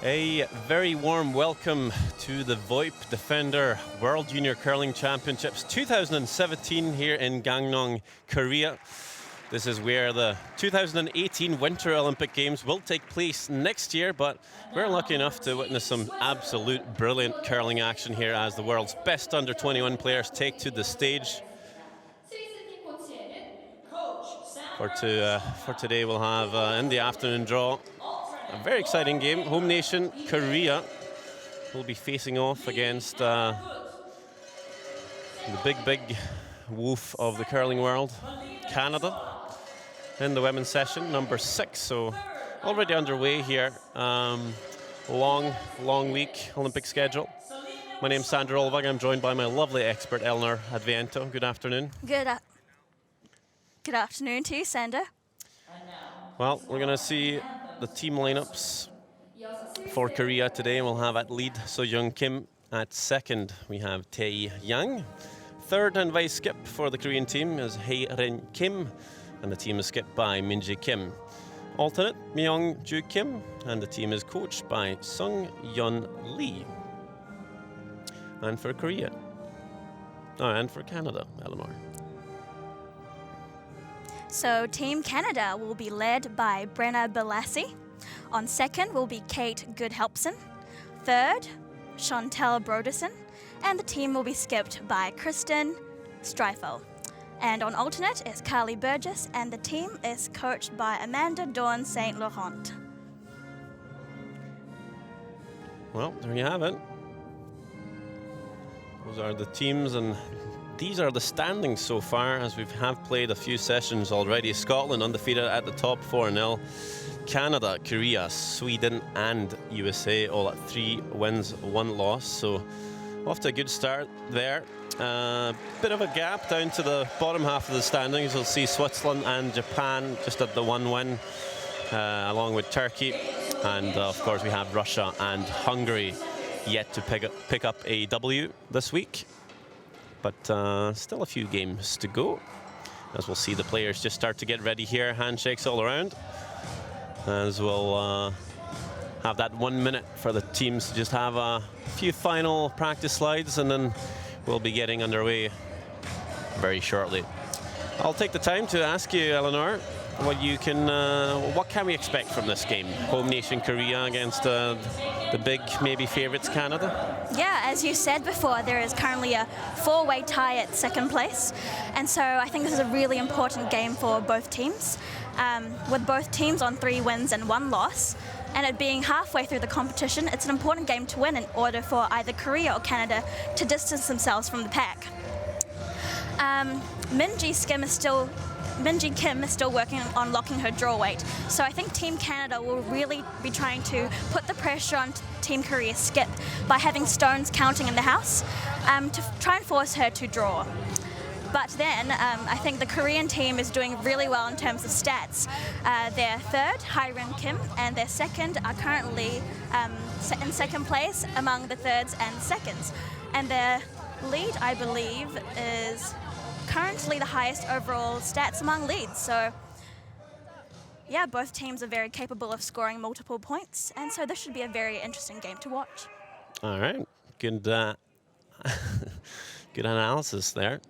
A very warm welcome to the VoIP Defender World Junior Curling Championships 2017 here in Gangneung, Korea. This is where the 2018 Winter Olympic Games will take place next year, but we're lucky enough to witness some absolute brilliant curling action here as the world's best under-21 players take to the stage. For today, we'll have in the afternoon draw a very exciting game. Home nation Korea will be facing off against the big wolf of the curling world, Canada, in the women's session, number 6. So already underway here. Long week Olympic schedule. My name's Sandra Olvag. I'm joined by my lovely expert Eleanor Adviento. Good afternoon. Good afternoon to you, Sandra. Well, we're going to see the team lineups for Korea today. We'll have at lead So-Jung Kim. At second, we have Tae Yang. Third and vice skip for the Korean team is Hae-Rin Kim, and the team is skipped by Min-ji Kim. Alternate, Myung-Ju Kim, and the team is coached by Sung-Yeon Lee. And for Korea, and for Canada, Eleanor. So Team Canada will be led by Brenna Balassi. On second will be Kate Goodhelpson. Third, Chantel Broderson. And the team will be skipped by Kristen Streifel. And on alternate is Carly Burgess, and the team is coached by Amanda Dawn St. Laurent. Well, there you have it. Those are the teams, and these are the standings so far, as we have played a few sessions already. Scotland undefeated at the top 4-0. Canada, Korea, Sweden and USA all at 3 wins, 1 loss. So off to a good start there. Bit of a gap down to the bottom half of the standings. You'll see Switzerland and Japan just at the 1 win, along with Turkey. And of course we have Russia and Hungary yet to pick up a W this week. But still a few games to go, as we'll see the players just start to get ready here. Handshakes all around, as we'll have that 1 minute for the teams to just have a few final practice slides, and then we'll be getting underway very shortly. I'll take the time to ask you, Eleanor, what can we expect from this game? Home nation Korea against the big maybe favourites Canada? Yeah, as you said before, there is currently a 4-way tie at second place. And so I think this is a really important game for both teams, with both teams on 3 wins and 1 loss. And it being halfway through the competition, it's an important game to win in order for either Korea or Canada to distance themselves from the pack. Min-ji Kim is still working on locking her draw weight. So I think Team Canada will really be trying to put the pressure on Team Korea's skip by having stones counting in the house to try and force her to draw. But then I think the Korean team is doing really well in terms of stats. Their third, Hae-Rin Kim, and their second are currently in second place among the thirds and seconds. And their lead, I believe, is currently the highest overall stats among leads. So yeah, both teams are very capable of scoring multiple points, and so this should be a very interesting game to watch. All right, good good analysis there,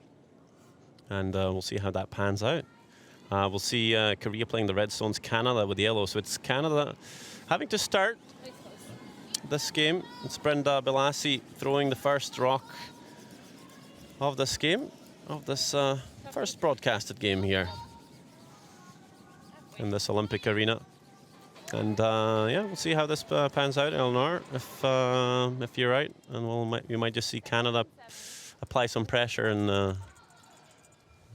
and we'll see how that pans out. We'll see Korea playing the red stones, Canada with the yellow. So it's Canada having to start this game. It's Brenda Balassi throwing the first rock of this game, of this first broadcasted game here in this Olympic arena. And yeah, we'll see how this pans out, Eleanor, if you're right, and we might just see Canada apply some pressure and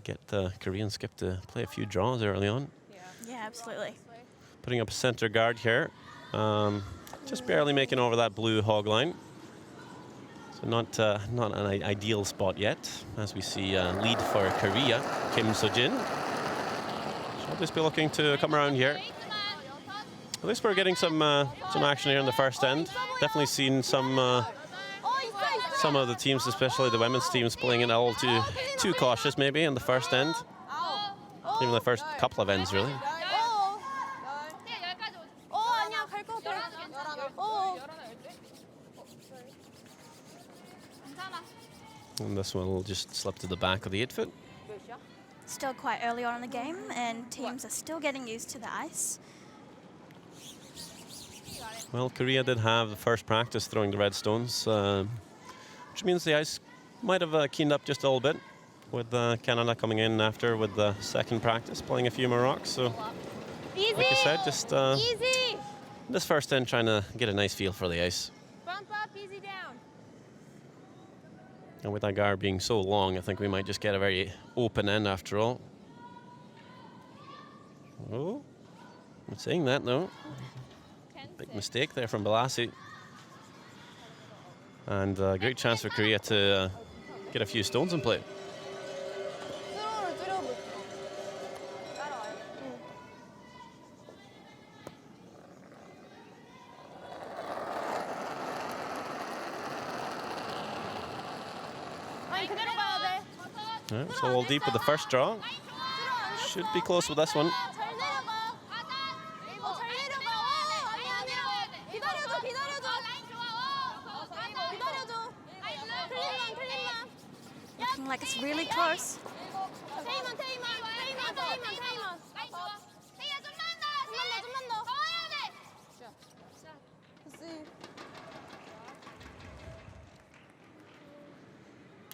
get the Korean skip to play a few draws early on. Yeah, absolutely. Putting up a center guard here, just barely making over that blue hog line. So not an ideal spot yet, as we see lead for Korea, Kim So-jin. She'll just be looking to come around here. At least we're getting some action here in the first end. Definitely seen some of the teams, especially the women's teams, playing it a little too cautious maybe in the first end. Even the first couple of ends, really. And this one will just slip to the back of the 8-foot. Still quite early on in the game, and teams are still getting used to the ice. Well, Korea did have the first practice throwing the red stones, which means the ice might have keened up just a little bit, with Canada coming in after with the second practice, playing a few more rocks. So, like you said, just this first end trying to get a nice feel for the ice. Bump up, easy down. And with that guard being so long, I think we might just get a very open end after all. Oh, I'm saying that though. Big mistake there from Balassi. And a great chance for Korea to get a few stones in play. Right, so all deep with the first draw. Should be close with this one. Looking like it's really close.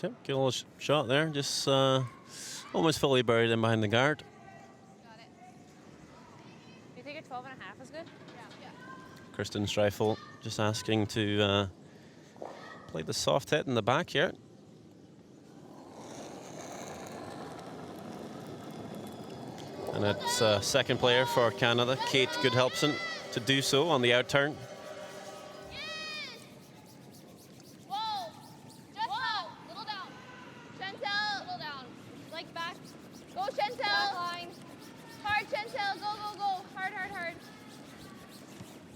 Yep, get a little shot there, just almost fully buried in behind the guard. Got it. Do you think a 12 and a half is good? Yeah. Kristen Streifel just asking to play the soft hit in the back here. And it's second player for Canada, Kate Goodhelpson, to do so on the out turn.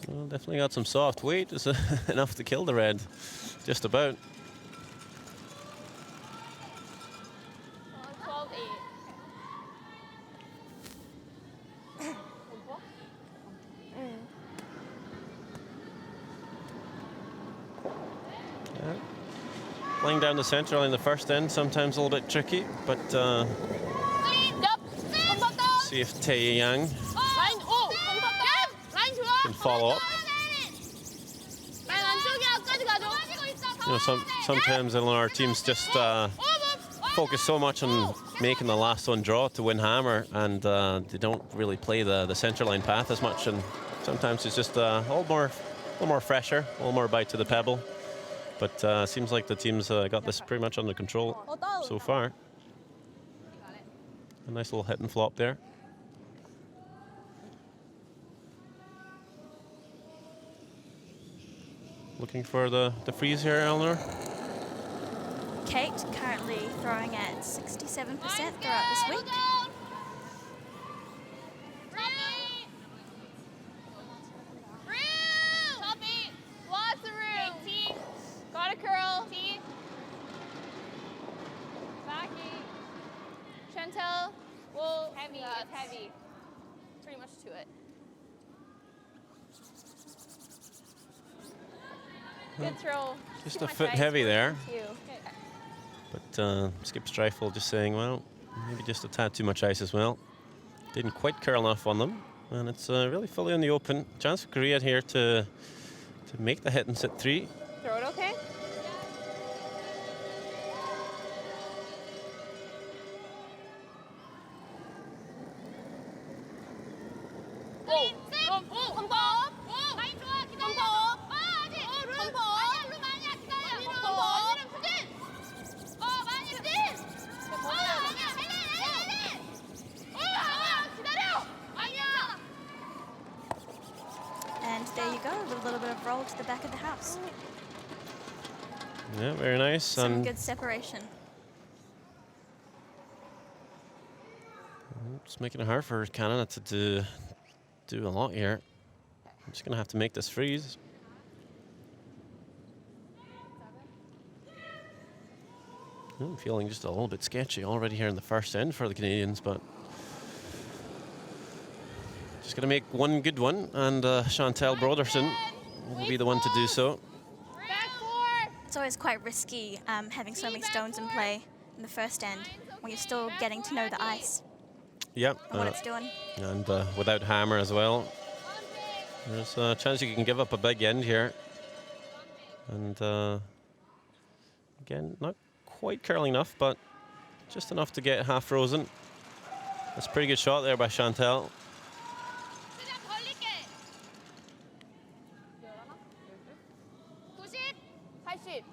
Well, definitely got some soft weight, just enough to kill the red, just about. 12-8. Yeah. Playing down the center line the first end, sometimes a little bit tricky, but see if Tae Yang can follow up. You know, sometimes our teams just focus so much on making the last one draw to win hammer, and they don't really play the center line path as much. And sometimes it's just a little more fresher, a little more bite to the pebble. But seems like the team's got this pretty much under control so far. A nice little hit and flop there. Looking for the freeze here, Eleanor. Kate currently throwing at 67% throughout this week. Lots of room. T. Got a curl. T. Back eight. Chantel. Well, heavy. Yeah, it's heavy. Pretty much to it. Good throw. Just a foot heavy there. But Skip Streifel just saying, well, maybe just a tad too much ice as well. Didn't quite curl enough on them. And it's really fully in the open. Chance for Korea here to make the hit and sit 3. Throw it okay? There you go, a little bit of roll to the back of the house. Yeah, very nice. Some good separation. It's making it hard for Canada to do a lot here. I'm just going to have to make this freeze. I'm feeling just a little bit sketchy already here in the first end for the Canadians, but Just going to make one good one, and Chantal Broderson will be the one to do so. Back 4. It's always quite risky having so many stones in play in the first end when you're still getting to know the ice Yeah, and what it's doing. and without hammer as well. There's a chance you can give up a big end here. And again, not quite curling enough, but just enough to get half frozen. That's a pretty good shot there by Chantal. 최대한 벌릴게. 90, 80.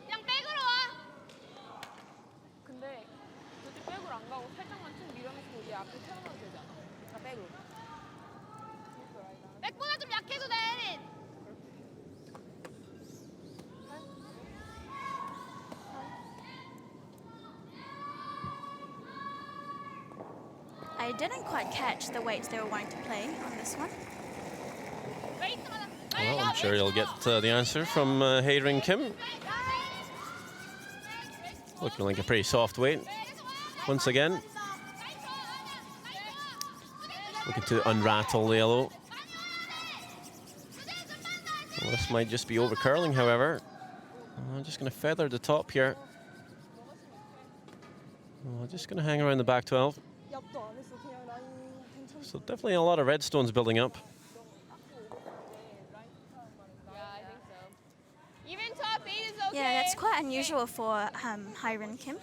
그냥 백으로 와. 근데 굳이 백으로 안 가고 살짝만 쭉 밀어놓고 우리 앞에 태어나도 되지 않아? 아, 백으로. 백보다 좀 약해도 돼, 혜린. I didn't quite catch the weights they were wanting to play on this one. 웨이트만. Well, I'm sure you'll get the answer from Hae-Ring Kim. Looking like a pretty soft weight. Once again, looking to unrattle the yellow. Well, this might just be over curling, however. I'm just going to feather the top here. Well, just going to hang around the back 12. 얍도 안 했어. 그냥 라인 괜찮아. So definitely a lot of red stones building up. Yeah, I think so. Even top 8 is okay. Yeah, that's quite unusual for Hae-Ring Kim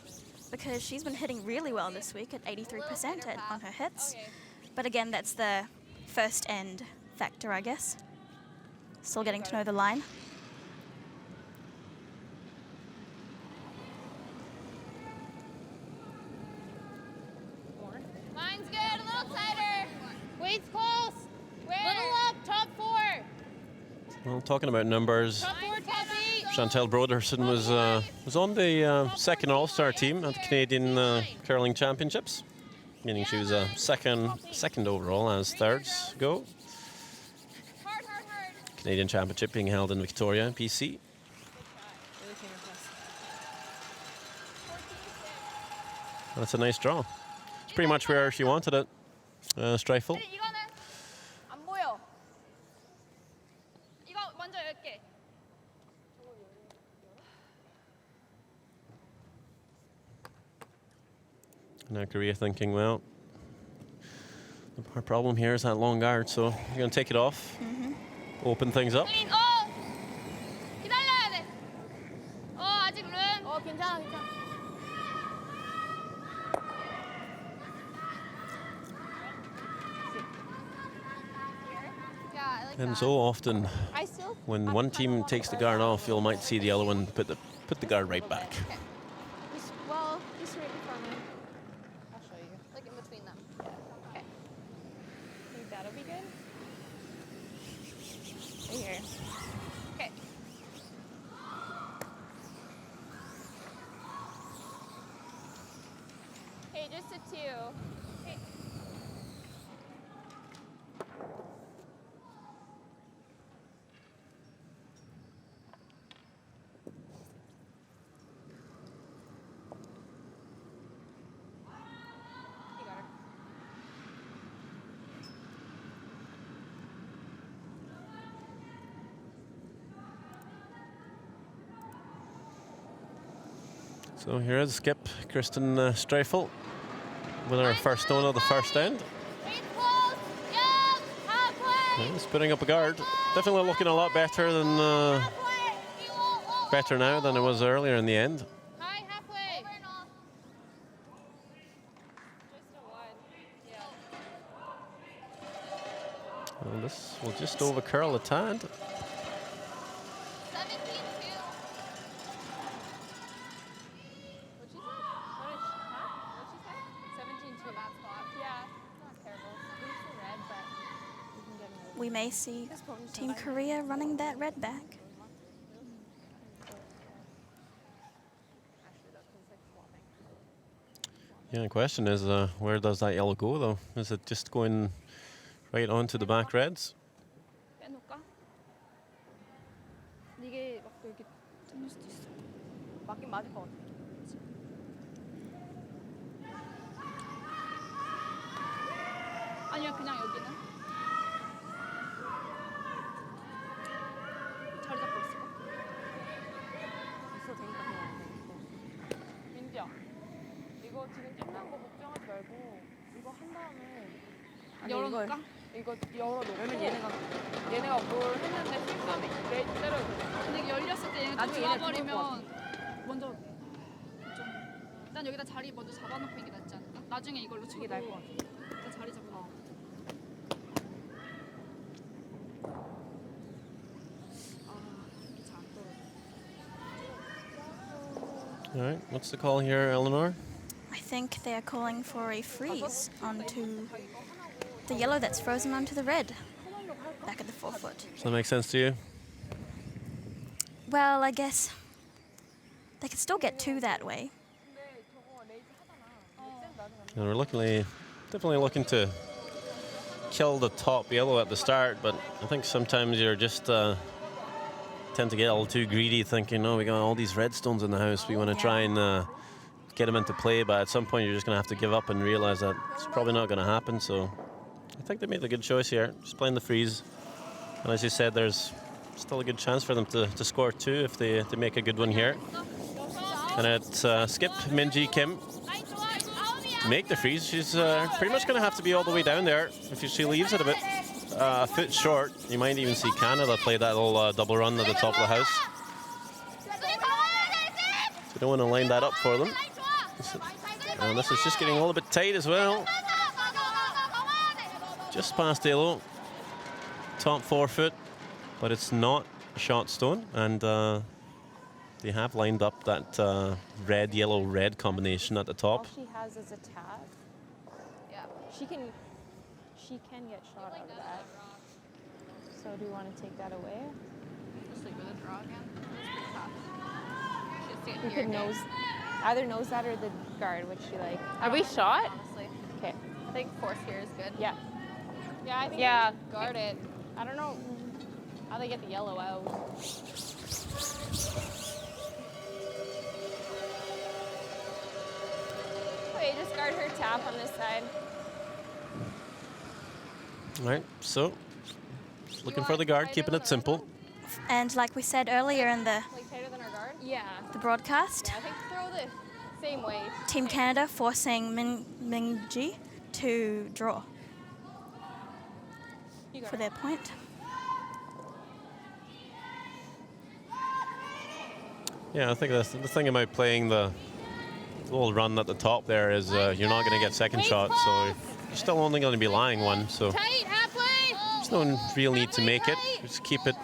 because she's been hitting really well this week at 83% on her hits. Okay. But again, that's the first end factor, I guess. Still getting to know the line. Mine's good, a little tighter. Weight's close. Little up, top 4. Well, talking about numbers, Top 4, top 8. Chantal Broderson was on the second All-Star team at the Canadian Curling Championships, meaning she was second overall as thirds go. Hard, hard, hard. Canadian Championship being held in Victoria, BC. That's a nice draw. It's pretty much where she wanted it. Streifel. 혜린, 이거는 안 보여. 이거 먼저 열게. Now Korea thinking, well, our problem here is that long guard, so you're going to take it off, open things up. 혜린, 기다려야 돼. 아직 룸. 괜찮아, 괜찮아. Yeah, I like And that. so often, I still. when one team takes the guard off, you might see the other one put the guard right back. Okay. Well, just right in front of me. I'll show you. Like in between them. Okay. I think that'll be good. Right here. Okay. Hey, just a 2. Okay. You got her. So here is skip Kristen Streifel with her first stone of the first end. Wait, close. Yeah, halfway. It's putting up a guard. Definitely looking a lot better than Halfway. better now than it was earlier in the end. Hi, halfway. Over and off. Just a 1. Yeah. Well, this will just over curl a tad. 17-2. What'd she say? What'd she say? 17-2 that spot. Yeah, not terrible. It's the red, but we can get another. We may see Team Korea running that red back. Yeah, the question is, where does that yellow go, though? Is it just going right onto the back reds? 빼놓을까? 이게 막 이렇게 찔릴 수도 있어. 맞긴 맞을 것 같아. 그치? 아니면 그냥 여기는? 자리 잡고 있을까? 있어도 되니까 그냥 민지야, 이거 지금 찜는 거 걱정하지 말고 이거 한 다음에 열어놓을까? 이거 열어놓고 얘네가 뭘 했는데 실수하면 레이트 때려야 돼. 근데 이게 열렸을 때 얘네가 나중에 얘네 죽을 것 들어와버리면 먼저 좀 일단 여기다 자리 먼저 잡아놓고 이게 낫지 않을까? 나중에 이걸로 쳐도 이게 나을 것 같아. 일단 자리 잡고 이게 잘 안 떨어져. All right, what's the call here, Eleanor? I think they are calling for a freeze onto the yellow that's frozen onto the red back at the forefoot. Does that make sense to you? Well, I guess they could still get two that way. And we're definitely looking to kill the top yellow at the start, but I think sometimes you're just tend to get a little too greedy, thinking, oh, we got all these redstones in the house, we want to try and get them into play, but at some point you're just going to have to give up and realize that it's probably not going to happen. So I think they made a good choice here, just playing the freeze. And as you said, there's still a good chance for them to score two if they make a good one here. And it's Skip, Minji, Kim make the freeze. She's pretty much going to have to be all the way down there. If she leaves it a foot short, you might even see Canada play that little double run at the top of the house. So you don't want to line that up for them. And this is just getting a little bit tight as well. Just past yellow, top forefoot, but it's not a shot stone, and they have lined up that red, yellow, red combination at the top. All she has is a tap. Yeah. She can get shot out of that. So do you want to take that away? Just like with a draw again. You could either nose that or the guard, which she like. Are we shot? Honestly, Okay. I think force here is good. Yeah. Yeah, I think Yeah. guard it. I don't know how they get the yellow out. Wait, just guard her tap on this side. All right, so looking for the guard, keeping it simple. And like we said earlier in the Like tighter than our guard? Yeah. broadcast, I think throw the same way. Team Canada forcing Mingji to draw You got for it. their point. Yeah, I think that's the thing about playing the little run at the top there is you're not going to get second shot, so you're still only going to be lying one. So Tight, halfway. there's no real need to make it. Just keep it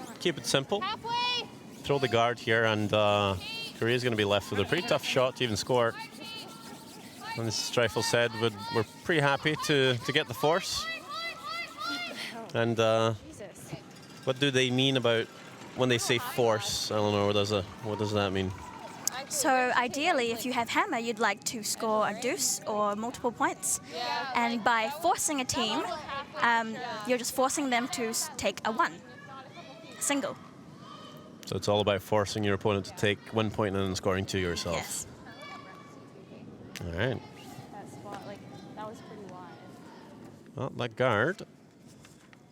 simple. Halfway. Throw the guard here, and Korea's going to be left with a pretty tough shot to even score. And as Streifel said, we're pretty happy to get the force. And Jesus. what do they mean about when they say force? Eleanor, what does that mean? So ideally, if you have hammer, you'd like to score a deuce or multiple points. And by forcing a team, you're just forcing them to take a one, a single. So it's all about forcing your opponent to take 1 point and then scoring two yourself. Yes. All right. That spot, like, that was pretty wide. Well, that guard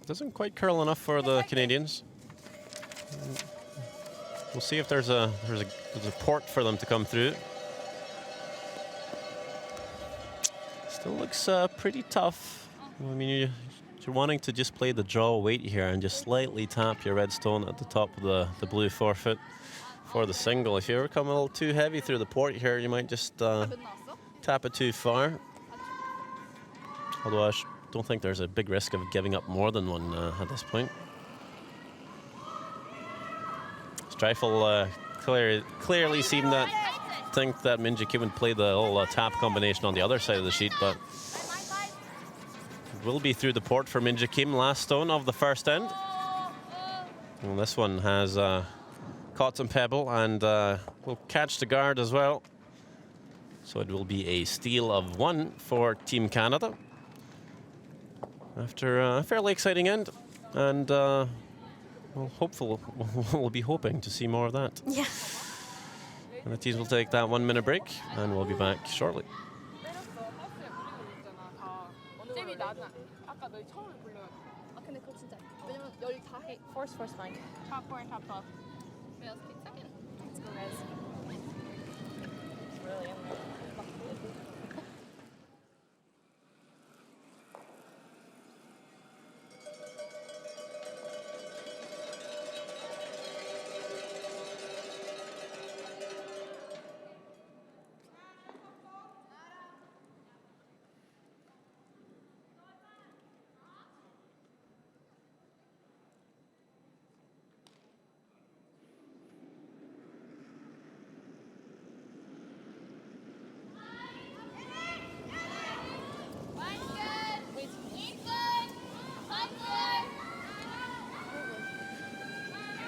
doesn't quite curl enough for the Canadians. We'll see if there's a port for them to come through. Still looks pretty tough. I mean, you're wanting to just play the draw weight here and just slightly tap your red stone at the top of the blue forefoot for the single. If you ever come a little too heavy through the port here, you might just tap it too far. Although I don't think there's a big risk of giving up more than one at this point. Streifel clearly seemed to think that Minji Kim would play the little tap combination on the other side of the sheet, but it will be through the port for Minji Kim, last stone of the first end. And this one has caught some pebble and will catch the guard as well. So it will be a steal of one for Team Canada after a fairly exciting end, and we'll be hoping to see more of that. Yeah. And the teams will take that 1 minute break, and we'll be back shortly. 때렸어. 하우스에 무리고 있잖아. 다. 잼이 나는 아까 너희 처음에 불러가지고. 아 근데 그거 진짜 왜냐면 열 다 해. Force mind. Top 4 and top 12. Males keep second. Let's go guys. It's really in there.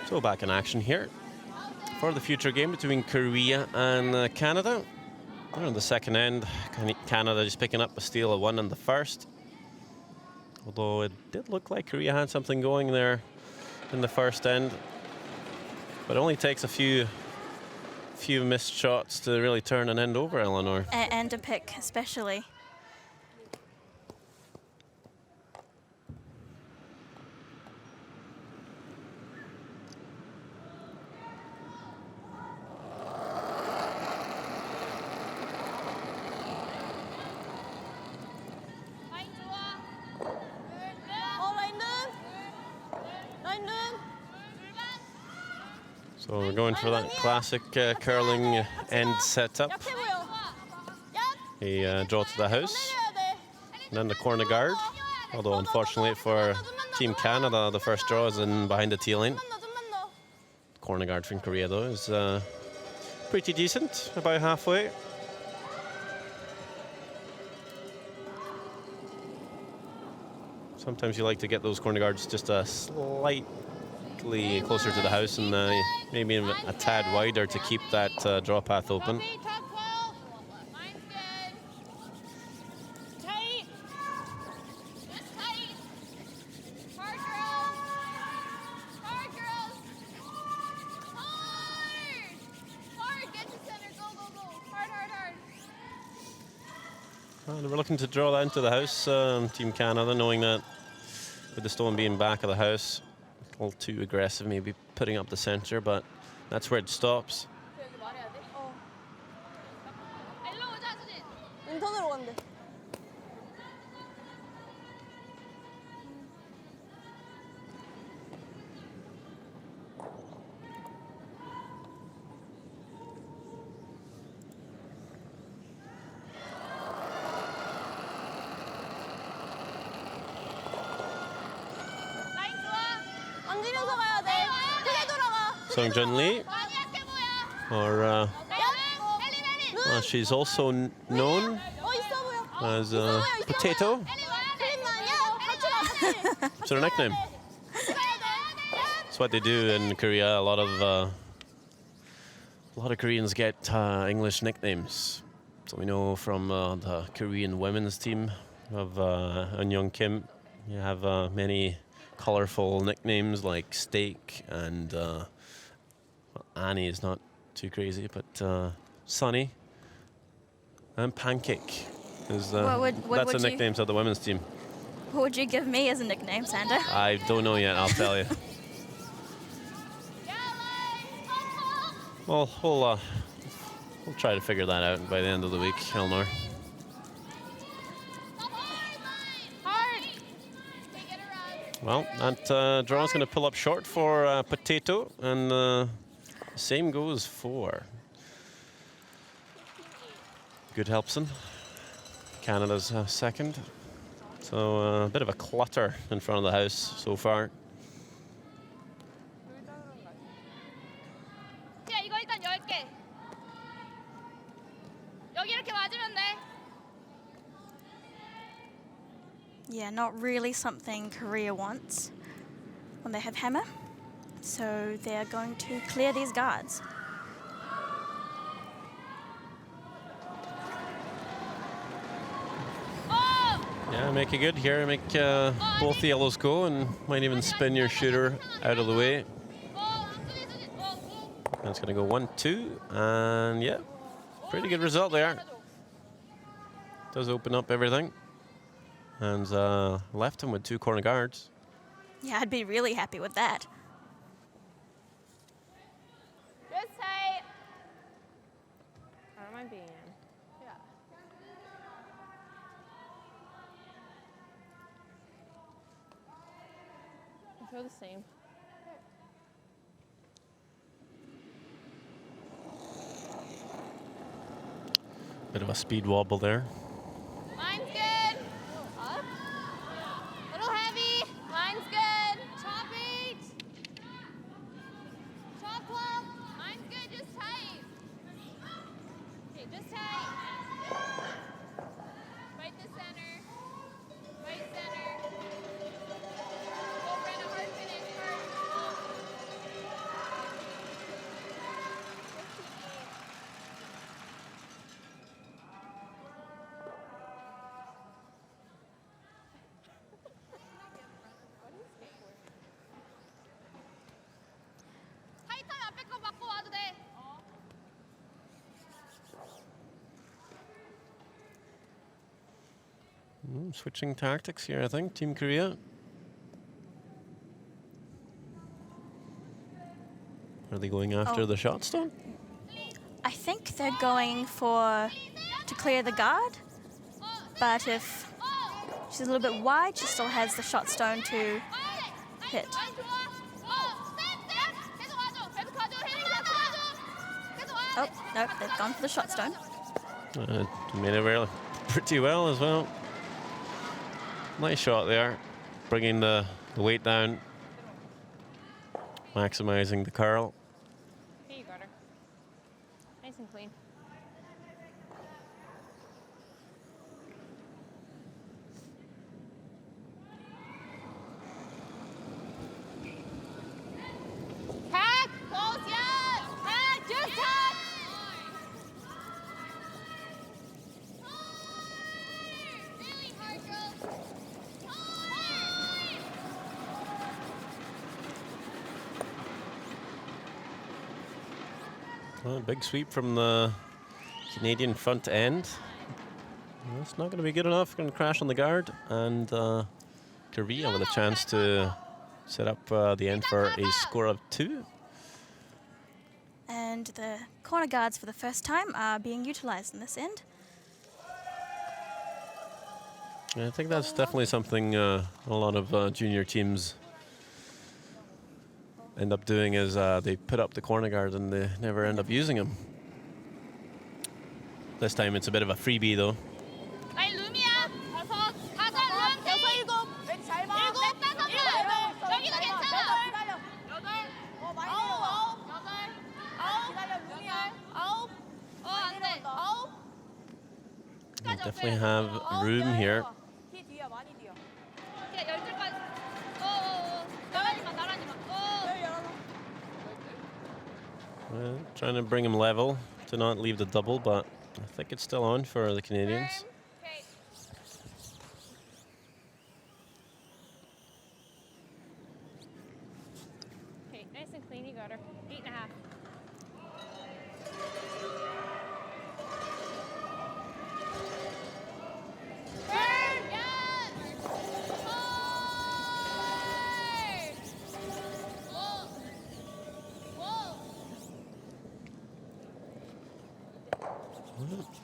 So back in action here for the future game between Korea and Canada. They're on the second end. Canada just picking up a steal of 1 in the first. Although it did look like Korea had something going there in the first end. But it only takes a few missed shots to really turn an end over, Eleanor. And a pick, especially. So we're going for that classic curling end setup. A draw to the house, and then the corner guard. Although unfortunately for Team Canada, the first draw is in behind the tee line. Corner guard from Korea though is pretty decent, about halfway. Sometimes you like to get those corner guards just a slightly closer to the house and maybe a tad wider to keep that draw path open. We're looking to draw that into the house, Team Canada, knowing that with the stone being back of the house, a little too aggressive, maybe putting up the center, but that's where it stops. 인턴으로 간대. 앉으면서 가야 돼. 크게 돌아가. Sungjun Lee, or she's also known 있어 보여. as Potato. It's her nickname. It's what they do in Korea. A lot of Koreans get English nicknames. So we know from the Korean women's team of Gangneung Kim, you have many colorful nicknames like Steak and Annie is not too crazy, but Sunny and Pancake is that's the nicknames of the women's team. What would you give me as a nickname, Sander? I don't know yet, I'll tell you. Well, we'll try to figure that out by the end of the week, Eleanor. Well, that draw is going to pull up short for Potato, and same goes for Good Helpson, Canada's second. So a bit of a clutter in front of the house so far. 이거 일단 10개. 여기 이렇게 맞으면 돼. Yeah, not really something Korea wants when they have hammer. So they're going to clear these guards. Yeah, make it good here. Make both the yellows go and might even spin your shooter out of the way. That's going to go 1-2, and yeah, pretty good result there. Does open up everything. and left him with 2 corner guards. Yeah, I'd be really happy with that. Just tight. I don't mind being in. Yeah. I feel the same. Bit of a speed wobble there. Line's good. Up. Little heavy. Line's good. Chop 8. Chop plump. Line's good. Just tight. Okay, just tight. Right to center. Right center. Go Brenna, hard finish. Hard. 타이타임 앞에 거 받고 와도 돼. Switching tactics here, I think. Team Korea. Are they going after Oh. the shot stone? I think they're going to clear the guard, but if she's a little bit wide, she still has the shot stone to hit. 라인 좋아. 스텝. 계속 와줘. 계속 가줘. 혜린이 계속 와줘. Oh, no, they've gone for the shot stone. Made it really pretty well as well. Nice shot there, bringing the weight down, maximizing the curl. Here you got her. Nice and clean. Hack. Close yet. Hack. Just hack. Really hard, girls. Big sweep from the Canadian front end. That's not going to be good enough. Going to crash on the guard, and Korea with a chance to set up the end for a score of 2. And the corner guards for the first time are being utilized in this end. I think that's definitely something a lot of junior teams end up doing, is they put up the corner guard and they never end up using them. This time it's a bit of a freebie though. 라인 룸이야. 5. 가자 룸. 6. 7. 잘 봐. 7. 여기도 괜찮아. 8. 많이 내려와. 8. 9. 룸이야. 9. 안 돼. 9. They definitely have room here. 뒤 뒤야 많이 뒤야. 오케이 10줄까지. 나가지 마. Trying to bring him level to not leave the double, but I think it's still on for the Canadians. Okay. Okay, nice and clean. You got her. 8.5. Turn. Yes.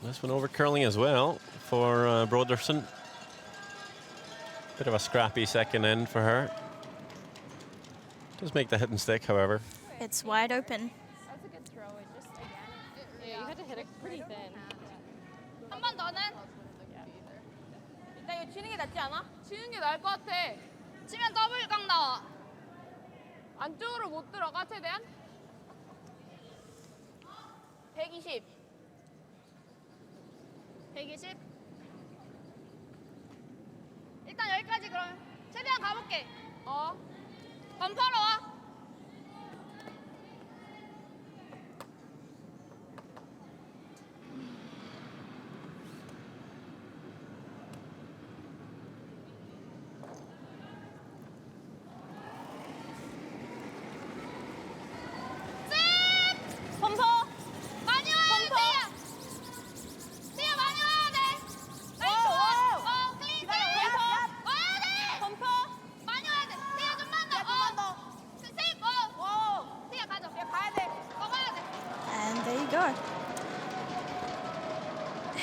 This one over curling as well for Broderson. Bit of a scrappy second end for her. Does make the hit and stick, however. It's wide open. That's a good throw. It just, again, yeah, you had to hit it pretty thin. 한 번 더는? 일단 이거 치는 게 낫지 않아? 치는 게 나을 것 같아. 치면 더블 각 나와. 안쪽으로 못 들어가 최대한? 120. 120. 일단 여기까지 그러면 최대한 가볼게. 범퍼로 와. 범퍼 많이 와야 돼. 태야 많이 와야 돼. 나이스. 클린.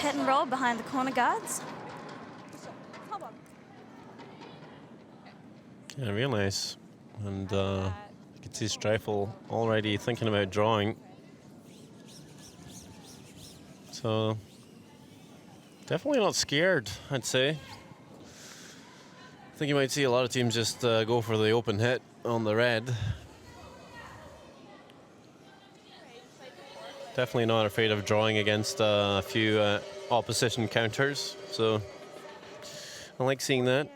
hit and roll behind the corner guards. Yeah, real nice. And you can see Streifel already thinking about drawing. So definitely not scared, I'd say. I think you might see a lot of teams just go for the open hit on the red. Definitely not afraid of drawing against a few opposition counters. So I like seeing that.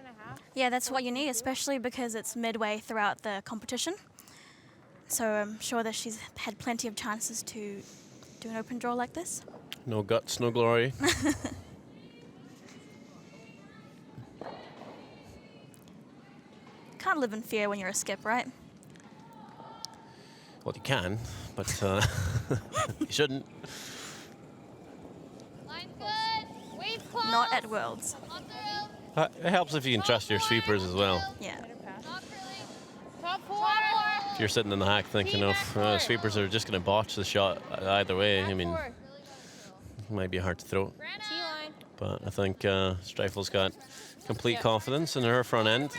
Yeah, that's what you need, especially because it's midway throughout the competition. So I'm sure that she's had plenty of chances to do an open draw like this. No guts, no glory. Can't live in fear when you're a skip, right? Well, you can, but you shouldn't. Line's good. Waves close. Not at Worlds. On through. It helps if you can trust your sweepers as well. Yeah. Not curling. Top four. If you're sitting in the hack thinking, sweepers are just going to botch the shot either way, I mean, it might be hard to throw. T-line. But I think Streifel's got complete confidence in her front end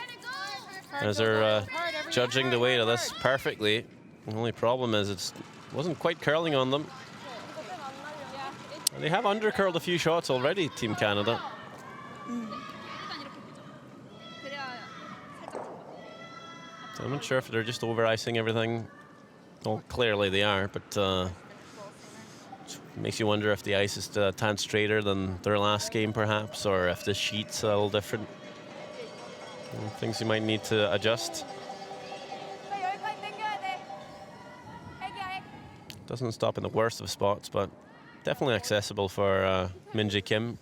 as they're judging the weight of this perfectly. The only problem is it wasn't quite curling on them. And they have undercurled a few shots already, Team Canada. So I'm not sure if they're just over-icing everything. Well, clearly they are, but it makes you wonder if the ice is a tad straighter than their last game, perhaps, or if the sheet's a little different. Things you might need to adjust. Doesn't stop in the worst of spots, but definitely accessible for Min-Jae Kim.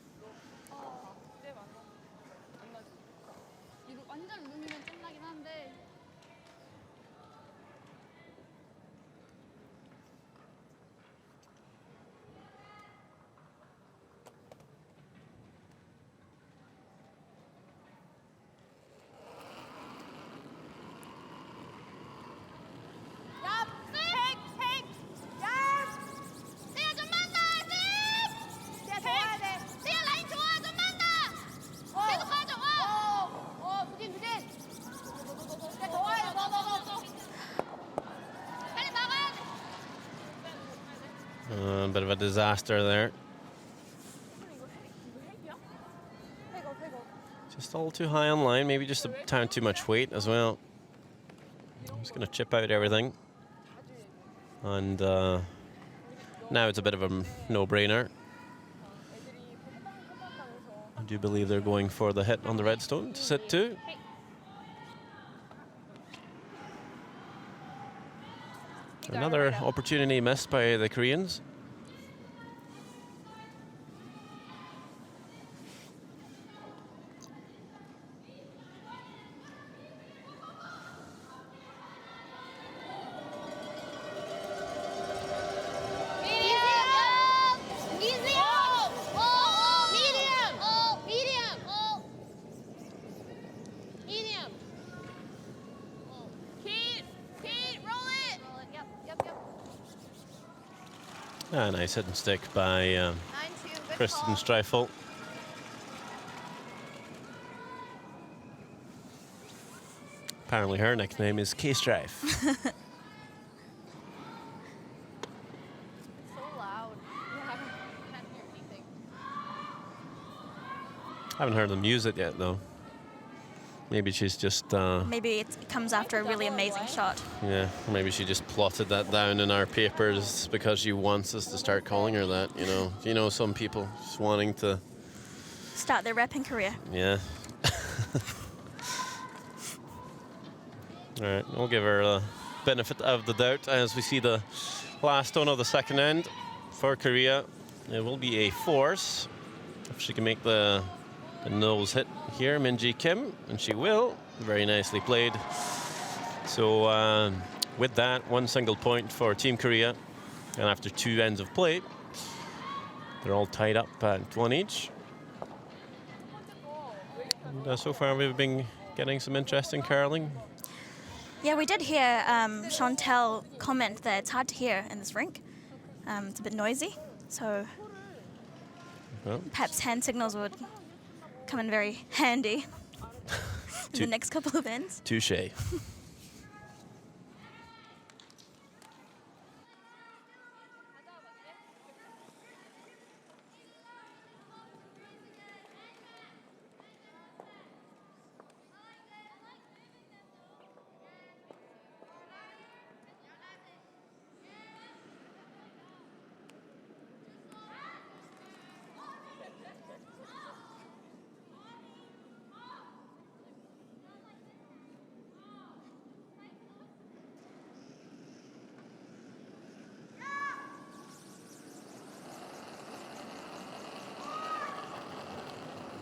A bit of a disaster there. Just a little too high on line, maybe just a tad too much weight as well. I'm just going to chip out everything. And now it's a bit of a no-brainer. I do believe they're going for the hit on the redstone to sit two. Another opportunity missed by the Koreans. Nice hit and stick by Kristen Streifel. Apparently her nickname is K-Strife. So loud. Yeah, can't hear anything. Haven't heard them use it yet, though. Maybe she's just... Maybe it comes after a really amazing shot. Yeah, maybe she just plotted that down in our papers because she wants us to start calling her that, you know. You know, some people just wanting to... Start their rapping career. Yeah. All right, we'll give her the benefit of the doubt as we see the last stone of the second end for Korea. It will be a force if she can make the nose hit here, Min-Jae Kim, and she will. Very nicely played. So with that, one single point for Team Korea. And after two ends of play, they're all tied up at one each. And so far we've been getting some interesting curling. Yeah, we did hear Chantel comment that it's hard to hear in this rink. It's a bit noisy, so... Well, Perhaps hand signals would come in very handy in the next couple of ends. touche.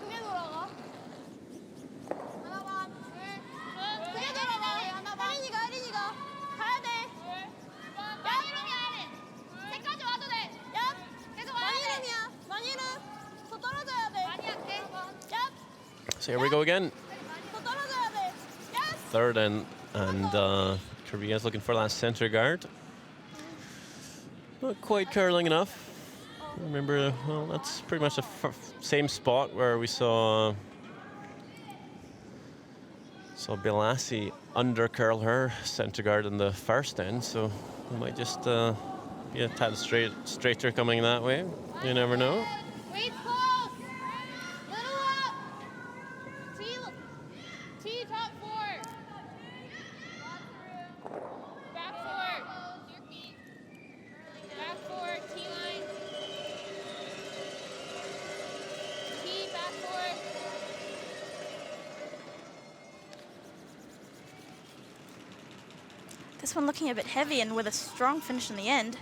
크게 돌아가. 하나만, 둘, 크게 돌아가. 하나만. 혜린이가. 가야 돼. 야, 이름이야, 세까지 와도 돼. 야, 계속 와야 돼. 이름이야. 만이름. 더 떨어져야 돼. 많이 할게. 야, So here we go again. 더 떨어져야 돼. 야. Third and Korea's looking for that center guard. Not quite curling enough. Remember, well, that's pretty much the same spot where we saw Bilassi under curl her center guard in the first end, so we might just be a tad straighter coming that way. You never know. Wait, close. Little up. T top four. Back four. Back four. T line. T back four. This one looking a bit heavy and with a strong finish in the end.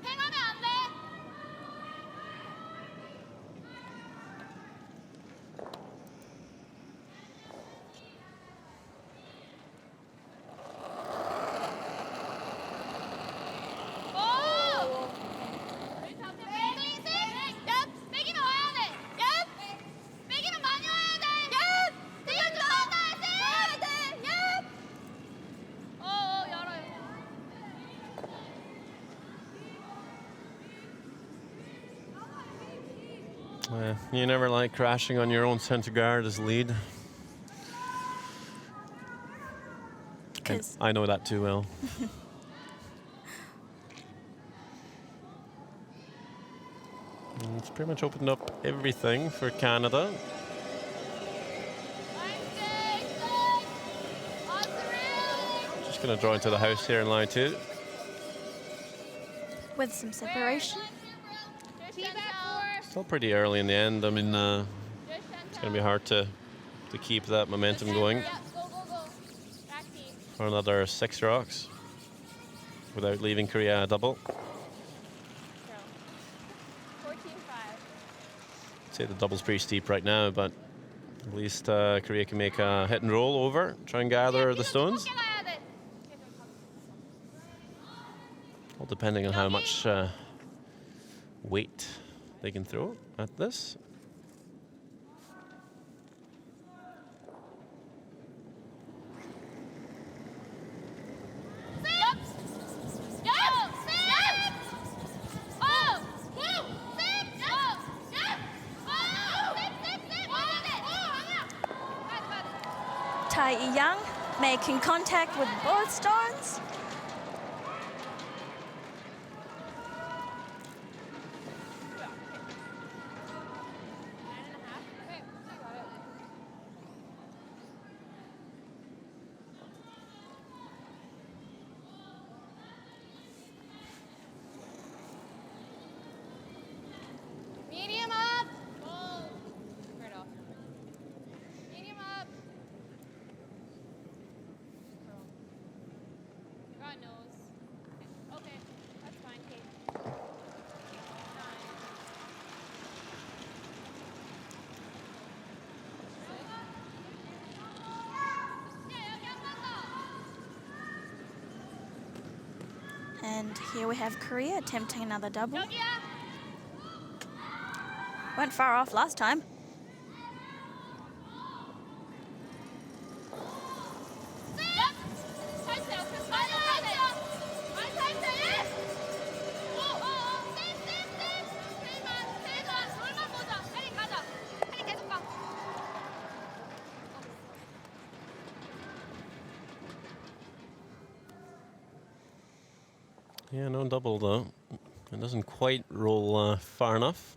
행하면 안 돼. 오! 야, 빼기면 와야 돼. 야, 빼기면 많이 와야 돼. 야, 지금 와야 돼. 야. 열어요. You never like crashing on your own center guard as lead. And 'Cause- I know that too well. And it's pretty much opened up everything for Canada. Just going to draw into the house here in line 2. With some separation. Still pretty early in the end. I mean, it's going to be hard to keep that momentum going for another 6 rocks without leaving Korea a double. 14-5. I'd say the double's pretty steep right now, but at least Korea can make a hit and roll over, try and gather the stones. All depending on how much weight they can throw at this. Tai Young making contact with both stones. Medium up. Right off. Medium up. God knows. Okay, that's fine, Kate. 9. And here we have Korea attempting another double. 여기야. Went far off last time. Yeah, no double though. It doesn't quite roll far enough.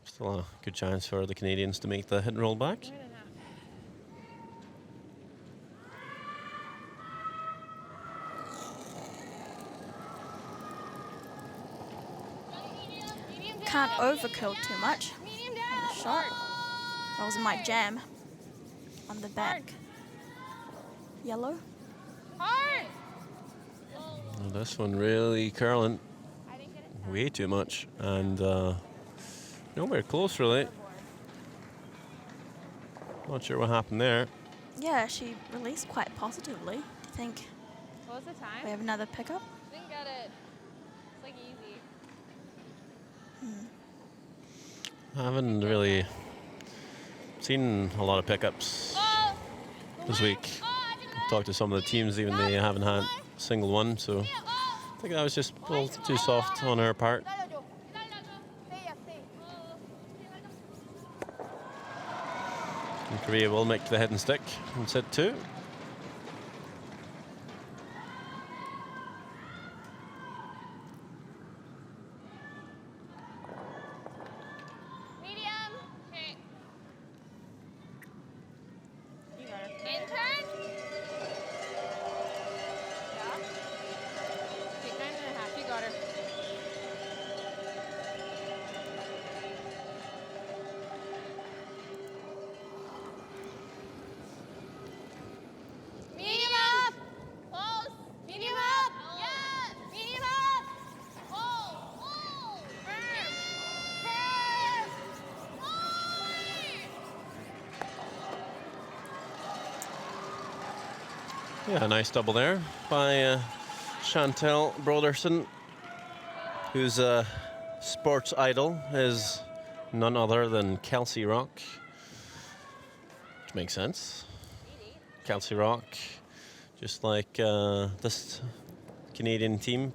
Still a good chance for the Canadians to make the hit and roll back. Can't overkill too much on the shot. Rolls might jam on the back. Yellow. Hard. Well, this one really curling way too much, and nowhere close really. Not sure what happened there. Yeah, she released quite positively. I think What was the time? we have another pickup. Didn't get it. It's like easy. I haven't really seen a lot of pickups this week. Talked to some of the teams, even they haven't had a single one, so I think that was just a little too soft on her part. And Korea will make the head and stick in set 2. Medium. Okay. You got it. Intern. Yeah. Take 9.5. You got her. Medium up. Close. Medium up. Yes. Medium up. Hold. Hold. Firm. Firm. Yeah, a nice double there by Chantel Broderson, whose sports idol is none other than Kelsey Rock, which makes sense. Kelsey Rock, just like this Canadian team,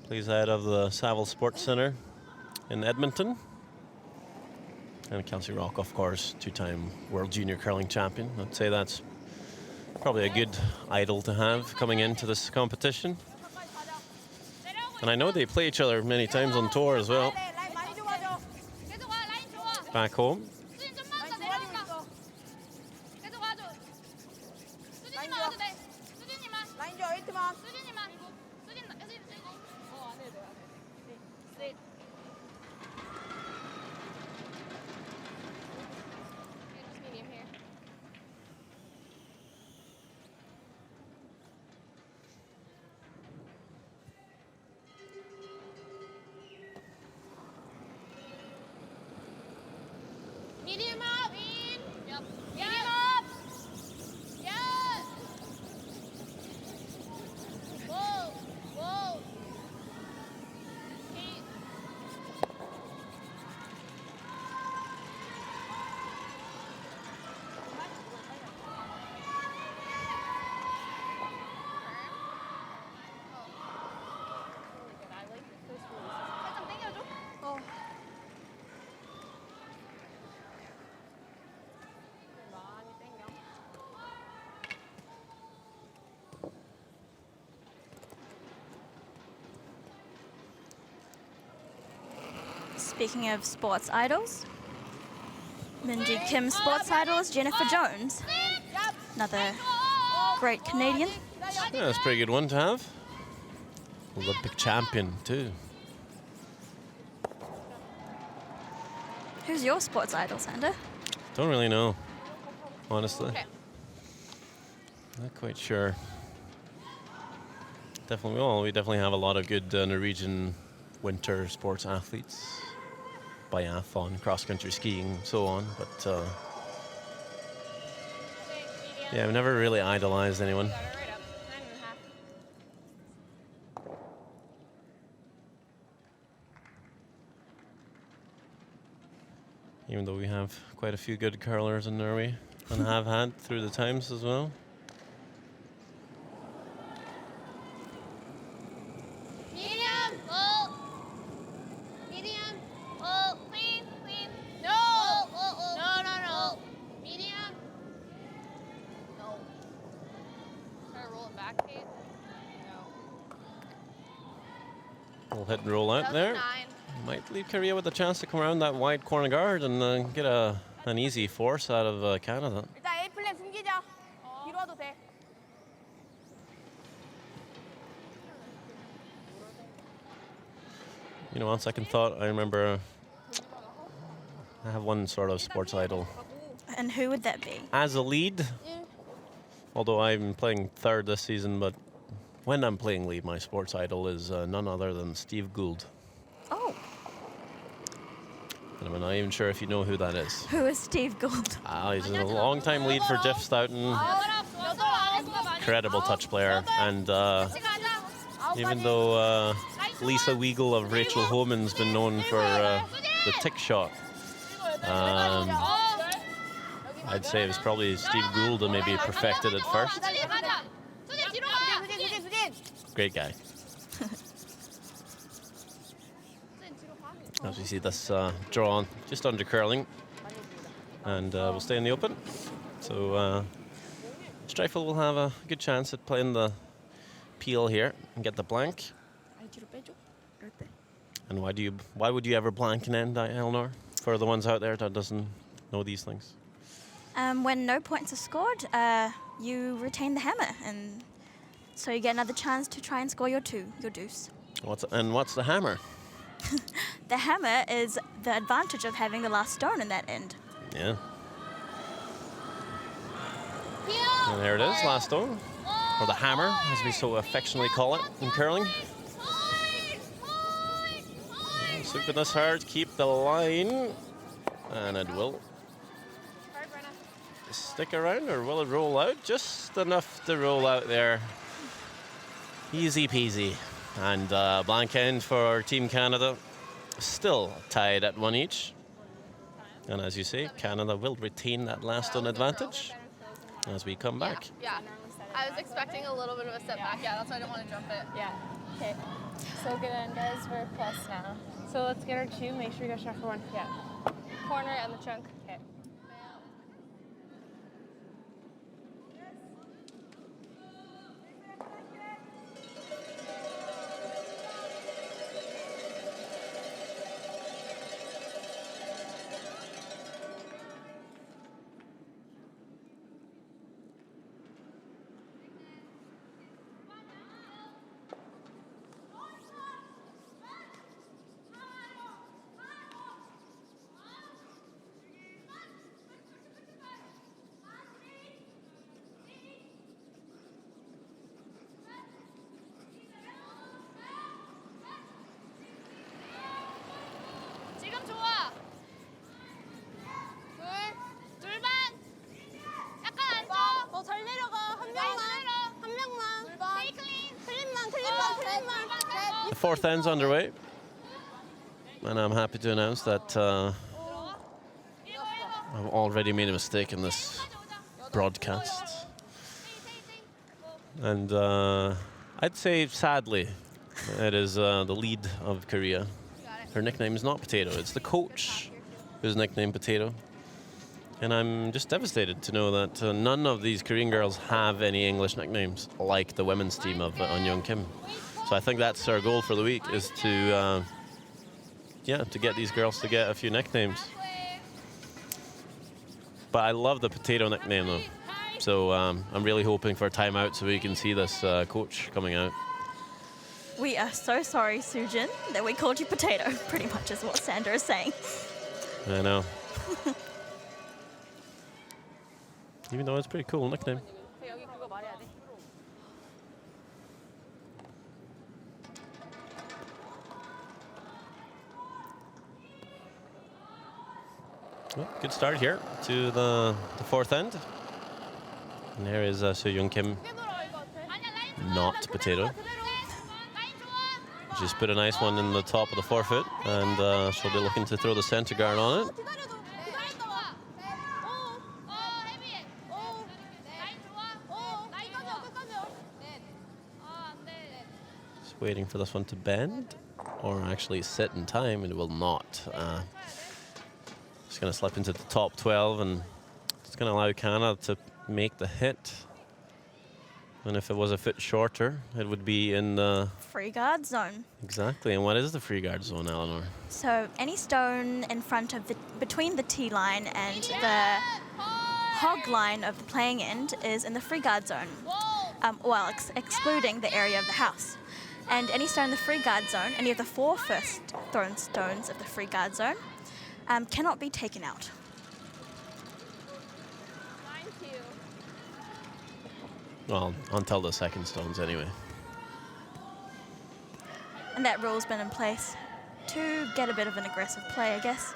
plays out of the Saville Sports Centre in Edmonton. And Kelsey Rock, of course, 2-time World Junior Curling Champion. I'd say that's probably a good idol to have coming into this competition. And I know they play each other many times on tour as well, 계속 와. 라인 좋아. back home. 수진 좀만 더 내려온다. 계속 와줘. 수진이만 와도 돼. 수진이만. 라인 줘, 에이트만. 수진이만. 수진 안 해도 돼. 안 해도 돼. 셋. Just medium here. Medium up. In. Yep. Medium up. Yes. Whoa. Whoa. Eight. I like this release. 살짝 당겨줘. 많이 땡겨. Speaking of sports idols, Minji Kim's sports idol is Jennifer Jones, another great Canadian. Yeah, that's a pretty good one to have. Olympic champion too. Who's your sports idol, Sander? Don't really know, honestly. Okay. Not quite sure. Definitely, well, we definitely have a lot of good Norwegian winter sports athletes, biathlon, cross-country skiing, so on. But yeah, I've never really idolized anyone. Got it right up. 9.5. even though we have quite a few good curlers in Norway and have had through the times as well. Medium, full. Medium, full. Clean, clean. No. No. Medium. No. Try to roll it back, Kate. No. We'll hit and roll out there. 9. Might leave Korea with a chance to come around that wide corner guard and get an easy force out of Canada. 일단 A 플랜 숨기자. 뒤로 와도 돼. You know, on second thought, I remember I have one sort of sports idol. And who would that be? As a lead, although I'm playing third this season, but when I'm playing lead, my sports idol is none other than Steve Gould. Oh, And I'm not even sure if you know who that is. who is Steve Gould? He's a long-time lead for Jeff Stoughton, incredible touch player, and even though Lisa Weagle of Rachel Homan's been known for the tick shot, I'd say it was probably Steve Gould that maybe perfected it first. Great guy. As we see this draw on just under curling, and we'll stay in the open. So Streifel will have a good chance at playing the peel here and get the blank. And why would you ever blank an end, Eleanor? For the ones out there that doesn't know these things. When no points are scored, you retain the hammer, and so you get another chance to try and score your deuce. What's the hammer? The hammer is the advantage of having the last stone in that end. Yeah. And there it is, last stone, or the hammer, as we so affectionately call it in curling. Sweeping this hard, keep the line, and it will stick around, or will it roll out? Just enough to roll out there. Easy peasy. And blank end for Team Canada, still tied at 1 each. And as you say, Canada will retain that last stone advantage as we come back. Yeah. I was expecting a little bit of a step back. Yeah, that's why I didn't want to jump it. Yeah. Okay. So good end, guys. We're plus now. So let's get our 2. Make sure you guys try for 1. Yeah. Corner and the chunk. Okay. 지금 좋아. 둘 반. 약간 앉아. 더 잘 내려가. 한 명만. 클린만. The fourth end's underway. And I'm happy to announce that I've already made a mistake in this broadcast. And I'd say, sadly, it is the lead of Korea. Her nickname is not Potato. It's the coach who's nicknamed Potato. And I'm just devastated to know that none of these Korean girls have any English nicknames like the women's team of Gangneung Kim. So I think that's our goal for the week, is to get these girls to get a few nicknames. But I love the Potato nickname though. So I'm really hoping for a timeout so we can see this coach coming out. We are so sorry, Sujin, that we called you Potato, pretty much is what Sandra is saying. I know. Even though it's a pretty cool nickname. 여기 그거 말해야 돼. Well, good start here to the fourth end. And there is Soo-young Kim, not Potato. Just put a nice one in the top of the forefoot, and she'll be looking to throw the center guard on it. waiting for this one to bend or actually sit in time, and it will not. It's going to slip into the top 12, and it's going to allow Canada to make the hit. And if it was a foot shorter, it would be in the Free guard zone. Exactly. And what is the free guard zone, Eleanor? So any stone in front of between the tee line and the hog line of the playing end is in the free guard zone. Well, excluding the area of the house. And any stone in the free guard zone, any of the 4 first thrown stones of the free guard zone, cannot be taken out. Well, until the second stones anyway. And that rule's been in place to get a bit of an aggressive play, I guess.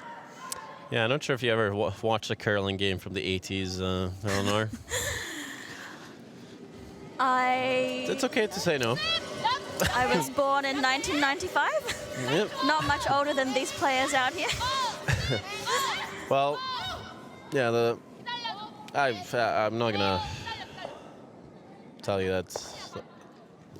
Yeah, I'm not sure if you ever watched a curling game from the 80s, Eleanor. It's okay to say no. I was born in 1995. Yep. Not much older than these players out here. Well, yeah, I'm not going to tell you that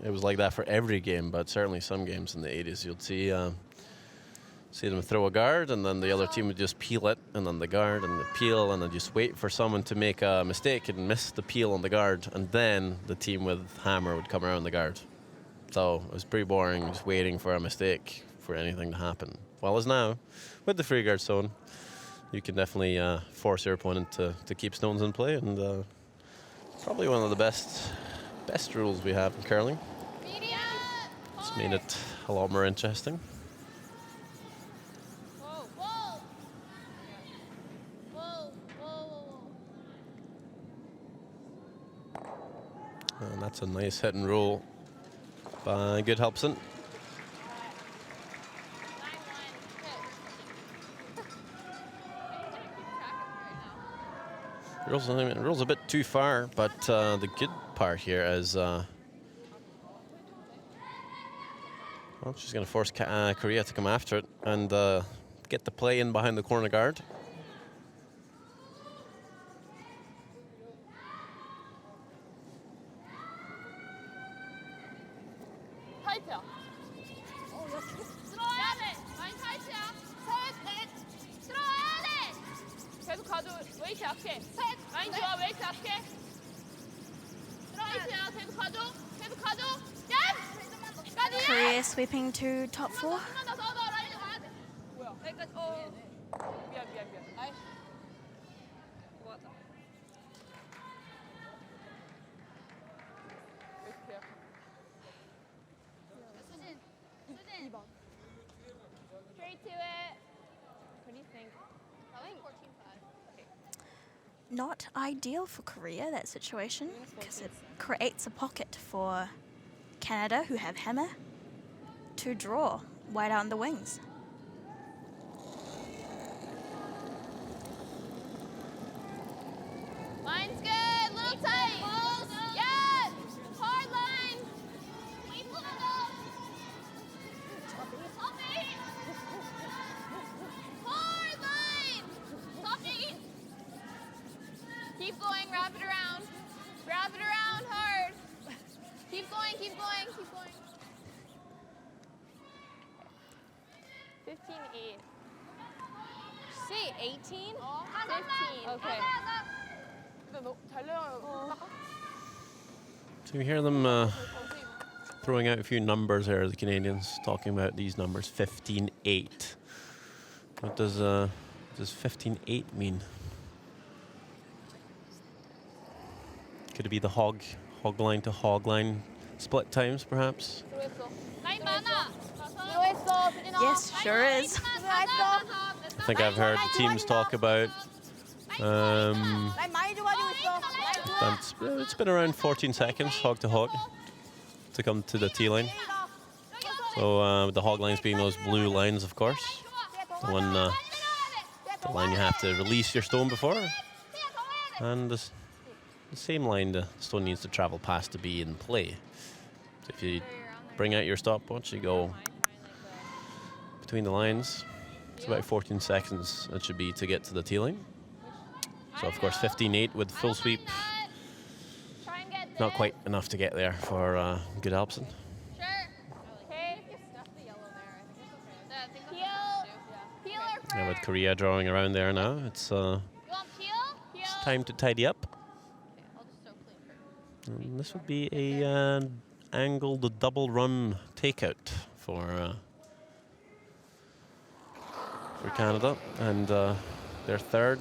it was like that for every game, but certainly some games in the 80s you'd see them throw a guard, and then the other team would just peel it, and then the guard and the peel, and then just wait for someone to make a mistake and miss the peel on the guard, and then the team with hammer would come around the guard. So it was pretty boring, just waiting for a mistake for anything to happen. Well, as now, with the free guard zone, you can definitely force your opponent to keep stones in play, and probably one of the best rules we have in curling. It's made it a lot more interesting. And that's a nice hit and roll by Good Helpson. Rolls a bit too far, but the good part here is well, she's going to force Korea to come after it and get the play in behind the corner guard. Korea sweeping to top 4. Straight to it. What do you think? Probably 14-5. Not ideal for Korea, that situation, because it creates a pocket for Canada, who have hammer, to draw wide out on the wings. Line's good, little tight. Yes, hard line. Hard line. Topping. Keep going, wrap it around. Wrap it around hard. Keep going, keep going, keep going. 15-8. Say 18? 15. Okay. So you hear them throwing out a few numbers there, the Canadians talking about these numbers, 15-8. What does 15-8 mean? Could it be the hog line to hog line split times, perhaps? Yes, sure is. I think I've heard the teams talk about it's been around 14 seconds, hog to hog, to come to the tee line. So the hog lines being those blue lines, of course. The line you have to release your stone before. And the same line the stone needs to travel past to be in play. So if you bring out your stopwatch, you go between the lines. It's about 14 seconds it should be to get to the tee line. So of course 15-8 with full sweep. Not quite enough to get there for Good Helpson. Yeah, with Korea drawing around there now, it's time to tidy up. And this would be a angled double run takeout for Canada, and their third,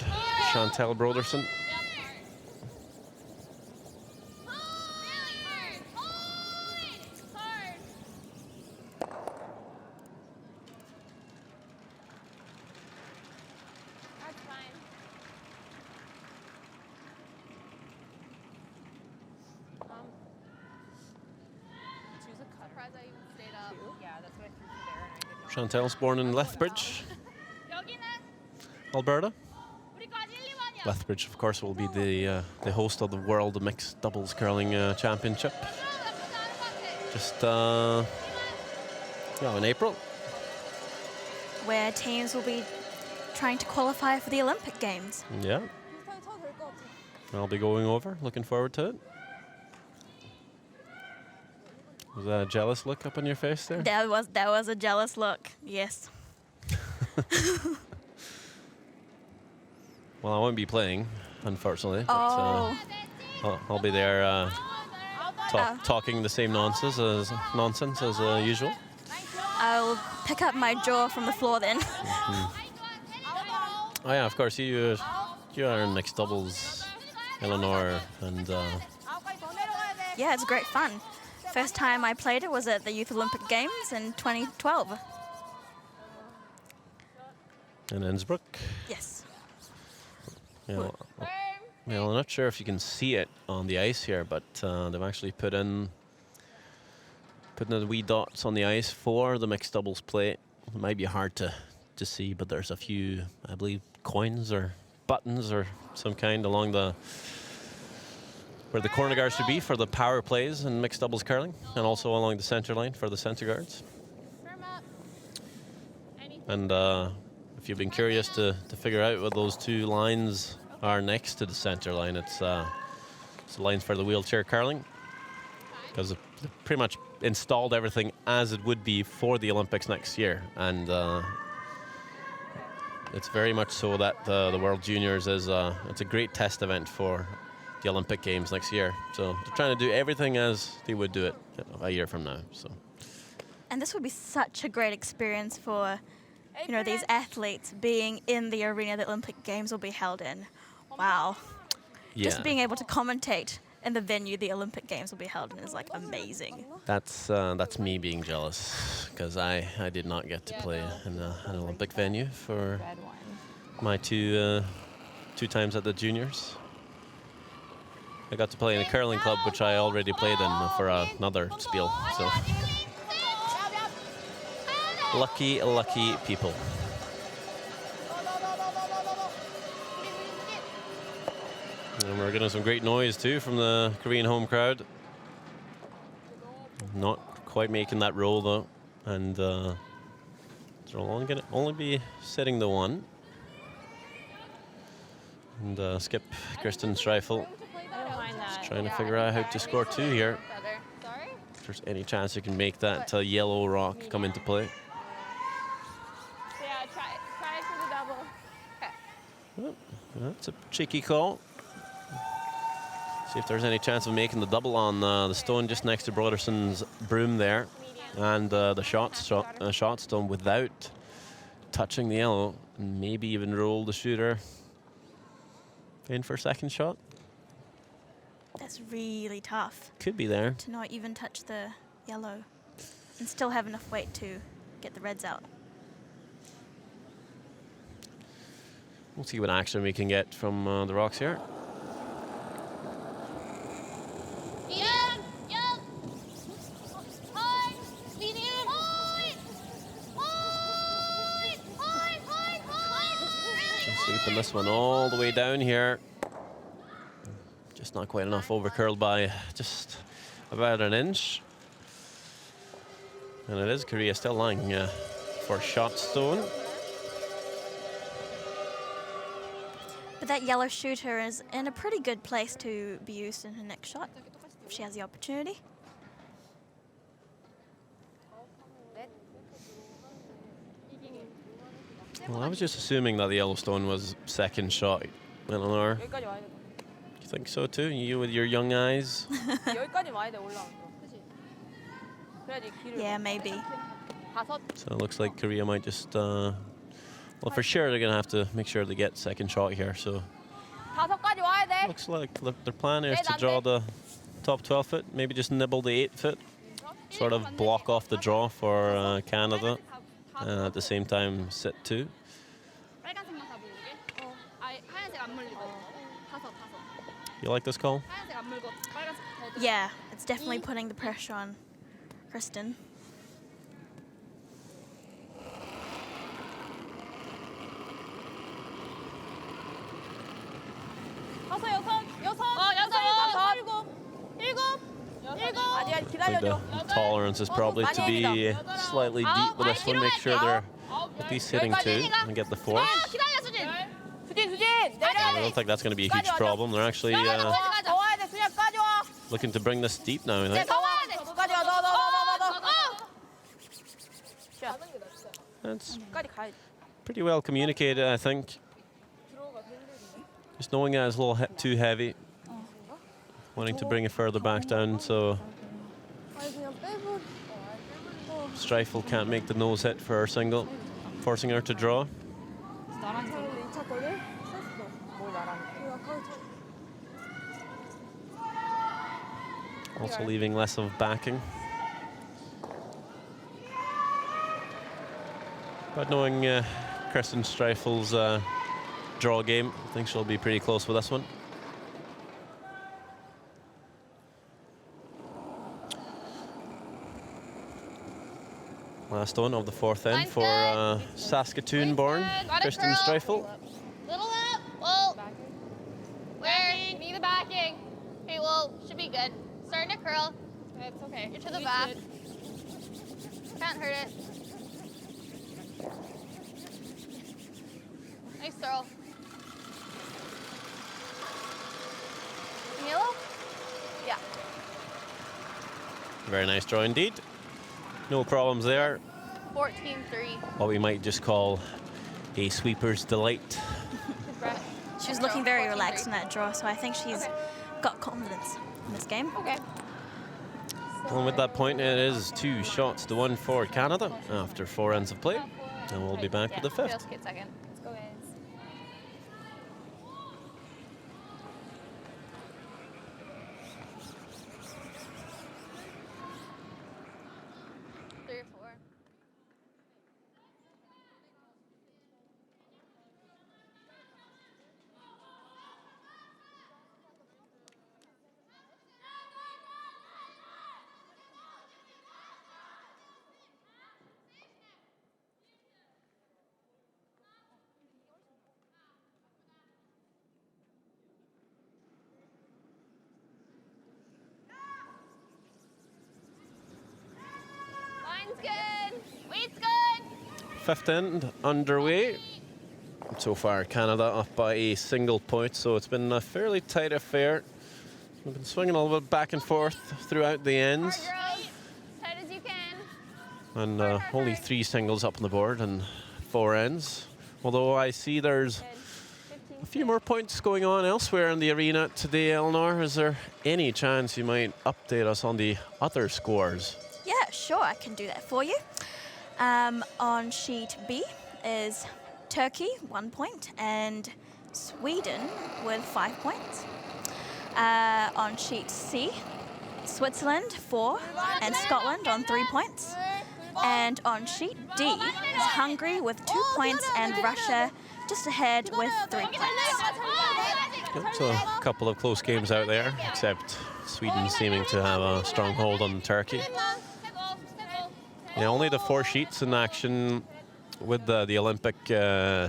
Chantel Brodersen. Chantel's born in Lethbridge, Alberta. Lethbridge, of course, will be the host of the World Mixed Doubles Curling Championship. Just in April. Where teams will be trying to qualify for the Olympic Games. Yeah. I'll be going over. Looking forward to it. Was that a jealous look up on your face there? That was a jealous look. Yes. Well, I won't be playing, unfortunately. But, I'll be there talking the same nonsense as usual. I'll pick up my jaw from the floor then. Oh yeah, of course you are in mixed doubles, Eleanor, and Yeah, it's great fun. First time I played it was at the Youth Olympic Games in 2012. in Innsbruck. Yes. Yeah, well, I'm not sure if you can see it on the ice here, but they've actually putting the wee dots on the ice for the mixed doubles plate. It might be hard to see, but there's a few, I believe, coins or buttons or some kind along where the corner guards should be for the power plays in mixed doubles curling, and also along the center line for the center guards. And if you've been curious to figure out what those two lines are next to the center line, it's the lines for the wheelchair curling, because they pretty much installed everything as it would be for the Olympics next year, and it's very much so that the World Juniors is it's a great test event for the Olympic Games next year. So they're trying to do everything as they would do it a year from now. So. And this would be such a great experience for, these athletes being in the arena the Olympic Games will be held in. Wow. Yeah. Just being able to commentate in the venue the Olympic Games will be held in is like amazing. That's me being jealous, because I did not get to play in an Olympic venue for my two times at the juniors. I got to play in a curling club, which I already played in for another spiel. So lucky people. And we're getting some great noise too from the Korean home crowd. Not quite making that roll though, and they're only be setting the one. And Skip Kristen Streifel is trying to figure out how to score two here. If there's any chance you can make that yellow rock come into play. Yeah, try for the double. Okay. Oh, that's a cheeky call. See if there's any chance of making the double on the stone just next to Brodersen's broom there. And the shot's done without touching the yellow, and maybe even roll the shooter in for a second shot. That's really tough. Could be there. To not even touch the yellow and still have enough weight to get the reds out. We'll see what action we can get from the rocks here. Just sweeping this one all the way down here. Just not quite enough, over curled by just about an inch. And it is Korea still lying for shot stone. But that yellow shooter is in a pretty good place to be used in her next shot, if she has the opportunity. Well, I was just assuming that the Yellowstone was second shot, Eleanor. 여기까지 와야 돼. You think so too? You with your young eyes? 여기까지 와야 돼 올라오는 거. 그렇지. 그래야지 길을. Yeah, maybe. 5. So it looks like Korea might just, well, for sure they're going to have to make sure they get second shot here. So 5까지 와야 돼. looks like their plan is to draw the top 12 foot, maybe just nibble the 8 foot, sort of block off the draw for Canada, and at the same time sit 2. 빨간색만 다 물리게. 하얀색 안 물리고. 5. You like this call? 하얀색 안 물고 빨간색 더. Yeah, it's definitely putting the pressure on Kristen. I think the tolerance is probably to be slightly deep with this one. Make sure they're at least hitting 2 and get the 4. 기다려 수진. 수진 I don't think that's going to be a huge problem. They're actually 더 와야 돼. 수진까지 와. looking to bring this deep now, I think. 더 와야 돼. 까지 와. 너. That's 까지 가야지. pretty well communicated, I think. Just knowing that it's a little too heavy. Wanting to bring it further back down, so Streifel can't make the nose hit for her single, forcing her to draw. Also leaving less of backing. But knowing Kristen Streifel's draw game, I think she'll be pretty close with this one. Last one of the 4th end for Saskatoon-born Kristen Streifel. Little up. Well, where? Need the backing. Okay, well, should be good. Starting to curl. It's okay. You're to the back. Can't hurt it. Nice throw. Yellow? Yeah. Very nice draw indeed. No problems there. 14-3. What we might just call a sweeper's delight. She was looking very relaxed in that draw, so I think she's got confidence in this game. Okay. And with that point, it is 2 shots to 1 for Canada after 4 ends of play. And we'll be back with the 5th. Feels good second. Let's go, guys. Three or 4. Line's good. Weight's good. 5th end underway. So far, Canada up by a single point, so it's been a fairly tight affair. We've been swinging a little bit back and forth throughout the ends. Hard, girls. Tight as you can. And only 3 singles up on the board and 4 ends. Although I see there's a few more points going on elsewhere in the arena today, Eleanor. Is there any chance you might update us on the other scores? Yeah, sure, I can do that for you. On sheet B is Turkey, 1 point, and Sweden with 5 points. On sheet C, Switzerland, 4, and Scotland on 3 points. And on sheet D is Hungary with 2 points and Russia just ahead with 3 points. Yep, so a couple of close games out there, except Sweden seeming to have a strong hold on Turkey. Yeah, only the 4 sheets in action with the Olympic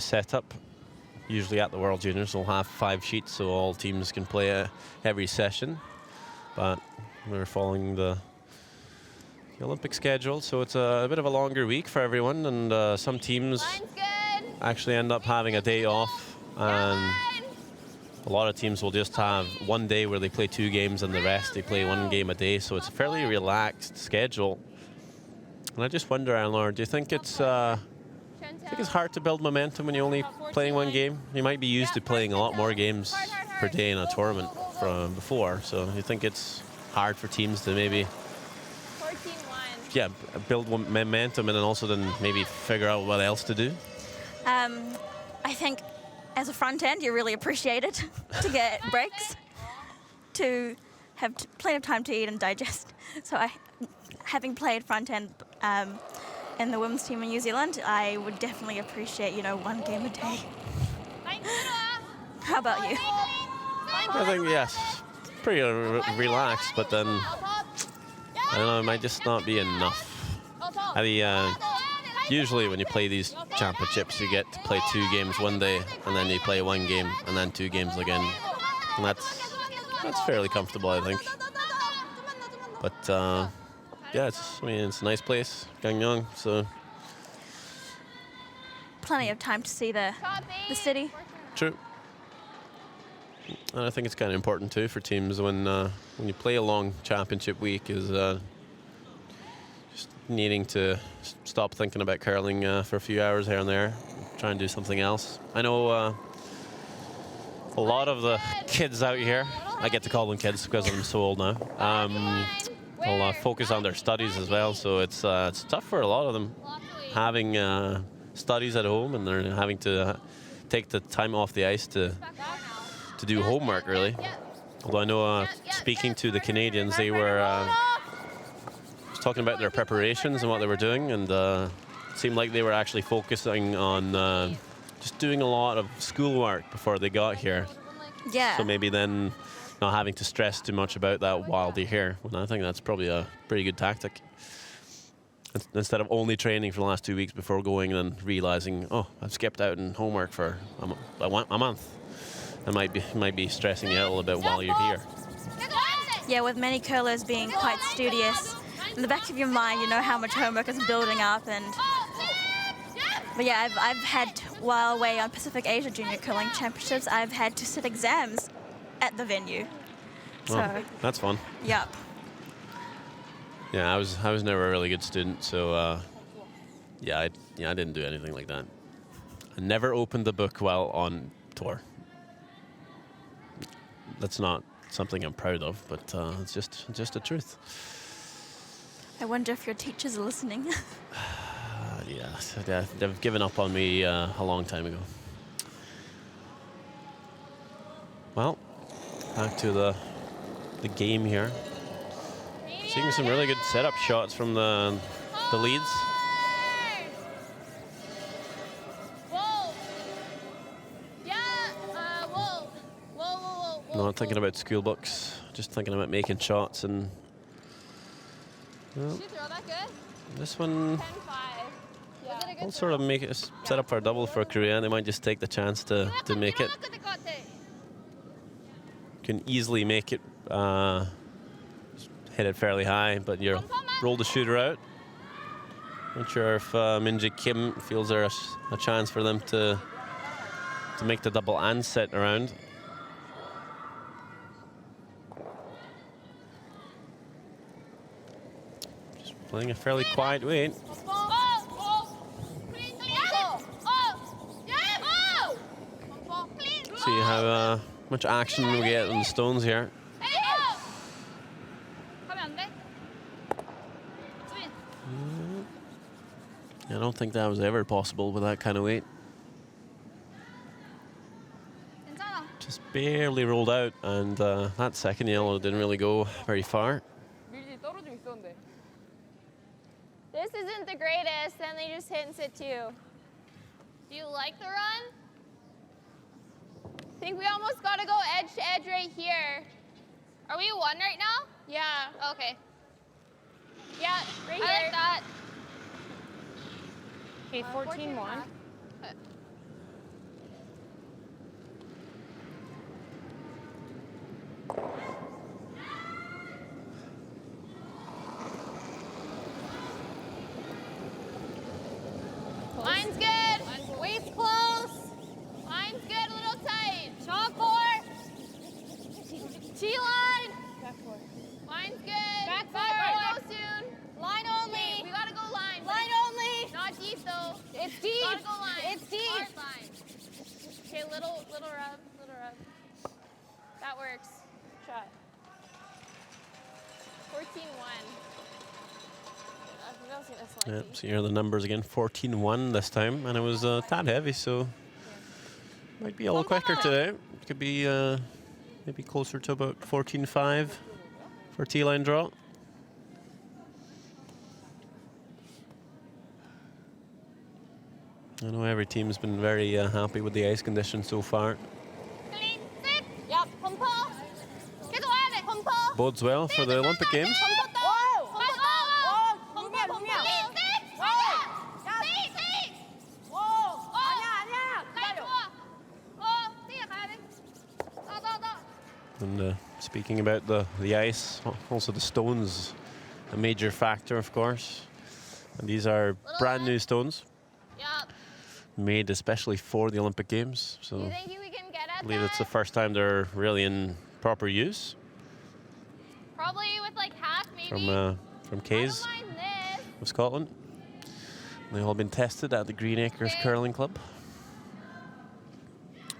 setup. Usually at the World Juniors, they'll have 5 sheets, so all teams can play every session. But we're following the Olympic schedule, so it's a bit of a longer week for everyone, and some teams actually end up having a day off, and a lot of teams will just have one day where they play 2 games and the rest they play 1 game a day, so it's a fairly relaxed schedule. And I just wonder, Eleanor, do you think it's I think it's hard to build momentum when you're only playing one game. You might be used to playing a lot more games per day in a tournament from before, so you think it's hard for teams to maybe 14-1. build momentum and then also then maybe figure out what else to do. I think as a front end, you really appreciate it to get breaks, to have plenty of time to eat and digest. So having played front end in the women's team in New Zealand, I would definitely appreciate, one game a day. How about you? I think, yes, pretty relaxed, but then, I don't know, it might just not be enough. Usually when you play these championships, you get to play 2 games one day, and then you play 1 game, and then 2 games again. And that's fairly comfortable, I think. But, it's a nice place, Gangneung, so. Plenty of time to see the city. True. And I think it's kind of important too for teams when you play a long championship week is just needing to stop thinking about curling for a few hours here and there, try and do something else. I know a lot of the kids out here, I get to call them kids because I'm so old now, will focus on their studies as well, so it's tough for a lot of them having studies at home, and they're having to take the time off the ice to do homework, really. Although I know, speaking to the Canadians, they were talking about their preparations and what they were doing, and it seemed like they were actually focusing on just doing a lot of schoolwork before they got here. Yeah. So maybe then not having to stress too much about that while they're here. And I think that's probably a pretty good tactic. Instead of only training for the last 2 weeks before going and then realizing, oh, I've skipped out in homework for a month. It might be stressing you out a little bit while you're here. Yeah, with many curlers being quite studious, in the back of your mind, you know how much homework is building up. But yeah, I've had, while away on Pacific Asia Junior Curling Championships, I've had to sit exams at the venue. So that's fun. Yep. Yeah, I was never a really good student, so I didn't do anything like that. I never opened the book while on tour. That's not something I'm proud of, but it's just the truth. I wonder if your teachers are listening. Yeah, they've given up on me a long time ago. Well, back to the game here. Seeing some really good setup shots from the leads. Not thinking about school books, just thinking about making shots, and well, this one will sort of make it set up for a double for Korea. They might just take the chance to make it. Can easily make it, hit it fairly high, but you roll the shooter out. Not sure if Minji Kim feels there's a chance for them to make the double and set around. Just playing a fairly quiet weight. See how much action we get on the stones here. I don't think that was ever possible with that kind of weight. Just barely rolled out, and that second yellow didn't really go very far. This isn't the greatest, and they just hit and sit too. Do you like the run? I think we almost got to go edge to edge right here. Are we 1 right now? Yeah. Okay. Yeah, right here. I like that. Okay, 14-1. Line's good. Waist close. Line's good. A little tight. Shot 4. T-line. Back 4. Line's good. Back 4. Go soon. Line only. Okay, we gotta go line. Line only. Not deep though. It's deep. Gotta go Little rub, little rub. That works. Shot. 14-1. I've never seen this Yeah, one. so here are the numbers again. 14-1 this time, and it was a tad heavy, so might be a little quicker today. Could be maybe closer to about 14-5 for T-line draw. I know every team's been very happy with the ice conditions so far. 클린, 셋. 야, 범퍼. 계속 와야 돼. 범퍼. Bodes well for the Olympic Games. 범퍼 떠. 범퍼 떠. 범퍼, 범퍼. 클린, 셋. 야, 셋. 아니야. 라인 좋아. 뛰어 가야 돼. 더. And speaking about the ice, also the stones, a major factor, of course. And these are brand new stones, 야. made especially for the Olympic Games. Do So you I think we can get at believe it's the that? first time they're really in proper use Probably with like half, maybe. from I Kays don't mind this. of Scotland. They've all been tested at the Green Acres Curling Club.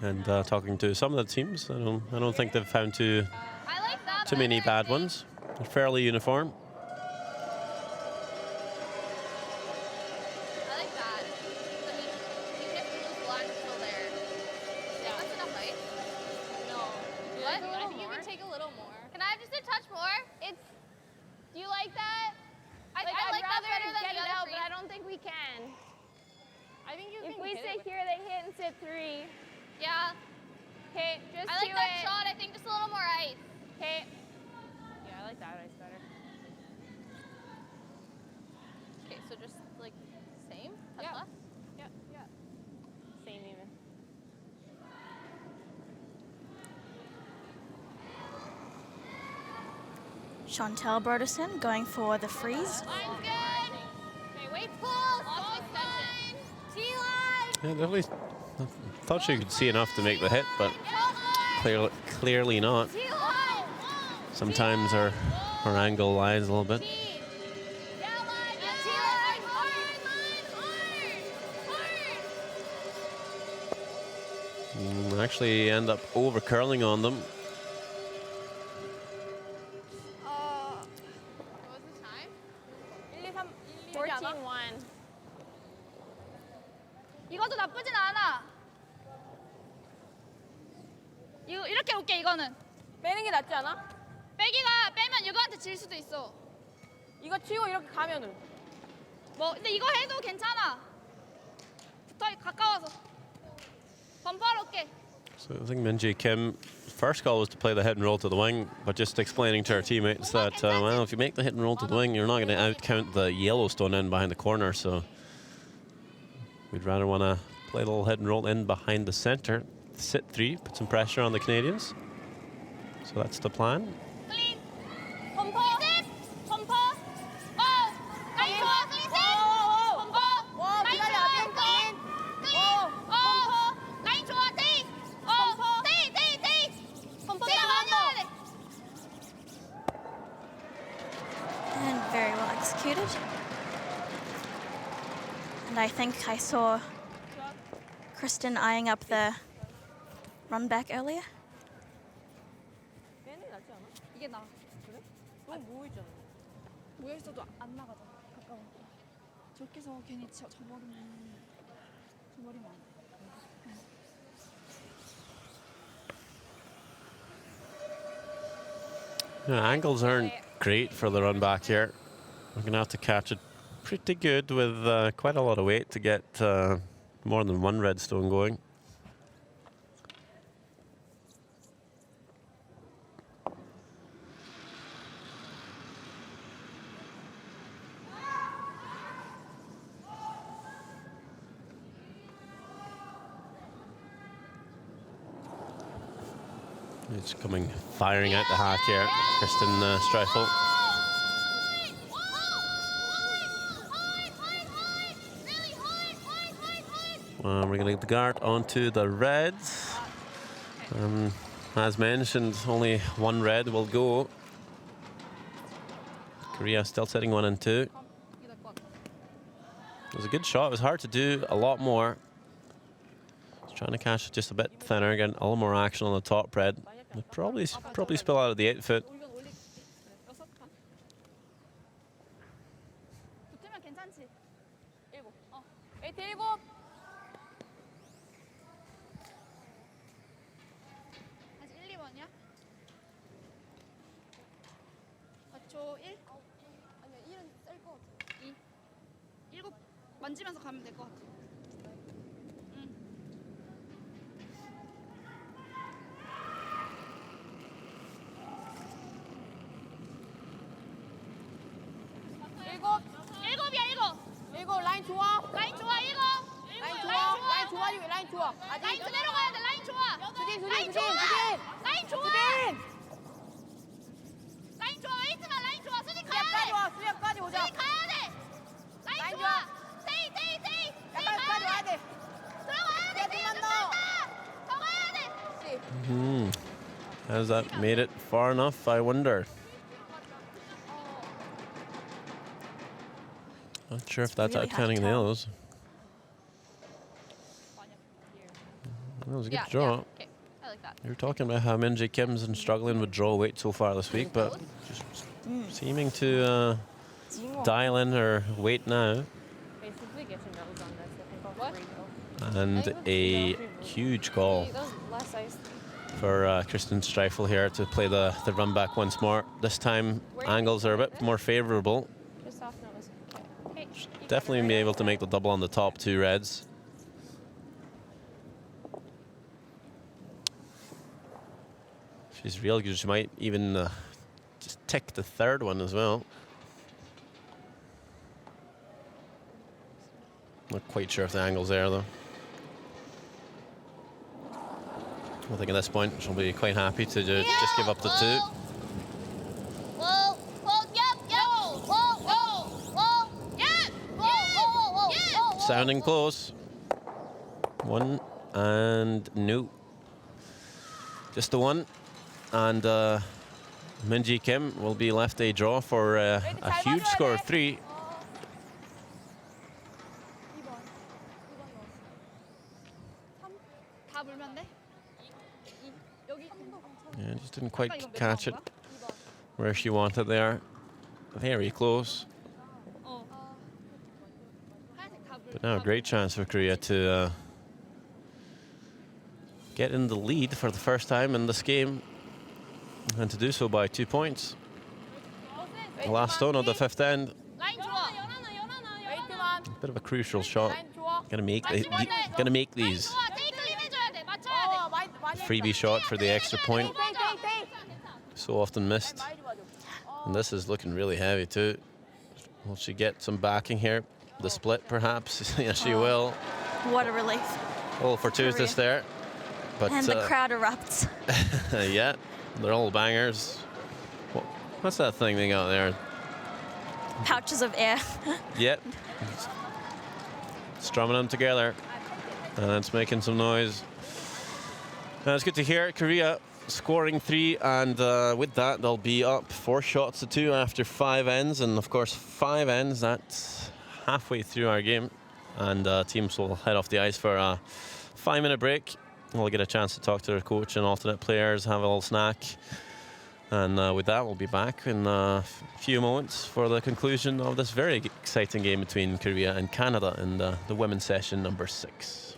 And talking to some of the teams, I don't think they've found too I like that. many better, I bad think. ones. They're fairly uniform. I like that. I mean, even if we lose one, it's still there. Yeah. That's enough, right? No. What? I think you can take a little more. Can I have just a touch more? Do you like that? I like that better than the other three. But I don't think we can. I think you can. If we sit here, they hit and sit 3. Yeah. Okay, just I like that shot. I think just a little more ice. Okay. Yeah, I like that ice better. Okay, so just like same? Touch left? Yeah. Same even. Chantel Broderson going for the freeze. Line's good. Okay, wait, pull. All fine. T-line. Yeah, definitely. I thought she could see enough to make the hit, but clearly not. T-line. Sometimes her angle lies a little bit. T-line. Hard. Actually end up over curling on them. What was the time? 1, 2, 3, 14-1. 이것도 나쁘진 않아. 이거 이렇게 올게 이거는. 빼는 게 낫지 않아? 빼면 이거한테 질 수도 있어. 이거 치고 이렇게 가면은 근데 이거 해도 괜찮아. 가까워서. 범퍼로 올게. So I think Minji Kim, first call was to play the hit and roll to the wing, but just explaining to our teammates that, well, if you make the hit and roll to the wing, you're not going to outcount the Yellowstone in behind the corner, so we'd rather want to play a little hit and roll in behind the center, sit 3, put some pressure on the Canadians. So that's the plan. 클린. 범퍼. 범퍼. 라인 좋아. 클린 셋. 범퍼. 라인 기다려, 좋아. 빈, 클린. 범퍼. 라인 좋아. 테이. 테이. 범퍼 많이 돼. And very well executed. And I think I saw Kristen eyeing up the run back earlier. 빼는 게 낫지 않아? 이게 나. 그래? 너무 모이잖아. 모여 있어도 안 나가잖아. 가까워. 저기서 괜히 저버리면 안 돼. Yeah, angles aren't great for the run back here. We're going to have to catch it pretty good with quite a lot of weight to get more than one redstone going. It's coming, firing out the hack here, Kristen Streifel. We're going to get the guard onto the reds. As mentioned, only one red will go. Korea still sitting 1 and 2. It was a good shot. It was hard to do a lot more. Just Trying to catch it just a bit thinner, getting a little more action on the top red. They'll probably spill out of the 8-foot. 이건 올릴게. 그래, 6칸. 붙으면 괜찮지? 7. 에이트 7. 아직 1, 2번이야? 4초 1? 아니야, 1은 셀 것 같아. 2. 7 만지면서 가면 될 것 같아. 응. 일곱. 7이야 7. 7 라인 좋아. 라인 좋아 7. 라인 좋아. 라인 좋아. 라인 좋아. 아직. 라인 그대로 가야 돼. 라인 좋아. 수진, 라인 수진, 좋아. 수진. 라인 좋아. 수진. 라인 좋아. 웨이트만 라인 좋아. 수직 가야 수비까지 돼. 와. 수비까지 오자. 수직 가야 돼. 라인 라인 좋아. 좋아. 테이. 약간까지 와야 돼. 들어가야 돼. 야, 테이 좀만 들어간다. 더 가야 돼. 씨. Has that made it far enough, I wonder? Not sure if that's really hard to outcounting the tell. others. That was a good Yeah, draw. yeah. Okay, I like that. You were talking about how Minji Kim's been struggling with draw weight so far this week, but just seeming to dial in her weight now. Basically getting those on this. I think What? And a huge call That was less ice. for Kristen Streifel here to play the run back once more. This time, angles are a bit more favourable. Just off nose. Okay. Definitely be able to make the double on the top two reds. She's real good. She might even just tick the third one as well. Not quite sure if the angle's there though. I think at this point she'll be quite happy to just give up the two. Whoa, yep. Whoa, yep. Whoa. Sounding close. One and no. Just the one. And Minji Kim will be left a draw for a huge score of 3. 다 물면 돼? 여기 Yeah, just didn't quite catch it where she wanted there. Very close. 하얀색 다 물. But now a great chance for Korea to get in the lead for the first time in this game. And to do so by 2 points. The last stone of the 5th end. 라인 좋아. 웨이트만. Bit of a crucial shot. 라인 좋아. Gonna make these. 라인 좋아. 테이 클린 해줘야 돼. 맞춰야 돼. 많이. Freebie shot for the extra point. 테이. So often missed. 많이 좋아져. And this is looking really heavy too. Will she get some backing here? The split perhaps? Yes, she will. What a relief. A little fortuitous there. But And the crowd erupts. yeah, they're all bangers. What's that thing they got there? Pouches of air. Yep. Strumming them together. And it's making some noise. It's good to hear. Korea scoring 3, and with that, they'll be up 4 shots to 2 after 5 ends. And of course, 5 ends, that's halfway through our game. And teams will head off the ice for a 5-minute break. We'll get a chance to talk to their coach and alternate players, have a little snack. And with that, we'll be back in a few moments for the conclusion of this very exciting game between Korea and Canada in the women's session number 6.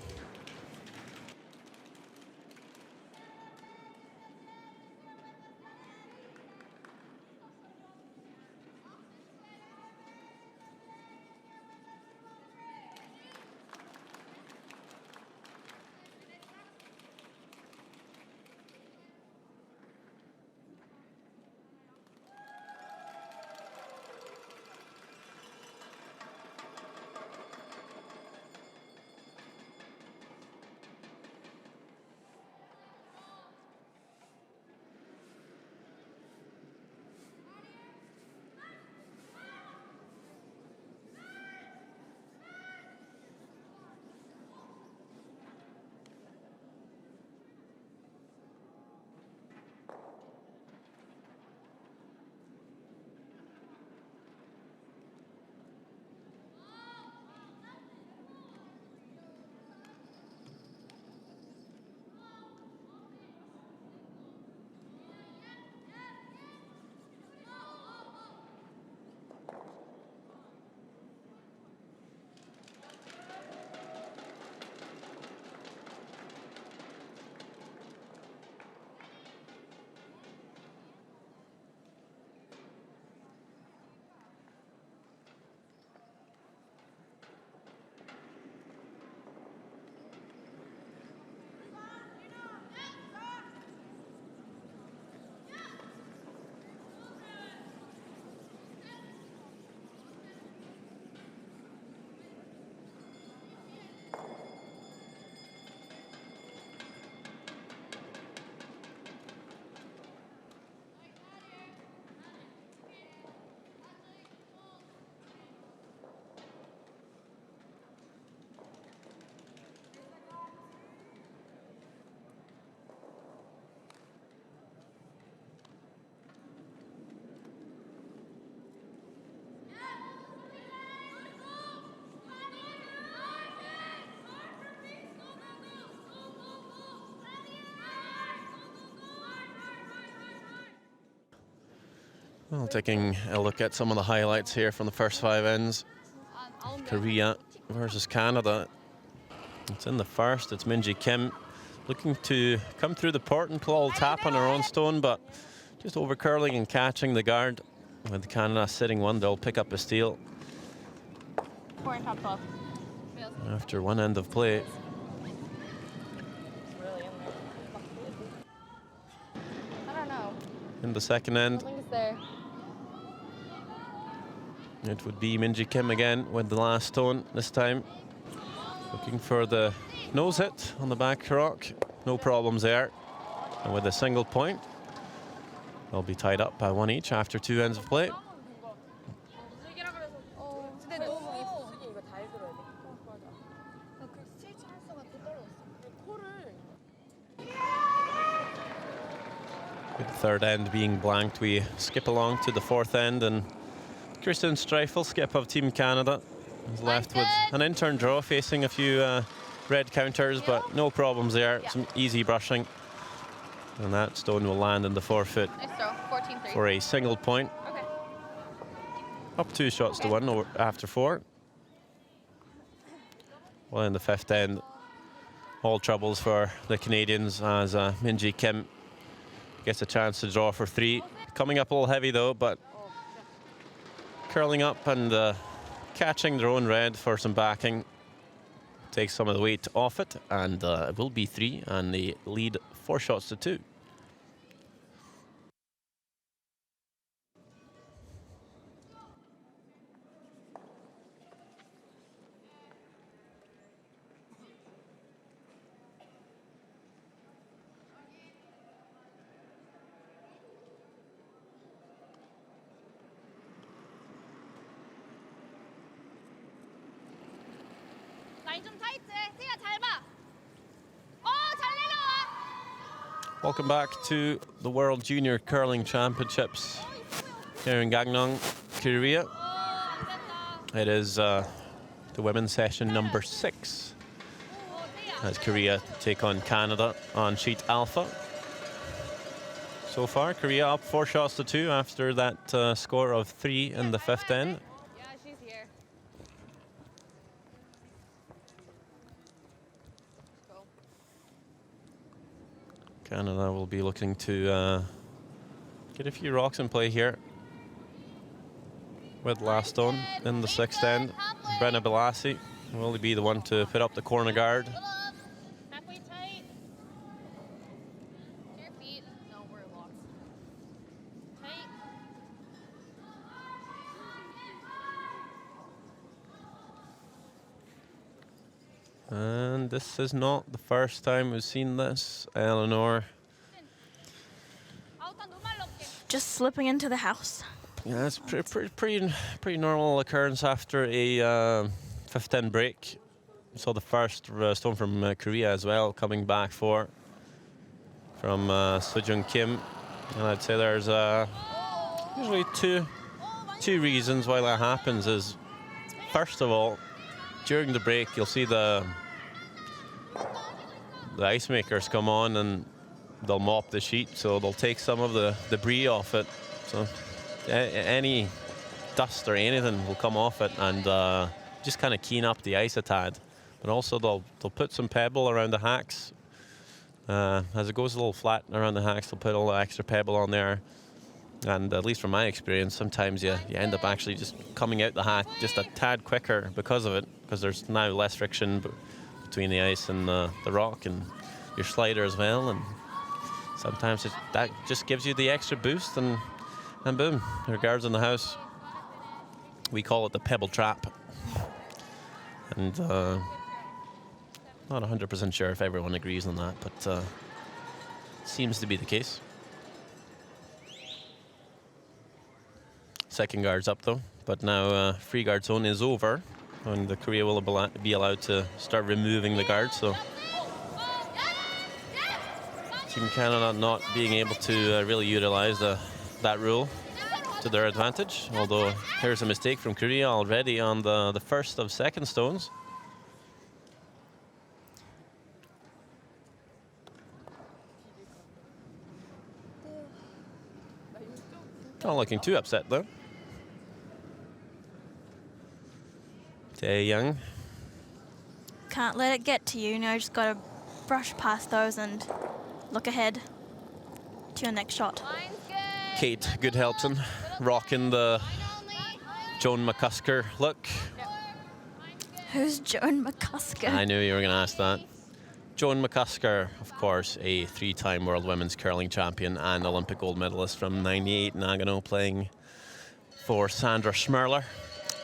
Well, taking a look at some of the highlights here from the first 5 ends. Korea versus Canada. It's in the first. It's Minji Kim looking to come through the port and claw tap on her own stone, but just over curling and catching the guard. With Canada sitting one, they'll pick up a steal. After one end of play. I don't know. In the second end, I think it's there. it would be Minji Kim again with the last stone this time. Looking for the nose hit on the back rock. No problems there. And with a single point, they'll be tied up by 1 each after 2 ends of play. With the third end being blanked, we skip along to the fourth end, and Kirsten Streifel, skip of Team Canada, is left with an intern draw facing a few red counters, but no problems there. Some easy brushing. And that stone will land in the forefoot Nice throw. 14-3. for a single point. Okay. Up 2 shots to 1 after 4. Well, in the fifth end, all troubles for the Canadians as Minji Kim gets a chance to draw for 3. Coming up a little heavy though, but curling up and catching their own red for some backing. Takes some of the weight off it, and it will be 3, and they lead 4 shots to 2. 라인 좀 타이트. 세가 잘 봐. 잘 내려와. Welcome back to the World Junior Curling Championships here in Gangneung, Korea. It is the women's session number 6 as Korea take on Canada on sheet alpha. So far, Korea up 4 shots to 2 after that score of 3 in the fifth end. Yeah, she's here. Let's go. Canada will be looking to get a few rocks in play here. With last stone in the sixth end, Brenna Belassi will be the one to put up the corner guard. Halfway tight. To your feet. No, we're locked. Tight. And this is not the first time we've seen this. Eleanor, 아웃한 노말 넣게. Just slipping into the house. yeah, it's pretty normal occurrence after a 15 break. So the first stone from Korea as well coming back from Sejong Kim, and I'd say there's usually two reasons why that happens. Is first of all, during the break you'll see the ice makers come on and they'll mop the sheet, so they'll take some of the debris off it. So any dust or anything will come off it and just kind of keen up the ice a tad. But also they'll put some pebble around the hacks. As it goes a little flat around the hacks, they'll put a little extra pebble on there. And at least from my experience, sometimes you end up actually just coming out the hack just a tad quicker because of it, because there's now less friction between the ice and the rock and your slider as well. And sometimes that just gives you the extra boost, and boom, your guard's in the house. We call it the pebble trap. And not 100% sure if everyone agrees on that, but seems to be the case. Second guard's up though, but now free guard zone is over, and the Korea will be allowed to start removing the guard. So Team Canada not being able to really utilize that rule to their advantage. Although here's a mistake from Korea already on the first of second stones. Not looking too upset though. Tae-young. Can't let it get to you. You know, just got to brush past those and look ahead to your next shot. Line's good. Kate Goodhelpson rocking the Joan McCusker look. Who's Joan McCusker? I knew you were going to ask that. Joan McCusker, of course, a 3-time World Women's Curling Champion and Olympic gold medalist from '98 Nagano, playing for Sandra Schmerler.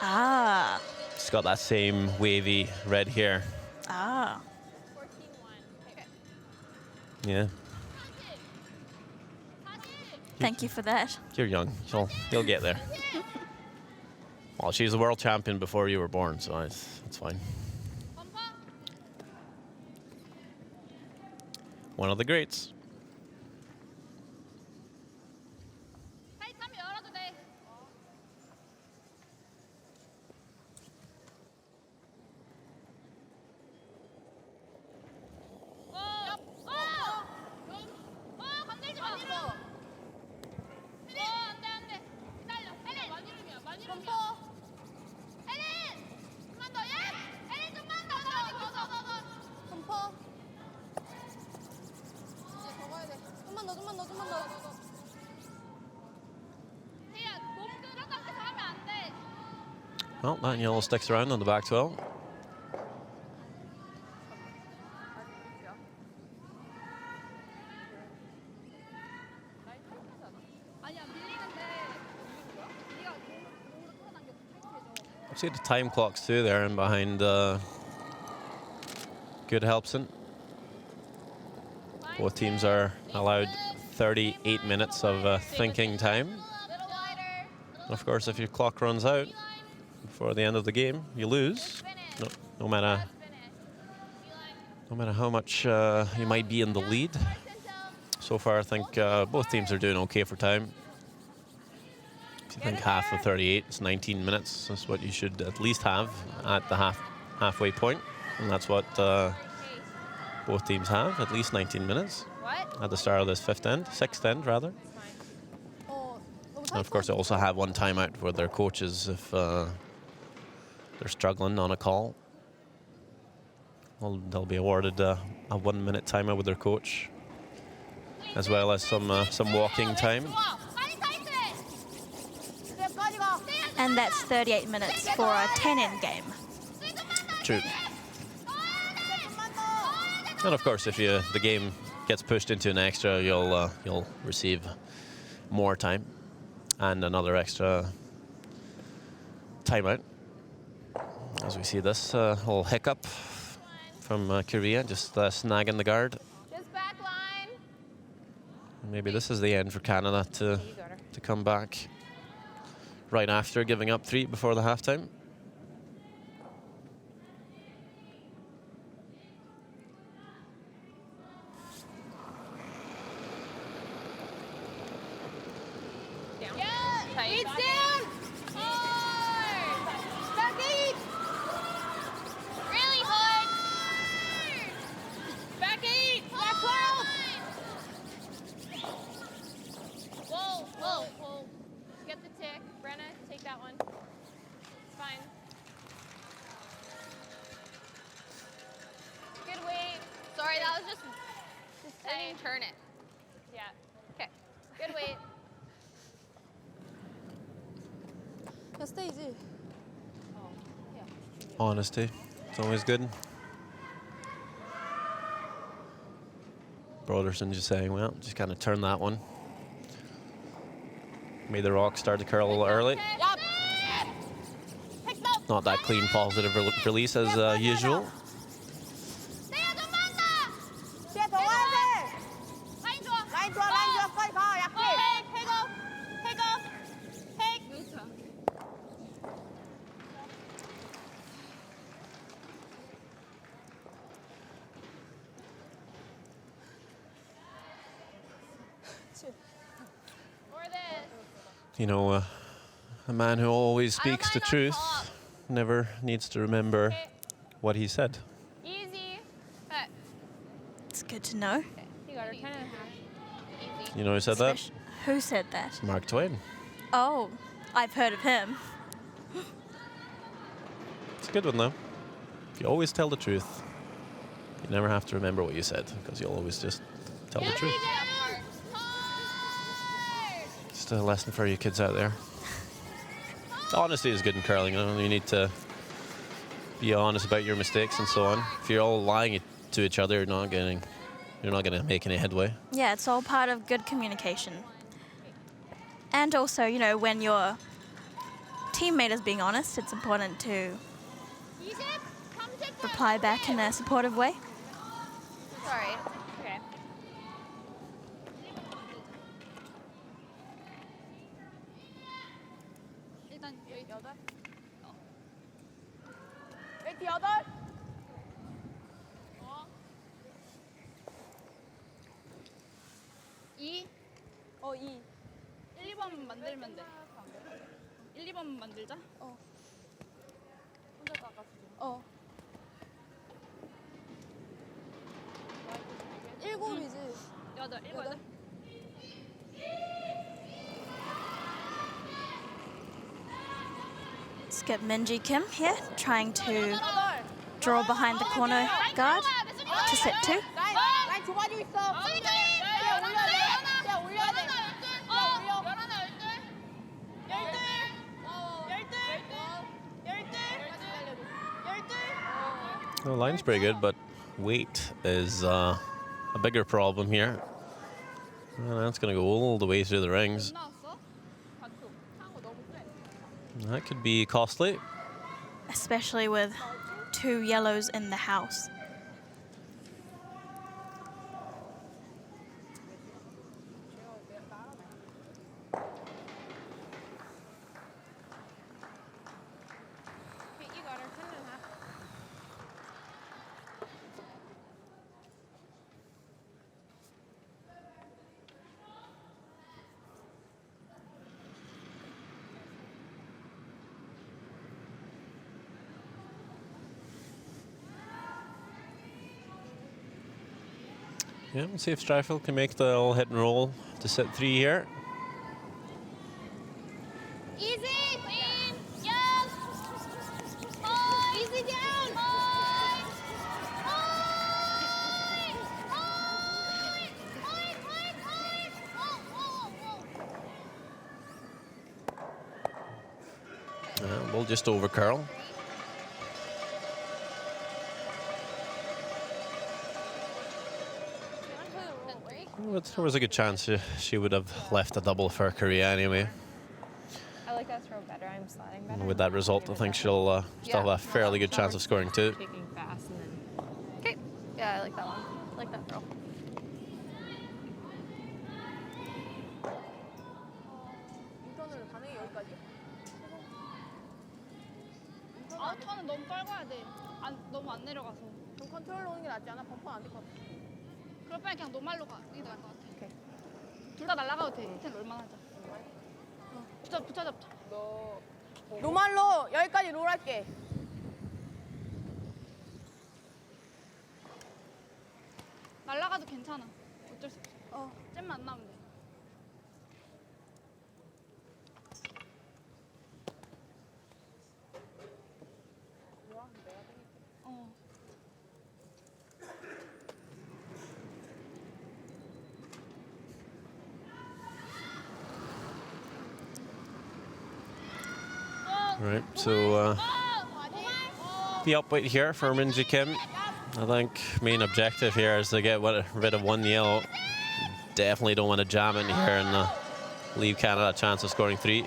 Ah. She's got that same wavy red hair. Ah. 14-1. Okay. Yeah, Thank you for that. you're young. You'll get there. Well, she's a world champion before you were born, so it's fine. One of the greats. 사이트 한번 열어도 돼. 건들지 마. 안 돼. 기다려. 혜린. 많이 이름이야. 혜린. 좀만 더. 예. 혜린 좀만 더. 더. 점퍼. 이제 더 가야 돼. 좀만 더. 태야, 몸 끌어 당겨서 하면 안 돼. Well, that yellow sticks around on the back 12. 아니야, 밀리는데 네가 몸으로 끌어당겨 타이트해져. See the time clocks too there and behind Goodhelpson. Both teams are allowed 38 minutes of thinking time. Little wider. Of course, if your clock runs out before the end of the game, you lose. No matter how much you might be in the lead. So far, I think both teams are doing okay for time. If you think half of 38 is 19 minutes, that's what you should at least have at the halfway point, and that's what both teams have, at least 19 minutes What? at the start of this sixth end rather. And of course, they also have one timeout with their coaches if they're struggling on a call. Well, they'll be awarded a 1 minute timeout with their coach, as well as some walking time. 빨리 타이트해. 끝까지 가. And that's 38 minutes for a 10-end game. True. And of course, if the game gets pushed into an extra, you'll receive more time and another extra timeout. As we see this little hiccup from Korea, just snagging the guard. Just back line. Maybe this is the end for Canada to come back right after giving up 3 before the halftime. Yeah. It's down. Hard. Back 8. Really hard. Back 8. Back 12. Whoa. Get the tick. Brenna, take that one. It's fine. Good weight. Sorry, that was just saying turn it. Yeah. Okay. Good weight. 야, 스테이지. Honesty, it's always good. Broderson just saying, well, just kind of turn that one. Made the rock start to curl a little early. 야. 택도. Not that clean positive release as usual. 태야 좀만 더. 뒤에 더 와야 돼. 라인 좋아. 라인 좋아. 빨리 가. 약해. 태고. Or this. You know, a man who always speaks the truth never needs to remember what he said. Easy. Cut. It's good to know. You got her kind of easy. You know who said that? Who said that? Mark Twain. Oh, I've heard of him. It's a good one, though. If you always tell the truth, you never have to remember what you said, because you'll always just tell the truth. Just a lesson for you kids out there. Honesty is good in curling. You need to be honest about your mistakes and so on. If you're all lying to each other, you're not going to make any headway. Yeah, it's all part of good communication. And also, you know, when your teammate is being honest, it's important to reply back in a supportive way. Sorry. Okay. 일단 여기 8. 웨이트 8. 2. 2. 1, 2번 만들면 돼. 1, 2번 만들자. 혼자 깎아주죠. 7이지. 8, 1, 8. Skip Minji Kim here, trying to draw behind the corner guard to set 2. 라인 좁아지고 있어. 올려야 돼. The line's pretty good, but weight is a bigger problem here. And that's going to go all the way through the rings. 나왔어? 반쪽. 하고 너무 세. That could be costly. Especially with 2 yellows in the house. Yeah, we'll see if Streifel can make the all hit and roll to set 3 here. Easy. Clean. Yes. Easy down. We'll just over curl. There was a good chance she would have left a double for Korea anyway. I like that throw better. I'm sliding better. And with that result, I think she'll still have a fairly good chance of scoring 2. Kicking fast and then. Okay. Yeah, I like that one. I like that throw. 인턴으로 가능해 여기까지? 아우터는 너무 빨가야 돼. 너무 안 내려가서. 좀 컨트롤로 오는 게 낫지 않아? 범퍼 안 될 것 같아. 그럴 바에 그냥 노말로 가는 게 나을 것 같아. 오케이. 둘 다 날아가도 돼. 밑에 롤만 하자. 붙여잡자. 노말로 여기까지 롤할게. 날아가도 괜찮아. 어쩔 수 없어. 잼만 안 나오면 돼. Right, so the upweight here for Minji Kim. I think main objective here is to get rid of 1 yellow. Definitely don't want to jam in here and leave Canada a chance of scoring 3.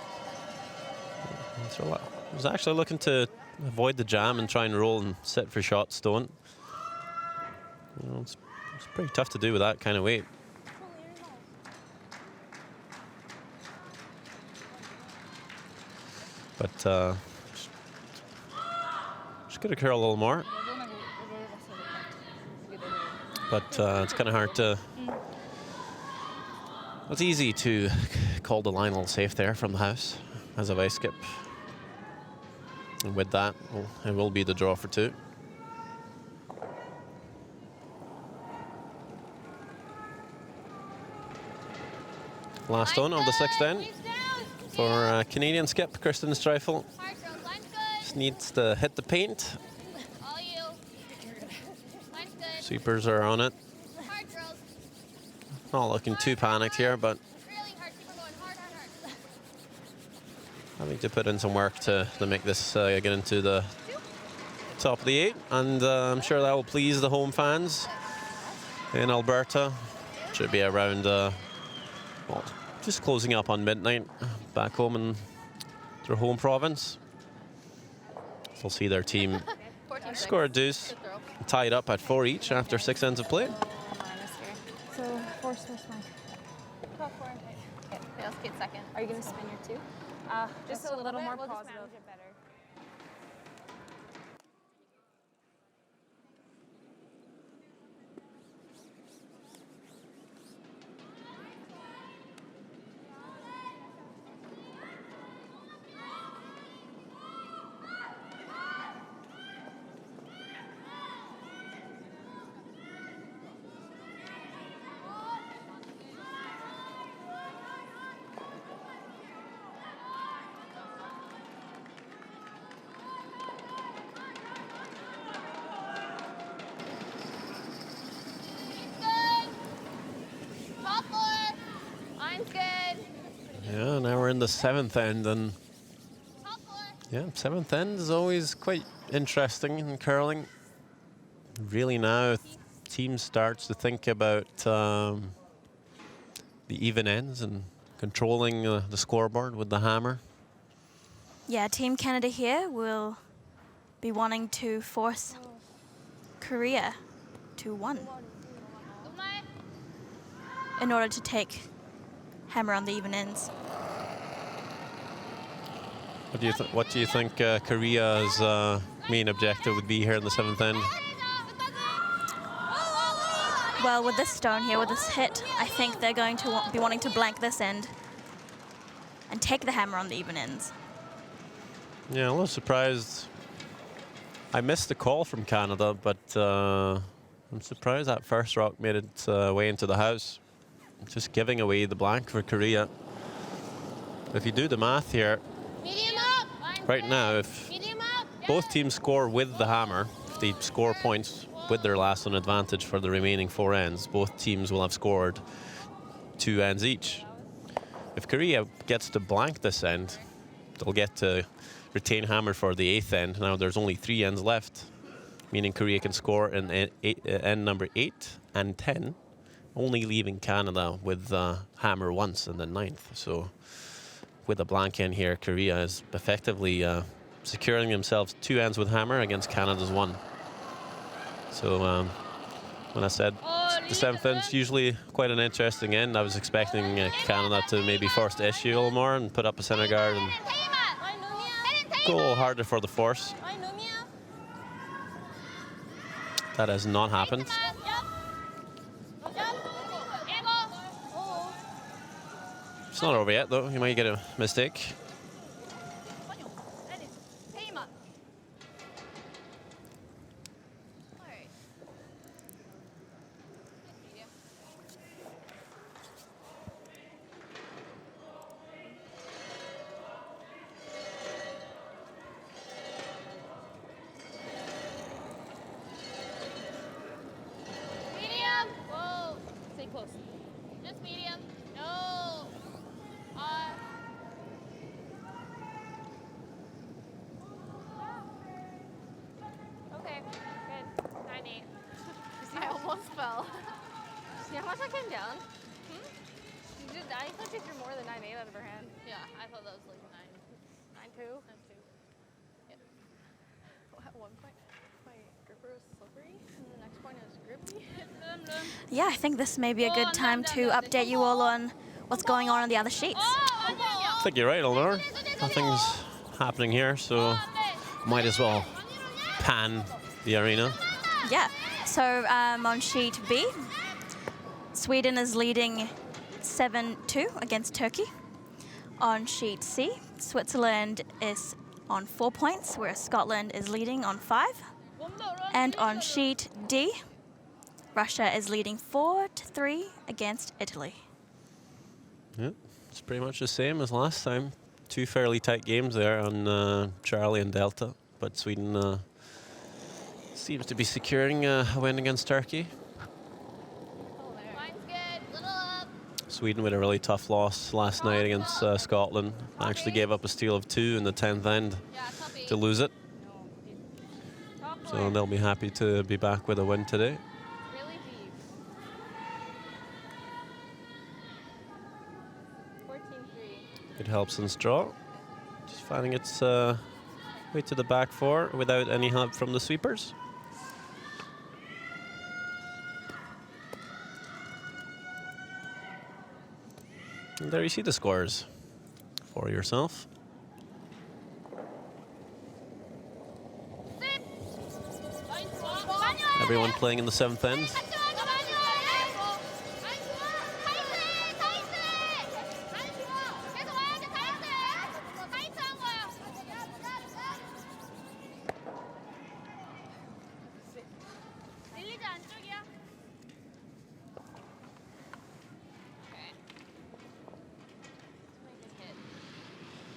So I was actually looking to avoid the jam and try and roll and sit for shots, don't. You know, it's pretty tough to do with that kind of weight. But just could occur a little more. But it's kind of hard to. It's easy to call the line all safe there from the house as a vice skip. And with that, it will be the draw for 2. Last one of the 6th end. for Canadian skip Kristen Streifel. Hard girls, line's good. Just needs to hit the paint. All you. Line's good. Sweepers are on it. Hard girls. Not looking too panicked here, but Really hard. Keep her going. Hard, hard, hard. having to put in some work to make this get into the top of the 8. And I'm sure that will please the home fans in Alberta. Should be around, well, just closing up on midnight back home in their home province. They'll see their team 14-6. score a deuce, Good throw. tied up at 4 each after 6 ends of play. So, force one. Go for it. Okay, let's get second. Are you going to spin your 2? Just a little more positive. We'll just manage it better. Top four. Line's good. Yeah, now we're in the 7th end, and Top four. yeah, 7th end is always quite interesting in curling. Really now, team starts to think about the even ends and controlling the scoreboard with the hammer. Yeah, Team Canada here will be wanting to force Korea to 1 in order to take hammer on the even ends. What do you think Korea's main objective would be here in the 7th end? Well, with this stone here, with this hit, I think they're going to be wanting to blank this end and take the hammer on the even ends. Yeah, a little surprised. I missed the call from Canada, but I'm surprised that first rock made its way into the house. Just giving away the blank for Korea. If you do the math here, Medium up. Line's right good. now, if Medium up. both teams score with the hammer, if they score points with their last on advantage for the remaining 4 ends, both teams will have scored 2 ends each. If Korea gets to blank this end, they'll get to retain hammer for the 8th end. Now there's only 3 ends left, meaning Korea can score in end number 8 and 10, only leaving Canada with hammer once in the 9th. So with a blank end here, Korea is effectively securing themselves 2 ends with hammer against Canada's 1. So when I said the 7th end's usually quite an interesting end, I was expecting Canada to maybe force the issue a little more and put up a center guard and go a little harder for the force. That has not happened. It's not over yet, though. You might get a mistake. Medium. Whoa. Stay close. Just medium. No. Okay, good. 9-8. I almost fell. See how much I came down? I thought she threw more than 9-8 out of her hand. Yeah, I thought that was like 9. 9-2. 9-2. At one point, my gripper was slippery, and the next point it was grippy. Yeah, I think this may be a good time to update you all on what's going on the other sheets. I think you're right, Eleanor. Nothing's happening here, so might as well pan the arena. Yeah, so on sheet B, Sweden is leading 7-2 against Turkey. On sheet C, Switzerland is on 4 points, whereas Scotland is leading on 5. And on sheet D, Russia is leading 4-3 against Italy. Yeah, it's pretty much the same as last time. Two fairly tight games there on Charlie and Delta, but Sweden seems to be securing a win against Turkey. Mine's good. Little up. Sweden with a really tough loss last night against Scotland. Actually gave up a steal of 2 in the 10th end Yeah, toppy. to lose it. So they'll be happy to be back with a win today. Really deep. 14-3. Good Helpson's draw. Just finding its way to the back 4 without any help from the sweepers. And there you see the scores for yourself. Everyone playing in the 7th end.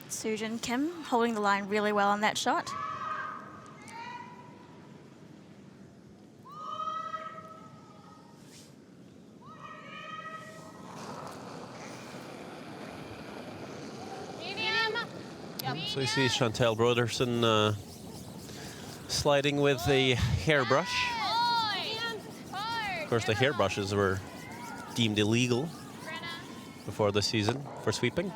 Soojin Kim holding the line really well on that shot. So you see Chantel Broderson sliding with a hairbrush. Of course, the hairbrushes were deemed illegal before the season for sweeping.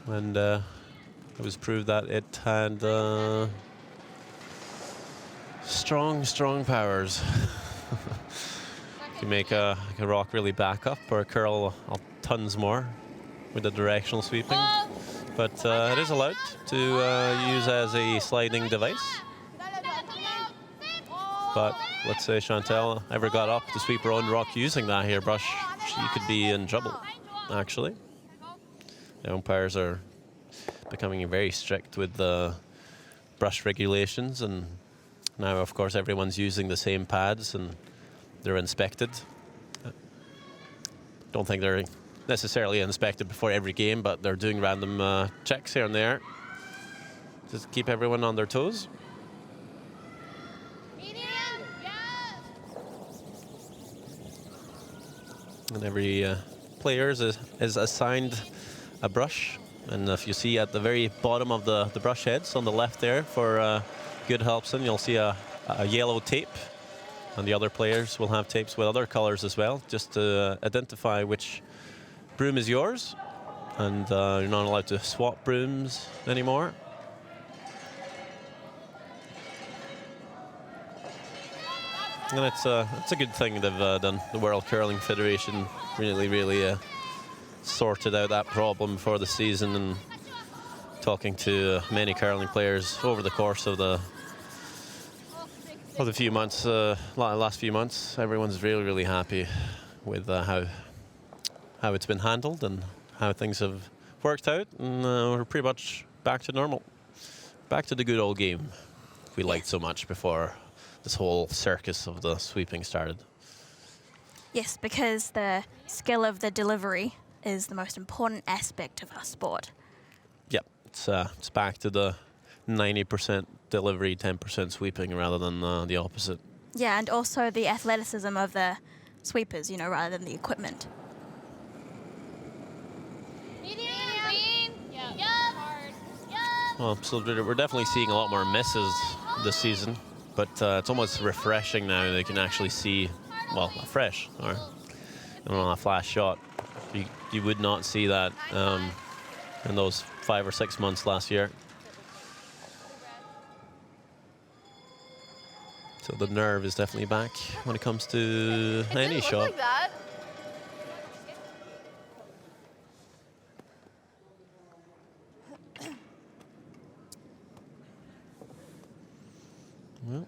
And it was proved that it had strong powers. If you make a rock really back up or curl tons more with the directional sweeping. But it is allowed to use as a sliding device. But let's say Chantel ever got up to sweep her own rock using that hairbrush, she could be in trouble, actually. The umpires are becoming very strict with the brush regulations, and now, of course, everyone's using the same pads and they're inspected. Don't think they're necessarily inspected before every game, but they're doing random checks here and there just to keep everyone on their toes. And every player is assigned a brush. And if you see at the very bottom of the brush heads on the left there for Good Helpson, you'll see a yellow tape. And the other players will have tapes with other colors as well, just to identify which broom is yours. And you're not allowed to swap brooms anymore. And it's a good thing they've done. The World Curling Federation really sorted out that problem before the season, and talking to many curling players over the course of the few months, last few months, everyone's really happy with how it's been handled and how things have worked out, and we're pretty much back to normal, back to the good old game we liked so much before this whole circus of the sweeping started. Yes, because the skill of the delivery is the most important aspect of our sport. Yep, it's back to the 90% delivery, 10% sweeping rather than the opposite. Yeah, and also the athleticism of the sweepers, you know, rather than the equipment. Well, so we're definitely seeing a lot more misses this season, but it's almost refreshing now. They can actually see, well, a fresh or a flash shot. You would not see that in those 5 or 6 months last year. So the nerve is definitely back when it comes to any shot. Like that.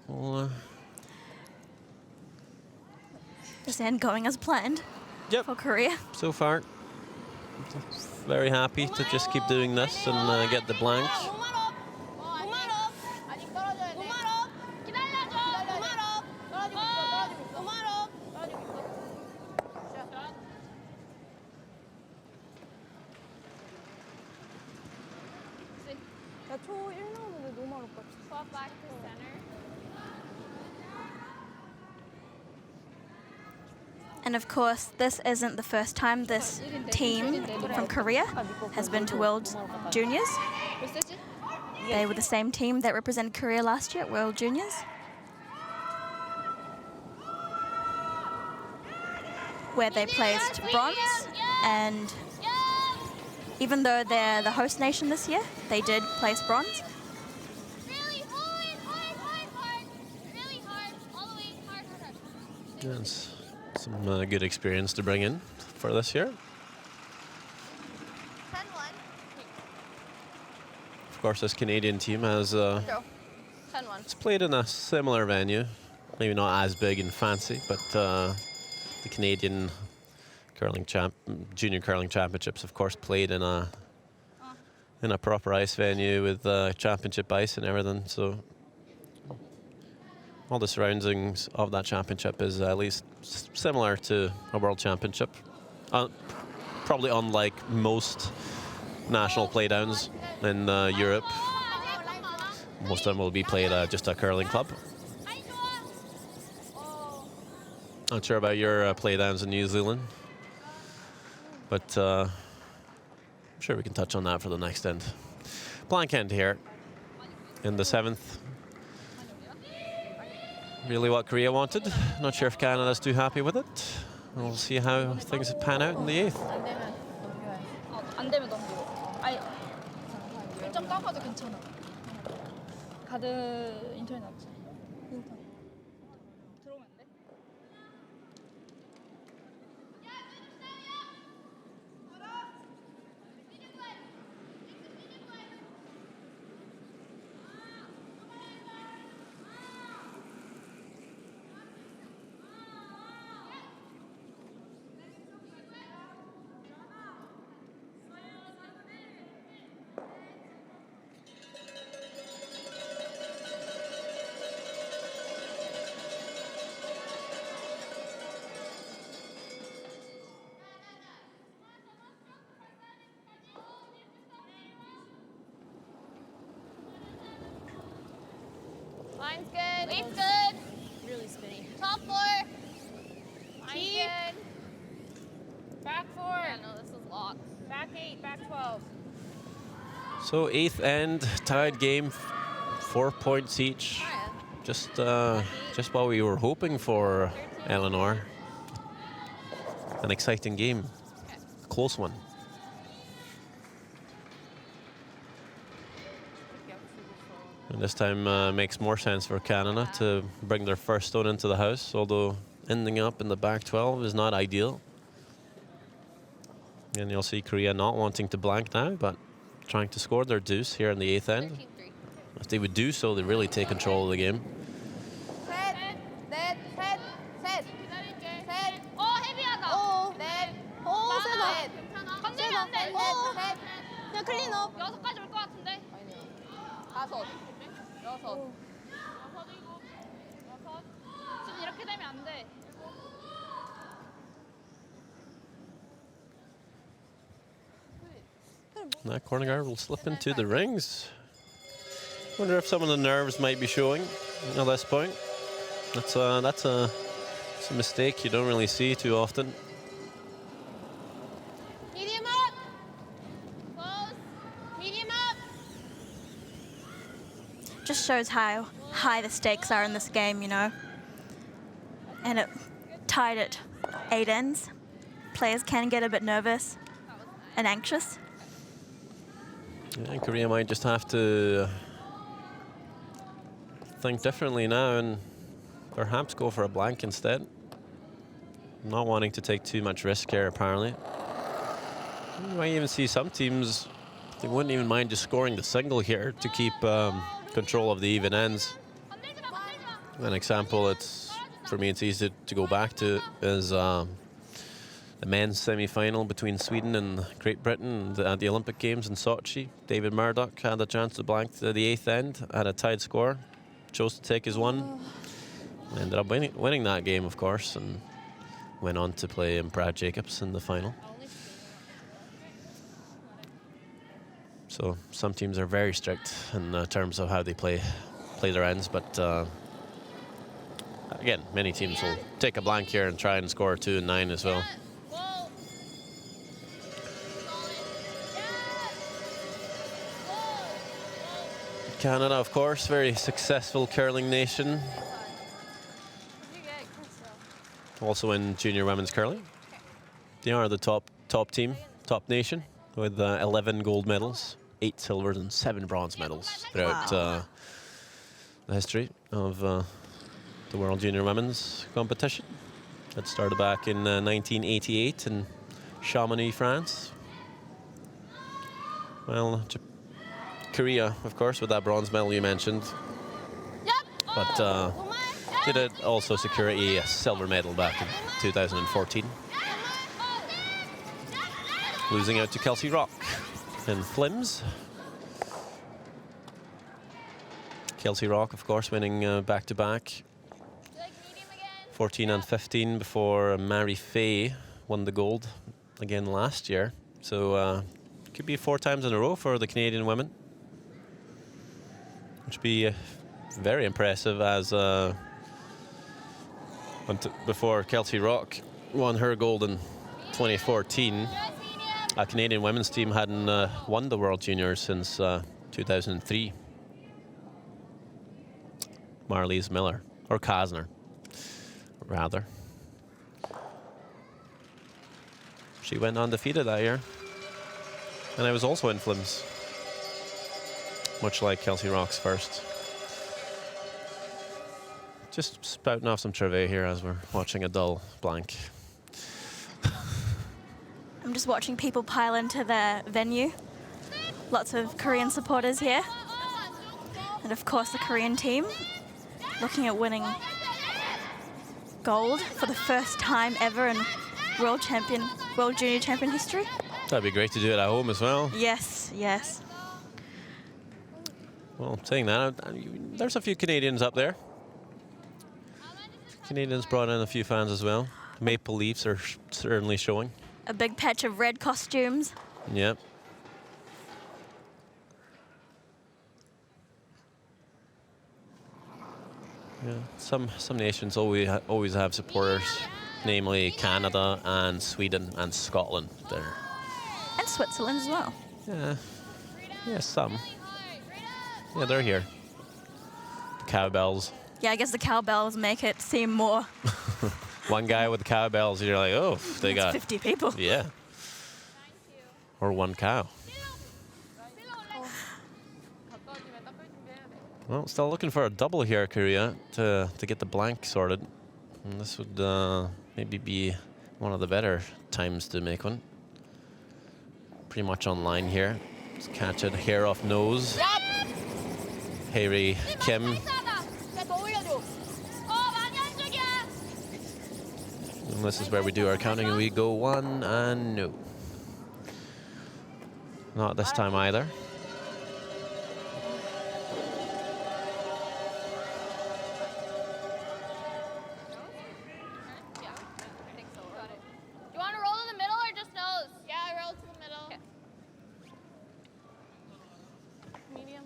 Well, Is then going as planned yep. for Korea? So far, very happy to just keep doing this and get the blank. 야초 1 나오는데 너무 많을 것 같아. Swap back to center. And of course, this isn't the first time this team from Korea has been to World Juniors. 몇 세지? They were the same team that represented Korea last year at World Juniors. Where they placed bronze, and even though they're the host nation this year, they did place bronze. Really hard. Really hard. All the way, hard. Yes, some good experience to bring in for this year. 10-1. Of course, this Canadian team has Go. 10-1. it's played in a similar venue, maybe not as big and fancy, but the Canadian junior curling championships, of course, played in a proper ice venue with championship ice and everything. So all the surroundings of that championship is at least similar to a world championship. Probably unlike most national playdowns in Europe. Most of them will be played at just a curling club. Not sure about your playdowns in New Zealand, but I'm sure we can touch on that for the next end. Blank end here in the 7th. Really what Korea wanted. Not sure if Canada's too happy with it. We'll see how things pan out in the 8th. 안 되면 넘기고. 아니, 1점 깎아도 괜찮아. 가드 인터넷 놨지? 인터넷. 들어오면 안 돼? Line's good. Wave's good. Really spinny. Top 4. Line's good. Back 4. Yeah, no, this is locked. Back 8, back 12. So 8th end, tied game, 4 points each. Just what we were hoping for, Eleanor. An exciting game, a close one. And this time makes more sense for Canada to bring their first stone into the house, although ending up in the back 12 is not ideal. And you'll see Korea not wanting to blank now, but trying to score their deuce here in the 8th end. 13-3. If they would do so, they really take control of the game. 셋, 넷, 셋, 셋. 기다릴게. 셋. 헤비하다. 오, 넷. 오, 세다. 괜찮아. 건들면 안 돼. 오, 셋. 그냥 클린업. 6까지 올 것 같은데. 아니요. 5. 6. 오. 6이고. 6. 지금 이렇게 되면 안 돼. That corner guard will slip into the rings. Wonder if some of the nerves might be showing at this point. That's a mistake you don't really see too often. Medium up. Close. Medium up. Just shows how high the stakes are in this game, you know. And it tied at 8 ends. Players can get a bit nervous and anxious. Yeah, and Korea might just have to think differently now and perhaps go for a blank instead. Not wanting to take too much risk here, apparently. You might even see some teams, they wouldn't even mind just scoring the single here to keep control of the even ends. An example, for me, it's easy to go back to is the men's semi-final between Sweden and Great Britain at the Olympic Games in Sochi. David Murdoch had the chance to blank to the 8th end at a tied score. Chose to take his one. Ended up winning that game, of course, and went on to play Brad Jacobs in the final. So some teams are very strict in terms of how they play their ends, but again, many teams will take a blank here and try and score 2 and 9 as well. Canada, of course, very successful curling nation. Also in junior women's curling. They are the top team, top nation, with 11 gold medals, 8 silvers and 7 bronze medals throughout the history of the World Junior Women's competition. That started back in 1988 in Chamonix, France. Well, Korea, of course, with that bronze medal you mentioned. But they did also secure a silver medal back in 2014. Losing out to Kelsey Rock in Flims. Kelsey Rock, of course, winning back-to-back. 14 and 15 before Mary Fay won the gold again last year. So could be 4 times in a row for the Canadian women, which would be very impressive, as before Kelsey Rock won her gold in 2014. A Canadian women's team hadn't won the World Juniors since 2003. Marlies Miller, or Kasner, rather. She went undefeated that year. And I was also in Flims, much like Kelsey Rock's first. Just spouting off some trivia here as we're watching a dull blank. I'm just watching people pile into the venue. Lots of Korean supporters here. And of course the Korean team looking at winning gold for the first time ever in World Junior Champion history. That'd be great to do it at home as well. Yes, yes. Well, saying that, there's a few Canadians up there. Canadians brought in a few fans as well. Maple Leafs are certainly showing. A big patch of red costumes. Yep. Yeah, some nations always have supporters, namely Canada and Sweden and Scotland there. And Switzerland as well. Yeah, some. Yeah, they're here. The cowbells. Yeah, I guess the cowbells make it seem more. One guy with the cowbells, you're like, oh, they got 50 people. Yeah. Or one cow. Well, still looking for a double here, Korea, to get the blank sorted. And this would maybe be one of the better times to make one. Pretty much online here. Just catch it, hair off nose. Harry Kim. And this is where we do our counting, and we go 1 and no. Not this time either. You want to roll to the middle or just nose? Yeah, roll to the middle. Okay. Medium.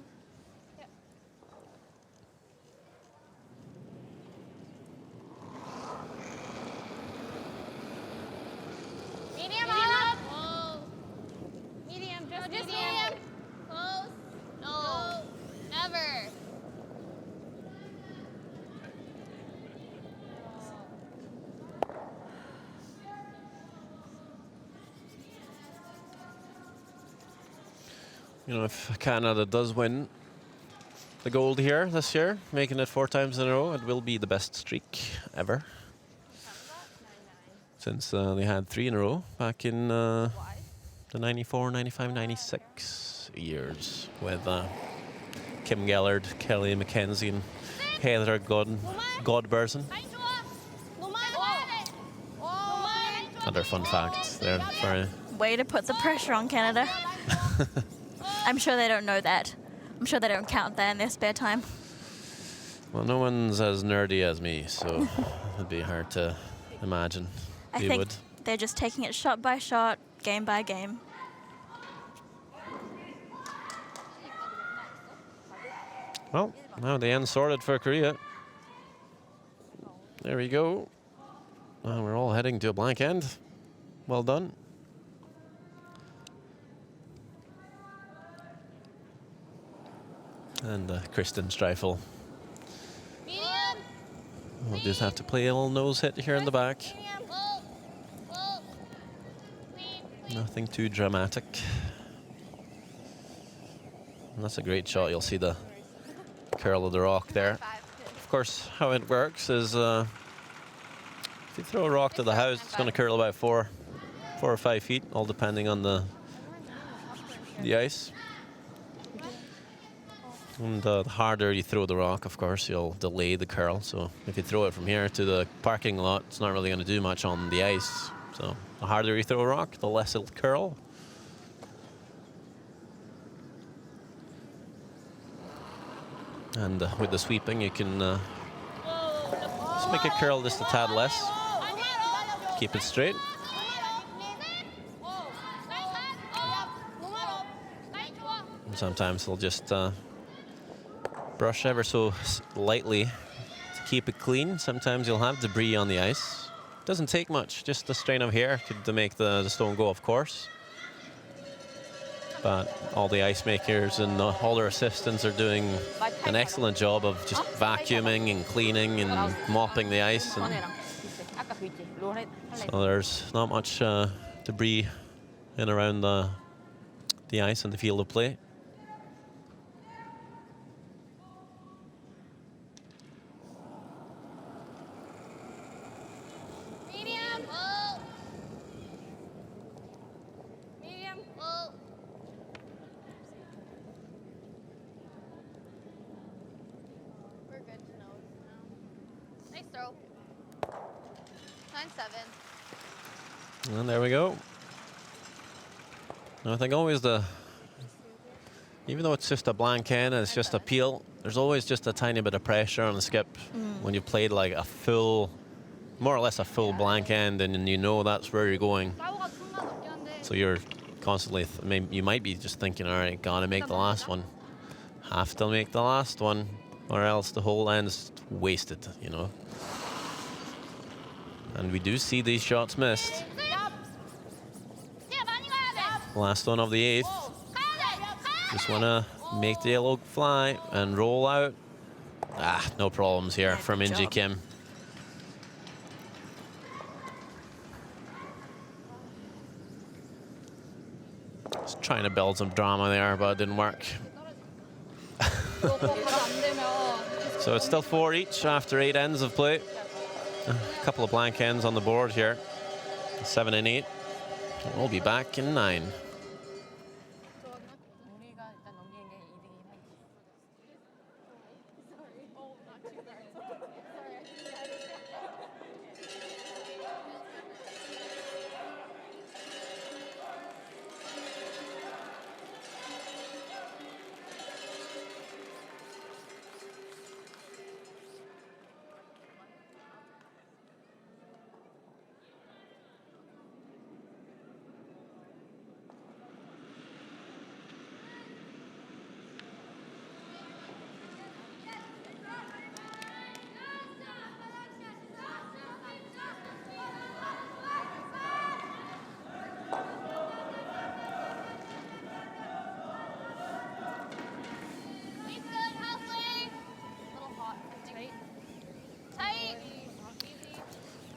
Yeah. Medium up. Whoa. Medium, No, just just medium. medium. Close. No. Never. You know, if Canada does win the gold here this year, making it 4 times in a row, it will be the best streak ever. Since they had 3 in a row back in the 94, 95, 96 years with Kim Gellard, Kelly McKenzie, and Heather Godberson. Other fun facts there for you. Way to put the pressure on Canada. I'm sure they don't know that. I'm sure they don't count that in their spare time. Well, no one's as nerdy as me, so it'd be hard to imagine I they think would. they're just taking it shot by shot, game by game. Well, now the end sorted for Korea. There we go. And we're all heading to a blank end. Well done. And Kristen Streifel Medium. will just have to play a little nose hit here in the back. Pull. Clean. Nothing too dramatic. And that's a great shot. You'll see the curl of the rock there. Of course, how it works is if you throw a rock to the house, it's going to curl about 4 or 5 feet, all depending on the ice. And the harder you throw the rock, of course, you'll delay the curl. So if you throw it from here to the parking lot, it's not really going to do much on the ice. So the harder you throw a rock, the less it'll curl. And with the sweeping, you can just make it curl just a tad less. Keep it straight. And sometimes they'll just brush ever so lightly to keep it clean. Sometimes you'll have debris on the ice. Doesn't take much, just a strain of hair to make the stone go off course. But all the ice makers and all their assistants are doing an excellent job of just vacuuming and cleaning and mopping the ice. And so there's not much debris in around the ice and the field of play. Medium. Pull. We're good to know now. Nice throw. 9-7. And there we go. And I think always even though it's just a blank end and it's just a peel, there's always just a tiny bit of pressure on the skip when you played like a full, more or less a full blank end, and you know that's where you're going. So you're constantly, you might be just thinking, all right, gotta make the last one. Have to make the last one, or else the whole end's wasted, you know. And we do see these shots missed. Last one of the 8th. Just want to make the yellow fly and roll out. No problems here from Inji Kim. Just trying to build some drama there, but it didn't work. So it's still 4 each after 8 ends of play. A couple of blank ends on the board here. 7 and 8. We'll be back in 9.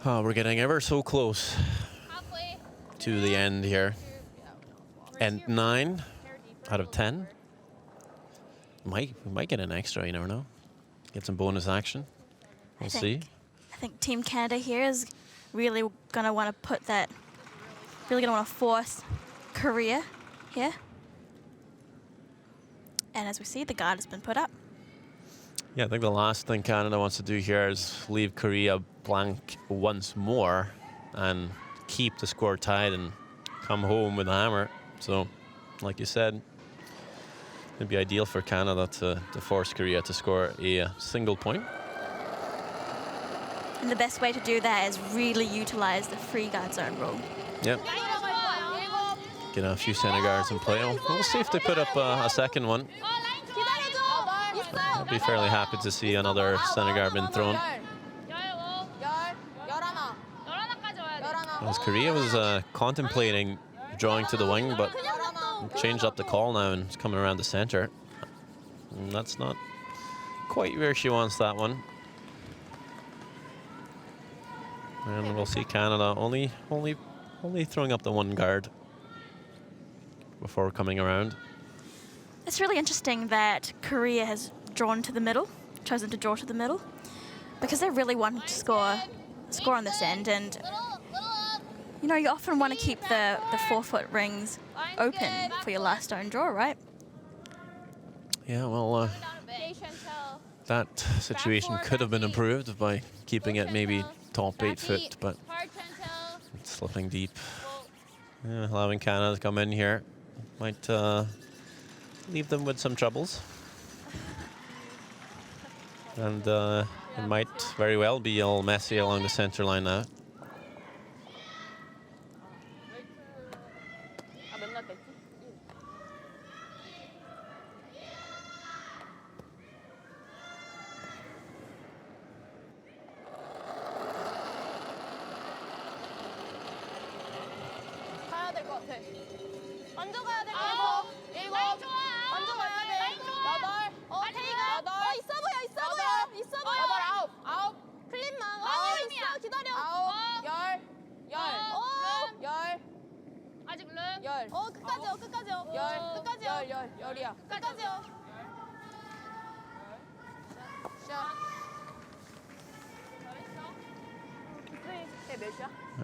Oh, we're getting ever so close to the end here. And 9 out of 10. We might get an extra, you never know. Get some bonus action. We'll see. I think Team Canada here is really going to want to put that, really going to want to force Korea here. And as we see, the guard has been put up. Yeah, I think the last thing Canada wants to do here is leave Korea blank once more and keep the score tied and come home with a hammer. So, like you said, it'd be ideal for Canada to force Korea to score a single point. And the best way to do that is really utilize the free guard zone rule. Yep. Get a few center guards in play. We'll see if they put up a second one. I'd be fairly happy to see another center guard being thrown. As Korea was contemplating drawing to the wing, but changed up the call now and it's coming around the center. And that's not quite where she wants that one. And we'll see Canada only throwing up the one guard before coming around. It's really interesting that Korea has drawn to the middle, chosen to draw to the middle, because they really want to score on this end. And you know, you often want to keep the 4-foot rings open for your last stone draw, right? Yeah, well, that situation could have been improved by keeping it maybe top 8 foot, but it's slipping deep. Yeah, allowing Canada to come in here might leave them with some troubles. And it might very well be all messy along the center line now.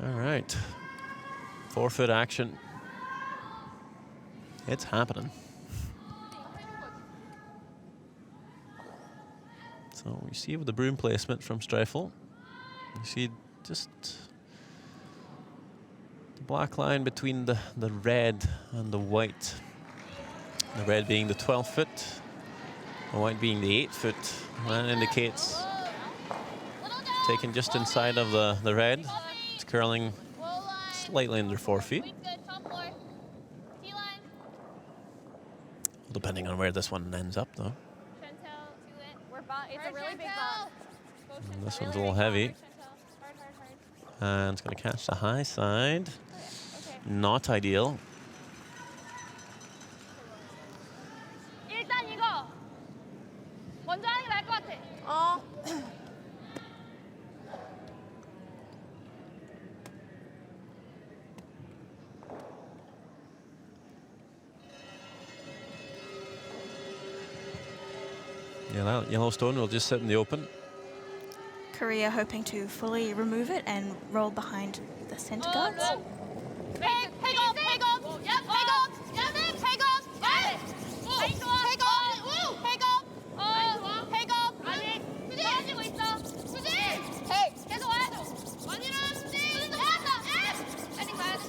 All right, 4-foot action. It's happening. So we see with the broom placement from Streifel, you see just the black line between the red and the white. The red being the 12-foot, the white being the 8-foot. That indicates taken just inside of the red. It's curling slightly under 4 feet. Depending on where this one ends up, though. It's a really big bump. And this one's a little heavy. And it's going to catch the high side. Not ideal. 일단 이거 먼저 하는 게 나을 것 같아. Yeah, that Yellowstone will just sit in the open. Korea hoping to fully remove it and roll behind the center guards. Take off. Yep, take off. Yep, take off. Yep. Take off. Take off. Take off. 아니, 수지 가지고 있어. 수지. Take. 계속 와야죠. 아니라 수지. 수지도 가야죠. 예. 헤딩 가야 돼.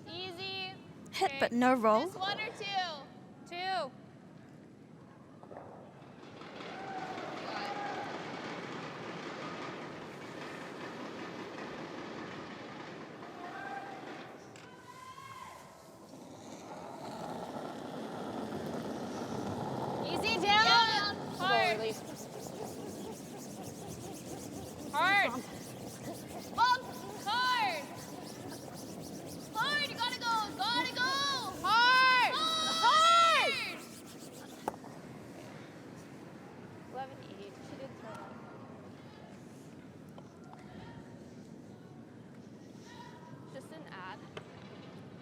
Easy. Hit but no roll. Just 1 or 2. 2. Easy down. Hard. Hard. Bump. Hard. Hard. You gotta go. Gotta go. Hard. Hard. 11-8. She did throw that. Just an ad.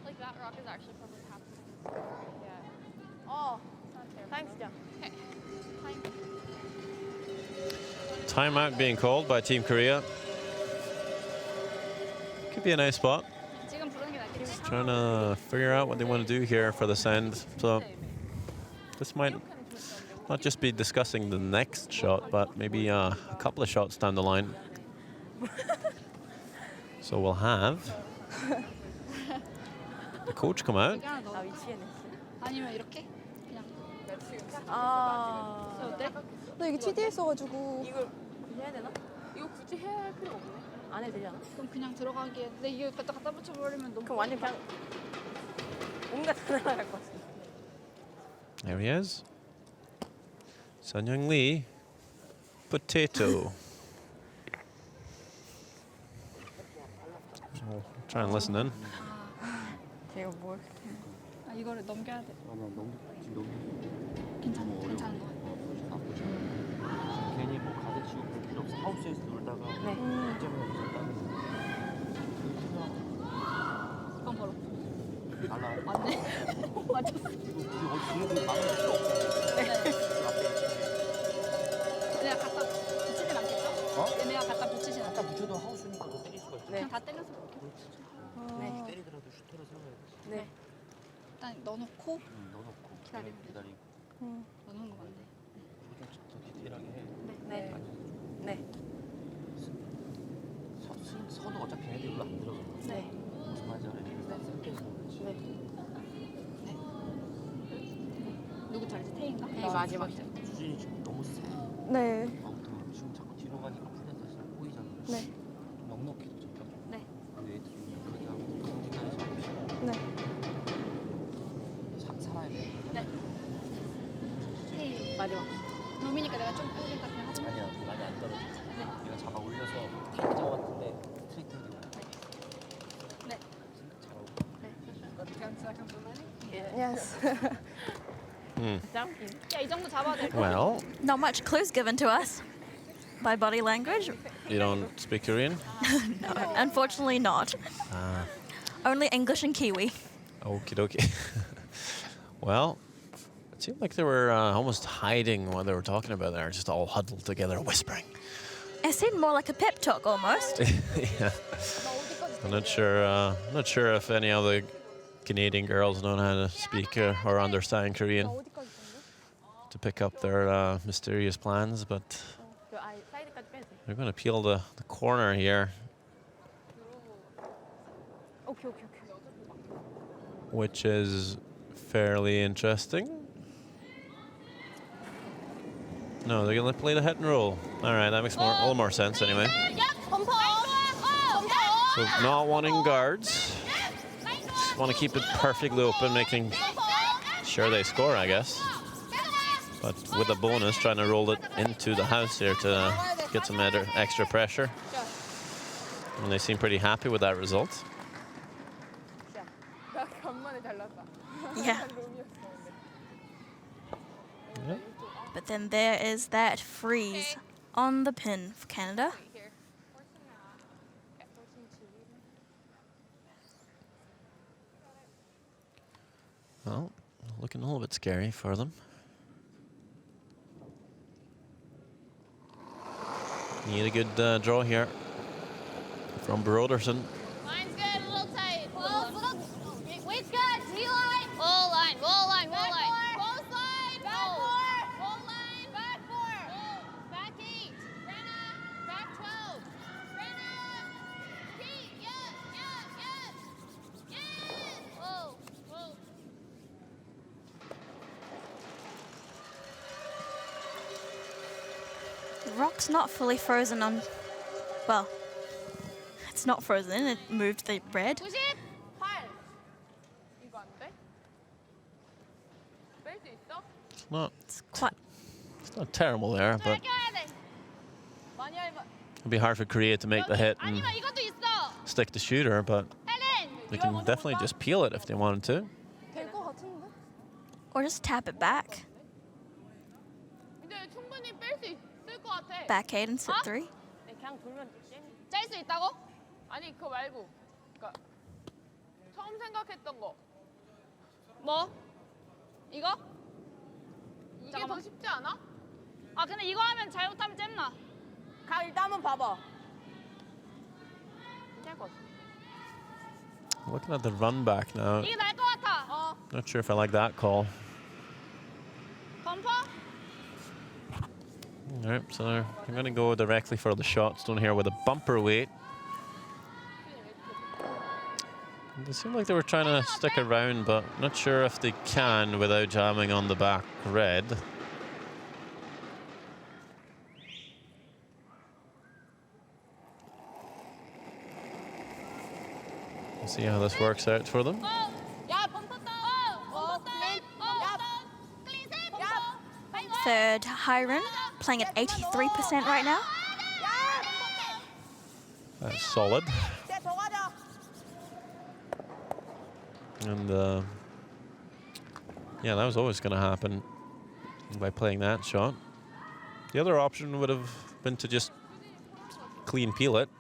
Like that rock is actually probably happening. Yeah. 어, Not terrible. 다행 진짜. Okay. Time. Timeout being called by Team Korea. Could be a nice spot. 지금 부르는 게 낫겠지? Trying to figure out what they want to do here for this end. So this might not just be discussing the next shot, but maybe a couple of shots down the line. So we'll have the coach come out. 나 위치했네. 아니면 이렇게? 그냥. 아. 어때? 나 이게 TD에 써가지고. 이걸 해야 되나? 이거 굳이 굳이 해야 할 필요 없네. 안 해도 되잖아. 그럼 그냥 들어가기에. 근데 이거 갖다 붙여버리면 너무. 그럼 완전 그냥 뭔가 다 날아갈 것 같아. There he is. Sunyoung Lee. Potato. We'll try and listen in. 제가 뭘? 아 이거를 넘겨야 돼. 너무 지금 너무 괜찮은 거 같아. 나쁘지 않아. 괜히 뭐 가르치고 그럴 필요 없어. 하우스에서 놀다가 네. 점을 못했다는 이건 바로. 날라. 맞네. 맞췄어. 그게 어디 막을 필요 없잖아. 네. 그 앞에 내가 갖다 붙이진 않겠죠? 어? 내가 갖다 붙이진 않겠죠? 갖다 붙여도 하우스니까 더 때릴 수가 있어. 그냥 다 때려서 볼게. 네. 때리더라도 슈터를 세워야 돼. 네. 일단 넣어놓고 넣어놓고 기다리고. 기다리고. 넣는 거 맞네. 더 디테일하게 해. 네. 네. 서도 어차피 애들이 별로 안 들어가. 네. 무슨 말인지 알아? 네. 누구 차례지? 태인가? 네, 마지막. 수진이 지금 너무 세. 네. 지금 자꾸 뒤로 가니까 풀에서 잘 보이잖아. 네. 좀 넉넉히 좀 잡혀. 네. 근데 애들이 좀 크게 하고 중간에 잡히고. 네. 살아야 돼. 태인. 마지막. 놈이니까 내가 좀 뿌리니까 그냥 하지 마. 아니야, 많이 안 떨어져. 얘가 잡아 올려서 타이밍 잡았는데 스트레이트 해야 돼. 네. 잘하고. Yes. 야, 이 정도 잡아야 될 거야. Well, Not much clues given to us by body language. you don't speak Korean? No, unfortunately not. Only English and Kiwi. Okie dokie. Well, it seemed like they were almost hiding what they were talking about there, just all huddled together, whispering. It seemed more like a pep talk almost. Yeah. I'm not sure if any of the Canadian girls know how to speak or understand Korean to pick up their mysterious plans, but 그 아이 사이드까지 빼세요. they're going to peel the corner here, 오케이. which is fairly interesting. No, they're going to play the hit and roll. All right, that makes a little more sense anyway. So not wanting guards, just want to keep it perfectly open, making sure they score, I guess. But with a bonus, trying to roll it into the house here to get some extra pressure. And they seem pretty happy with that result. 간만에 잘났다. Yeah. Yeah. But then there is that freeze on the pin for Canada. Well, looking a little bit scary for them. Need a good draw here from Broderson. Line's good, a little tight. Wait's good, Z-line. Roll line, roll line, roll line. Roll slide. Back four. Roll line. Back four. Back 8. Brenna. Back 12. Brenna. Pete, yes. Whoa, whoa. The rock's not fully frozen on. Well, it's not frozen, it moved the bread. 98. 이거 안 돼? 뺄 수 있어? It's not terrible there, but 껴야 돼. 많이 할만. it'd be hard for Korea to make the hit and 아니면 이것도 있어. stick the shooter, but 헬렌. they can definitely just peel it if they wanted to. 될것 같은데? Or just tap it back. 근데 충분히 뺄 수 있을 것 같아. Back 8 and sit 3. 네, 그냥 돌면 돼. 짤 수 있다고? 아니 그거 말고. 그러니까 처음 생각했던 거. 뭐? 이거? 이게 잠깐만. 더 쉽지 않아? 아 근데 이거 하면 잘못하면 잼나. 가 일단 한번 봐봐. 괜찮을 것 같아. Looking at the run back now, 이게 나을 것 같아. not sure if I like that call. 범퍼? All right, so they're going to go directly for the shots down here with a bumper weight. They seem like they were trying to stick around, but not sure if they can without jamming on the back red. See how this works out for them. Third, Hiron, playing at 83% right now. That's solid. And yeah, that was always going to happen by playing that shot. The other option would have been to just clean peel it,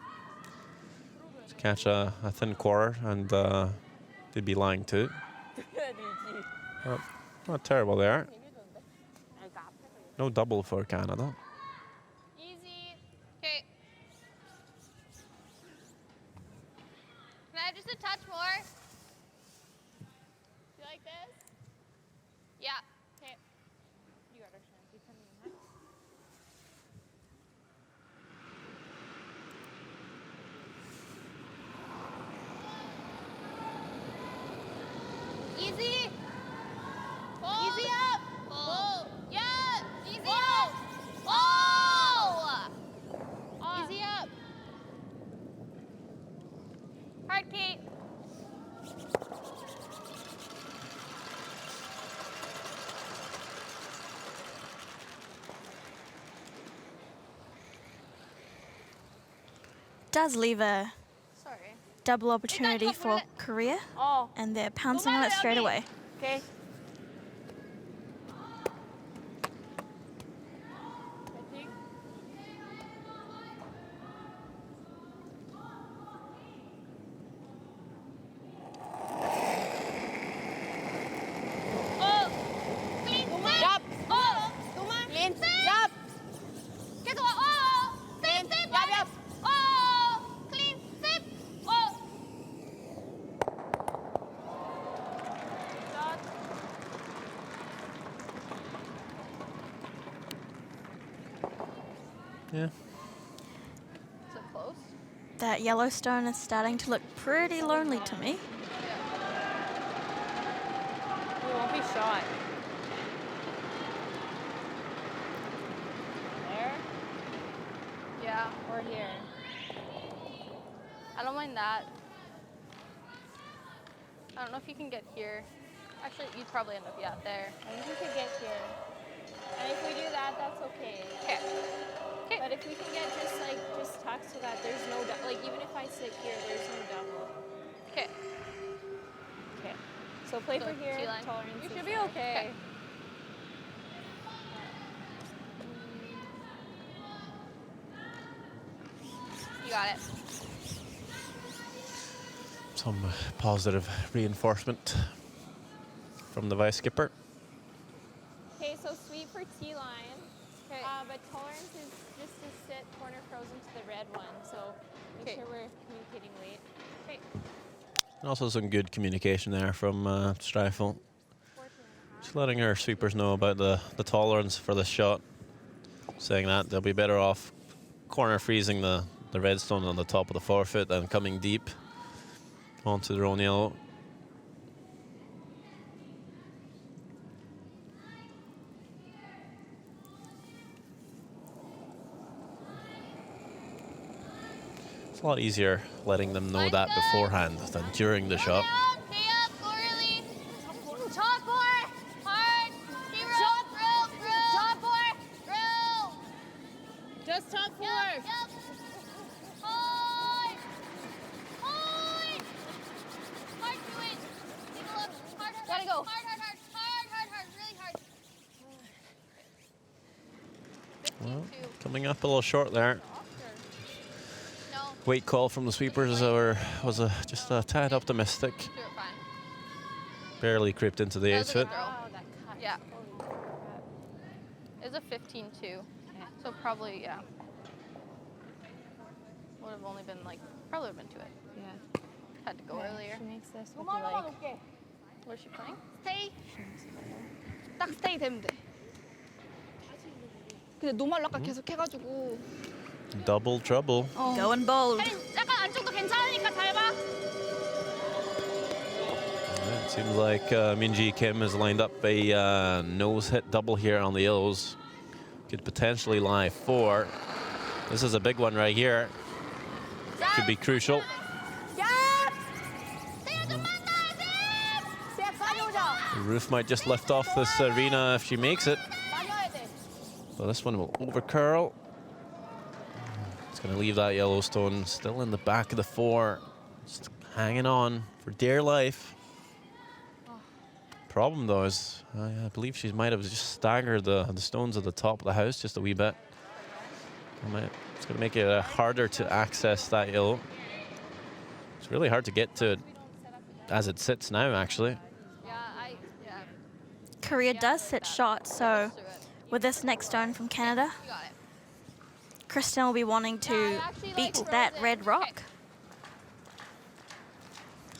to catch a thin quarter, and they'd be lying too. Oh, not terrible there. No double for Canada. Easy. Okay. Can I have just a touch more? You like this? Yeah. Okay. You got our chance. You come in. Easy. Pull. Easy up. Pull. Yeah. Easy up. Oh. Easy up. Hard, Kate. Does leave a Sorry. double opportunity for Korea, Oh. and they're pouncing on it straight away. Okay. Oh. Clean. Yup. Oh. Clean. Yup. 계속 와. 어. Save, save. Yup. Oh. Clean. Save. Oh. Yeah. Is it close? That Yellowstone is starting to look pretty lonely to me. We won't be shot. There Yeah. or here? I don't mind that. I don't know if you can get here. Actually, you'd probably end up, yeah, there. I think we could get here. And if we do that, that's okay. Okay. Okay. But if we can get just tuck so that there's no like even if I sit here, there's no double. Okay. Okay. So play So, for here. T-line. Tolerance. You is should be there. okay. You got it. Some positive reinforcement from the vice skipper. Okay, so sweep for T-line. Okay. But tolerance is just to sit corner frozen to the red one. So make Okay. sure we're communicating late. Okay. Also some good communication there from Streifel. Just letting our sweepers know about the tolerance for this shot. Saying that they'll be better off corner freezing the redstone on the top of the forefoot than coming deep onto their own yellow. It's a lot easier letting them know that beforehand than during the shot. Stay up, go early. Shot more. Hard. Stay roll. Shot more. Roll. Just top four. Yep. Hard. Hard. Hard to it. Take a look. Hard. Gotta go. Hard. Really hard. Well, 15-2. coming up a little short there. No. Weight call from the sweepers was just a tad optimistic. Do it fine. Barely creeped into the That 8 was a foot. good throw. Oh, that cut. Yeah. Holy crap. It was a 15-2. So probably, yeah. Would have only been like, probably would have been to it. Yeah. Had to go earlier. She makes this with like Where's she playing? 스테이. 딱 스테이 되면 돼. 근데 노말로 아까 계속 해가지고. Double trouble. Going bold. 약간 안쪽도 괜찮으니까 잘 봐. It seems like Minji Kim has lined up a nose hit double here on the yellows. Could potentially lie 4. This is a big one right here. Could be crucial. The roof might just lift off this arena if she makes it. 나뉘어야 돼. But this one will overcurl. It's going to leave that Yellowstone still in the back of the four. Just hanging on for dear life. Problem though is, I believe she might have just staggered the stones at the top of the house just a wee bit. It's going to make it harder to access that yellow. It's really hard to get to it as it sits now, actually. Yeah. Korea does sit short, so with this next stone from Canada, You got it. Kristen will be wanting to beat that red rock.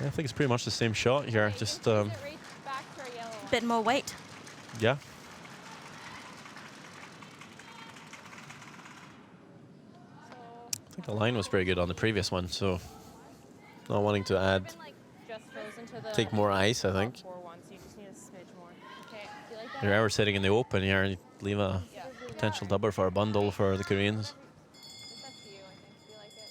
I think it's pretty much the same shot here, just Reach back for yellow. Bit more weight. yeah. I think the line was pretty good on the previous one, so not wanting to add, Just goes into the take more ice, I think. top 4-1, so you just need a smidge more. Okay, do you like that? You're ever sitting in the open here and you leave a potential doubler for a bundle for the Koreans. It's up to you, I think. Do you like it?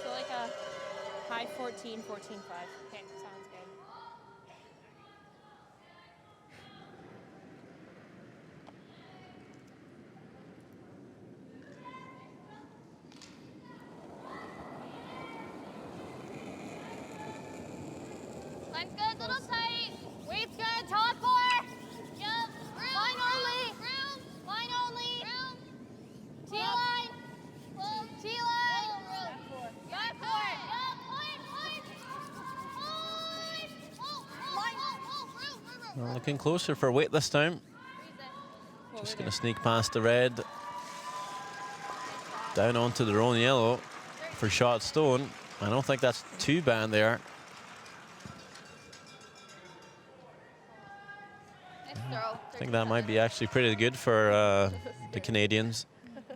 So like a high 14, 14-5. Okay, sounds good. Line's good, little tight. Weight's good, top four. Yep. Line only. Room. Line only. Room. T-line. T-line. Back four. Yep. Point. Well, looking closer for weight this time. Just going to sneak past the red. Down onto their own yellow for shot stone. I don't think that's too bad there. Throw. I think that might be actually pretty good for the Canadians.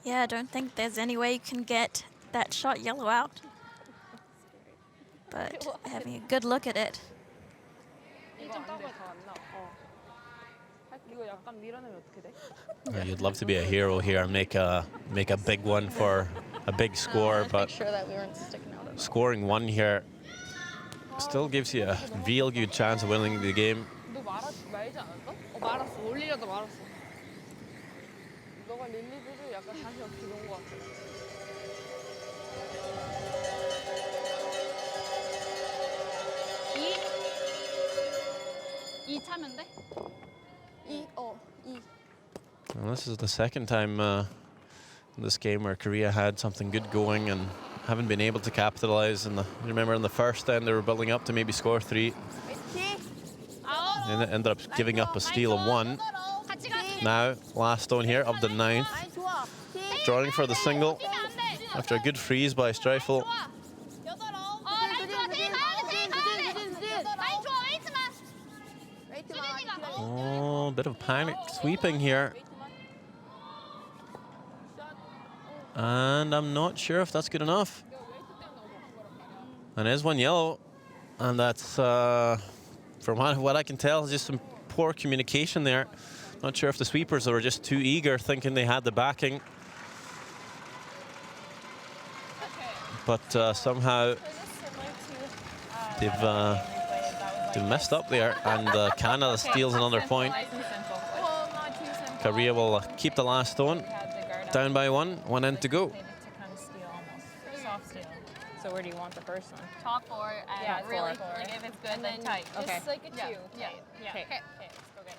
Yeah, I don't think there's any way you can get that shot yellow out. But having a good look at it. 이거 약간 밀어내면 어떻게 돼? You'd love to be a hero here and make a big one for a big score, but Make sure that we weren't sticking out. scoring one here still gives you a real good chance of winning the game. 너 말지 않았어? 말았어. 올리려다 말았어. 너가 릴리드를 약간 다시 어떻게 놓은 것 같아. 이 차면 돼? Well, this is the second time in this game where Korea had something good going and haven't been able to capitalize. And remember in the first end they were building up to maybe score 3. And ended up giving up a steal of 1. 같이 가. Now, last stone here of the 9th. Drawing for the single after a good freeze by Streifel. 라인 좋아. 제일 가야 돼. 라인 좋아. 웨이트만. Oh, a bit of panic sweeping here. And I'm not sure if that's good enough. And there's one yellow. And that's, from what I can tell, just some poor communication there. Not sure if the sweepers were just too eager, thinking they had the backing. But somehow they've messed up there. And Canada steals another point. Korea will keep the last stone. Down by 1 end to go. Maybe to kind of steal almost. Soft steal. So where do you want the first one? Top 4 and Yeah, really. four. Like if it's good, And then then tight. just Okay. like a 2. Yeah. Yeah. Okay. Okay, let's go, guys.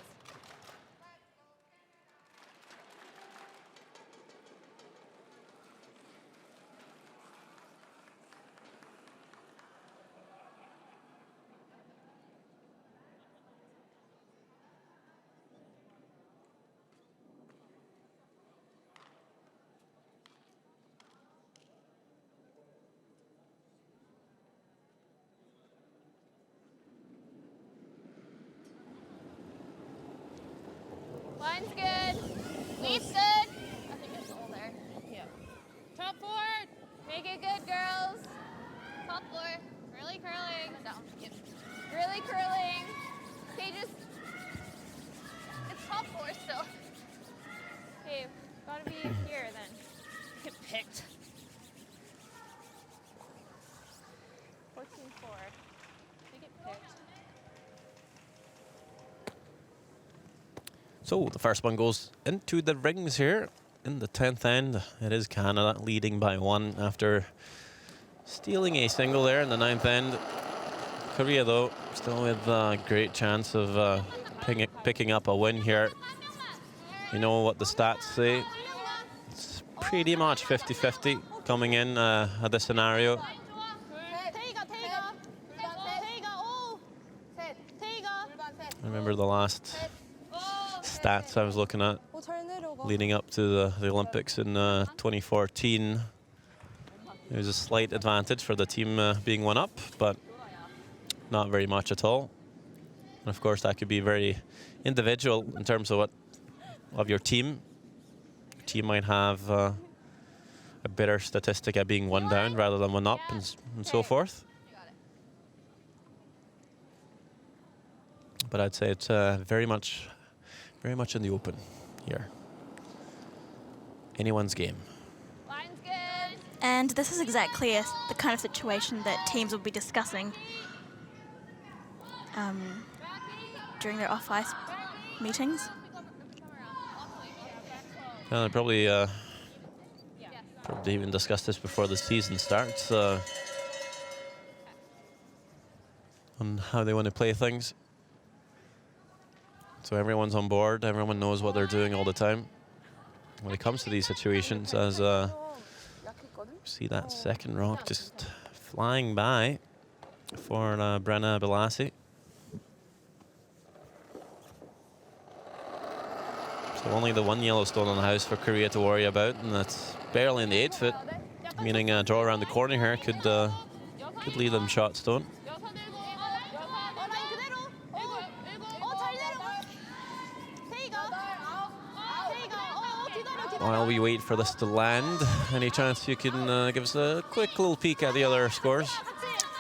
Line's good. Weight's good. I think it's all there. Yeah. Top 4. Make it good, girls. Top 4. Really curling. Down. Yep. Really curling. Okay, just. It's top 4 still. Okay, gotta be here then. picked. 14-4. They get picked. So the first one goes into the rings here in the 10th end. It is Canada leading by 1 after stealing a single there in the 9th end. Korea, though, still with a great chance of picking up a win here. You know what the stats say. It's pretty much 50-50 coming in at this scenario. I remember the last stats I was looking at leading up to the Olympics in 2014. There was a slight advantage for the team being 1 up, but not very much at all. And of course, that could be very individual in terms of your team. Your team might have a better statistic at being 1 down rather than 1 up, and so forth. But I'd say it's very much in the open here. Anyone's game. And this is exactly the kind of situation that teams will be discussing during their off-ice meetings. They probably even discussed this before the season starts on how they want to play things. So everyone's on board, everyone knows what they're doing all the time. When it comes to these situations, as see that second rock just flying by for Brenna Belassi. So only the 1 yellow stone on the house for Korea to worry about, and that's barely in the 8 foot, meaning a draw around the corner here could lead them shot stone. While we wait for this to land, any chance you can give us a quick little peek at the other scores?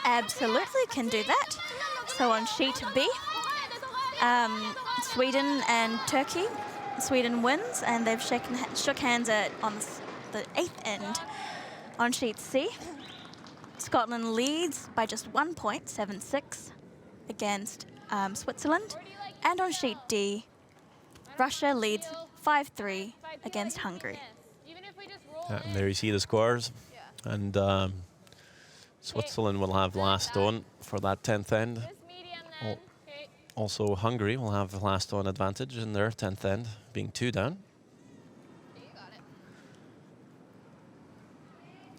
Absolutely, can do that. So on sheet B, Sweden and Turkey. Sweden wins, and they've shook hands on the 8th end. On sheet C, Scotland leads by just 1 point, 7-6, against Switzerland. And on sheet D, Russia leads 5-3 against Hungary. And there you see the scores. And Switzerland will have last stone for that 10th end. Also, Hungary will have the last stone advantage in their 10th end, being 2 down.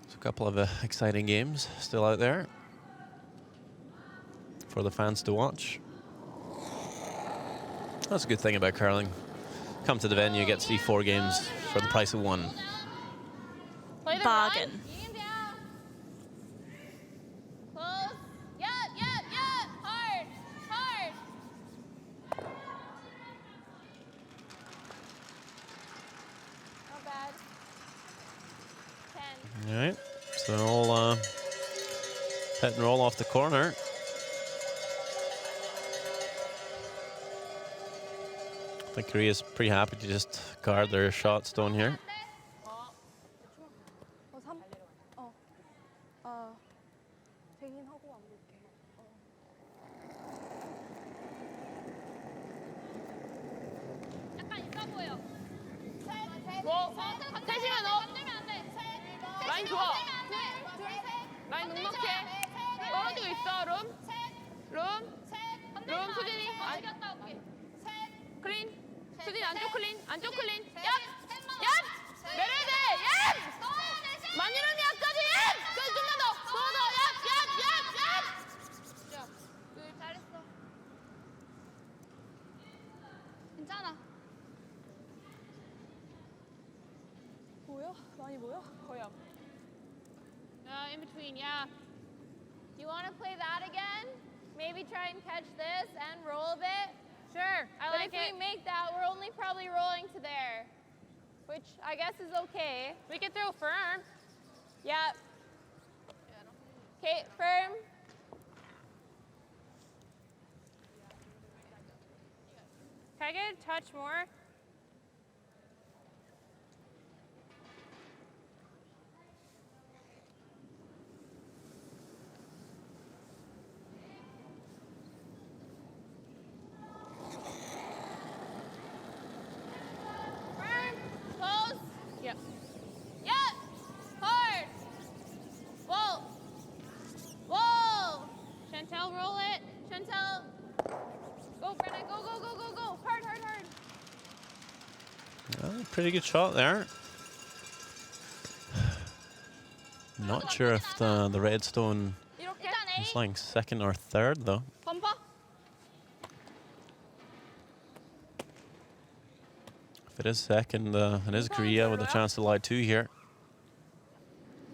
So a couple of exciting games still out there for the fans to watch. That's a good thing about curling. Come to the venue, you get to see 4 games for the price of 1. Bargain. All right, so we'll hit and roll off the corner. I think Korea's pretty happy to just guard their shot stone here. 라인 좋아. 라인 넉넉해. 떨어지고 있어, 룸, 수진이. 클린. 수진 안쪽 클린. 얍! 내려야 돼! 얍! 만이름이 앞까지 얍! 좀만 더! 얍! 잘했어. 괜찮아. 보여? 많이 보여? 거의 안 보여. In between, yeah. Do you want to play that again? Maybe try and catch this and roll a bit? Sure, I But like if it. we make that, we're only probably rolling to there, which I guess is okay. We can throw firm. Yep. Okay, firm. Can I get a touch more? Well, pretty good shot there. Not sure if the redstone 이렇게. is like second or third though. 범퍼. If it is second, it is Korea with a chance to lie 2 here.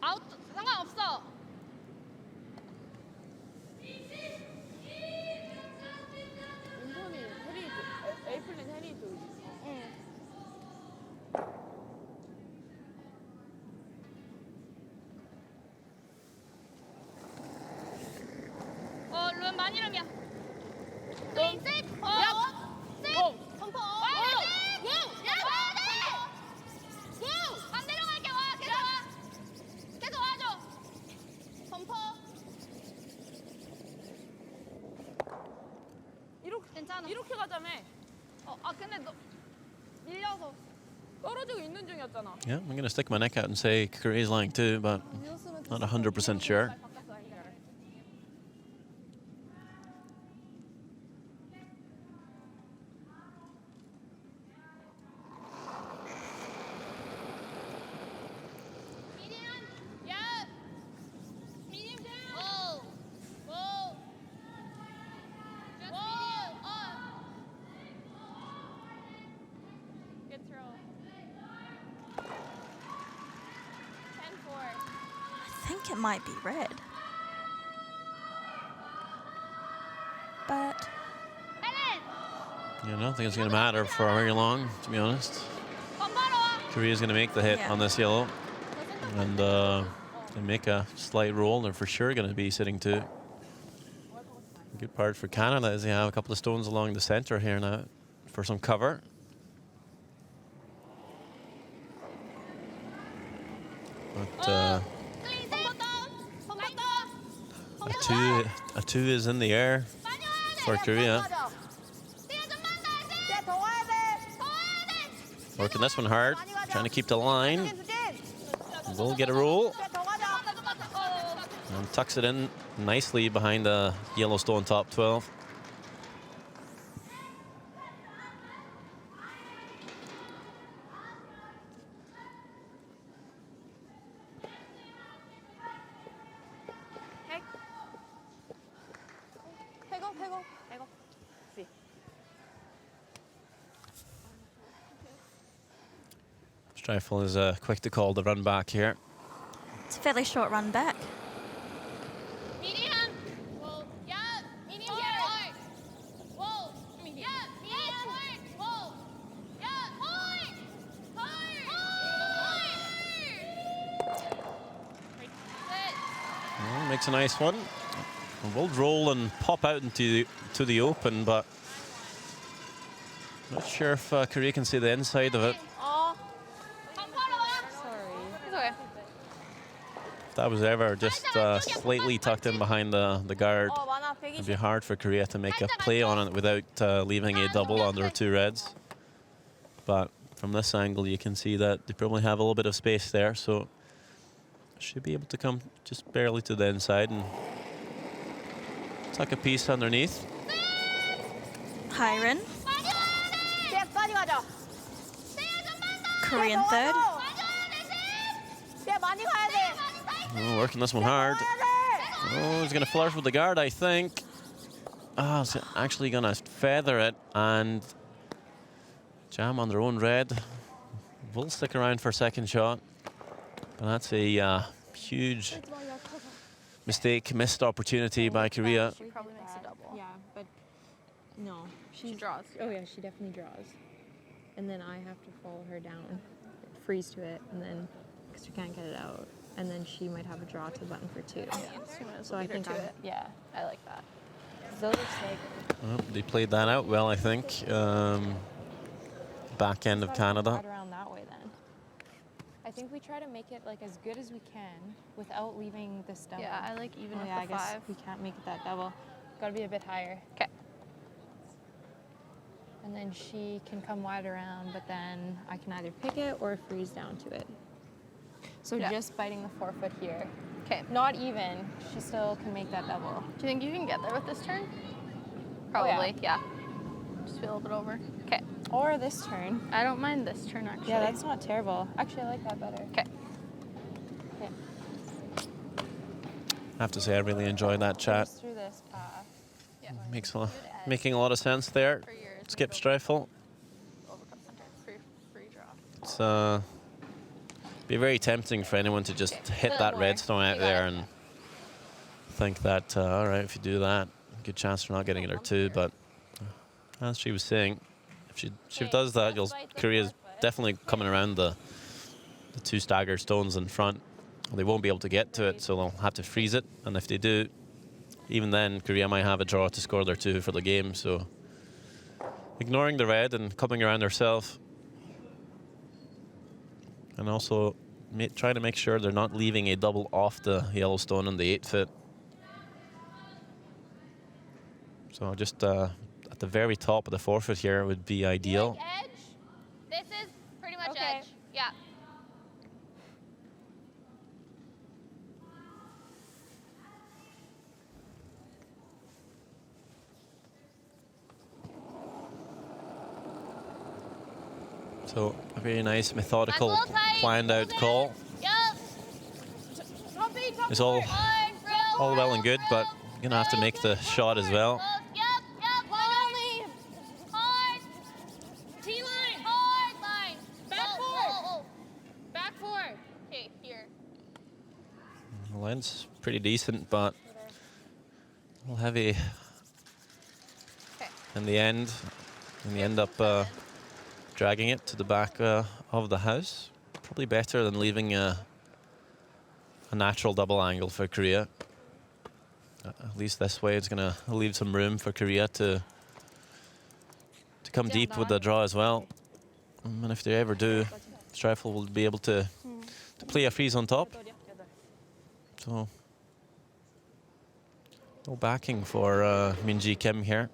아웃 상관없어. 인턴이 해리 에이플린 해리도 있어. 룬 많이름이야. 룬 셋. 셋. 범퍼. 와야 돼. 와야 돼. 반대로 갈게. 와. 계속 와. 계속 와줘. 범퍼. 이렇게 괜찮아. 이렇게 가자며. 근데 너 밀려서 떨어지고 있는 중이었잖아. Yeah, I'm going to stick my neck out and say Korea's lying 2, but not 100% sure. I think it might be red. But Yeah, I don't think it's going to matter for very long, to be honest. Korea's going to make the hit Yeah. on this yellow. And they make a slight roll. They're for sure going to be sitting 2. Good part for Canada is they have a couple of stones along the center here now for some cover. But a two is in the air for Korea. Working this one hard, trying to keep the line. Will get a roll. And tucks it in nicely behind the Yellowstone top 12. Streifel is quick to call the run back here. it's a fairly short run back. medium. Whoa. Yeah. Medium here. Whoa. Medium. Yeah. Medium. Whoa. Yeah. Hard. Well, makes a nice one. Will roll and pop out into the open, but not sure if Korea can see the inside of it. If that was ever just slightly tucked in behind the guard, it'd be hard for Korea to make a play on it without leaving a double under 2 reds. But from this angle, you can see that they probably have a little bit of space there, so should be able to come just barely to the inside and tuck a piece underneath. Hiren. Korean third. Oh, working this one hard. Oh, he's going to flirt with the guard, I think. Oh, he's actually going to feather it and jam on their own red. Will stick around for a second shot. But that's a huge mistake, missed opportunity by Korea. She probably makes a double. Yeah, but no. She draws. Oh yeah, she definitely draws. And then I have to follow her down, freeze to it, and then, because she can't get it out. And then she might have a draw to the button for 2. So I think Yeah, I like that. those like Well, they played that out well, I think. Back end of Canada. right around that way then. I think we try to make it like as good as we can without leaving this double. Yeah, I like even Oh with yeah, I the guess 5. we can't make it that double. Got to be a bit higher. Okay. And then she can come wide around, but then I can either pick it or freeze down to it. So Yeah. just biting the 4 foot here. Okay. Not even, she still can make that double. Do you think you can get there with this turn? Oh, yeah. Probably, yeah. Just be a little bit over. Okay. Or this turn. I don't mind this turn, actually. Yeah, that's not terrible. Actually, I like that better. Okay. Okay. I have to say, I really enjoyed that chat. Just through this path. Yeah. Making a lot of sense there. For yours. Skip Streifel. Overcut center. Free draw. It's be very tempting for anyone to just hit that redstone out there and think that, all right, if you do that, good chance for not getting it or two. But as she was saying, if she does that, Korea's definitely coming around the two staggered stones in front. They won't be able to get to it, so they'll have to freeze it. And if they do, even then, Korea might have a draw to score their 2 for the game. So ignoring the red and coming around herself. And also trying to make sure they're not leaving a double off the yellow stone on the 8-foot. So just at the very top of the 4-foot here would be ideal. Edge. This is pretty much Okay. edge. Yeah. So a very nice, methodical, That's a little tight. planned out call. Yup. It's all Hard, well and good, but you're gonna have to make the shot as well. Yup. Only. Hard. T-line. Hard line. Back Oh, four. Back 4. Okay, here. The line's pretty decent, but a little heavy Okay. in the end. And you end up dragging it to the back of the house. Probably better than leaving a natural double angle for Korea. At least this way, it's gonna leave some room for Korea to come deep with the draw as well. And if they ever do, Streifel will be able to play a freeze on top. So no backing for Minji Kim here.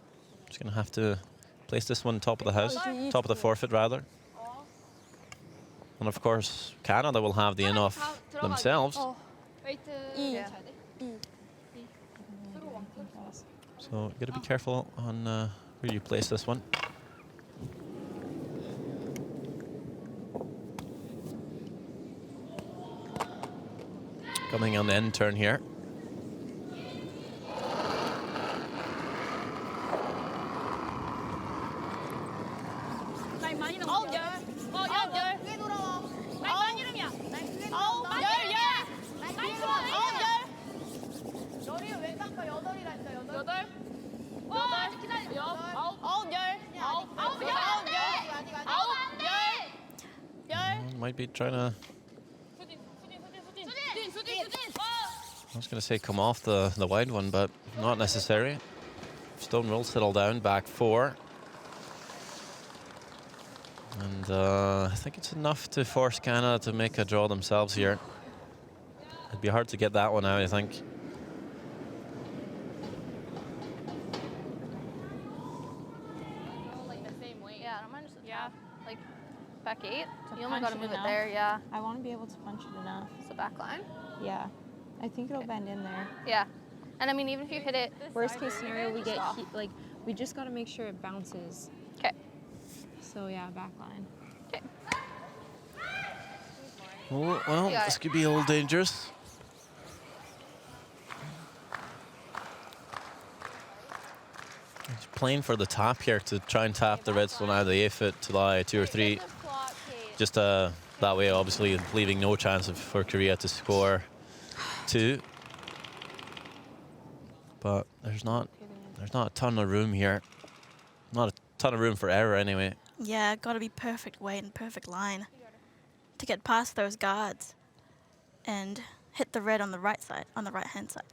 Just gonna have to place this one top of the house, top of the 4-foot rather. And of course, Canada will have the in-off themselves. So you got to be careful on where you place this one. Coming on the end turn here. Might be trying to, I was going to say come off the wide one, but not necessary. Stone will settle down, back 4. And I think it's enough to force Canada to make a draw themselves here. It'd be hard to get that one out, I think. Like the same weight. Yeah, I don't mind just Yeah. like back 8. To You only punch got to it move it enough. there, yeah. I want to be able to punch it enough. So back line. Yeah. I think it'll bend in there. Yeah. And I mean, even if you hit it, Worst case scenario, we get like we just got to make sure it bounces. okay. So yeah, back line. Okay. Oh, well, Yeah. this could be a little dangerous. He's playing for the tap here to try and tap the redstone out of the 8-foot to lie 2 or 3. Just that way, obviously, leaving no chance for Korea to score 2. But there's not a ton of room here. Not a ton of room for error anyway. Yeah, got to be perfect weight and perfect line to get past those guards and hit the red on the right side, on the right-hand side.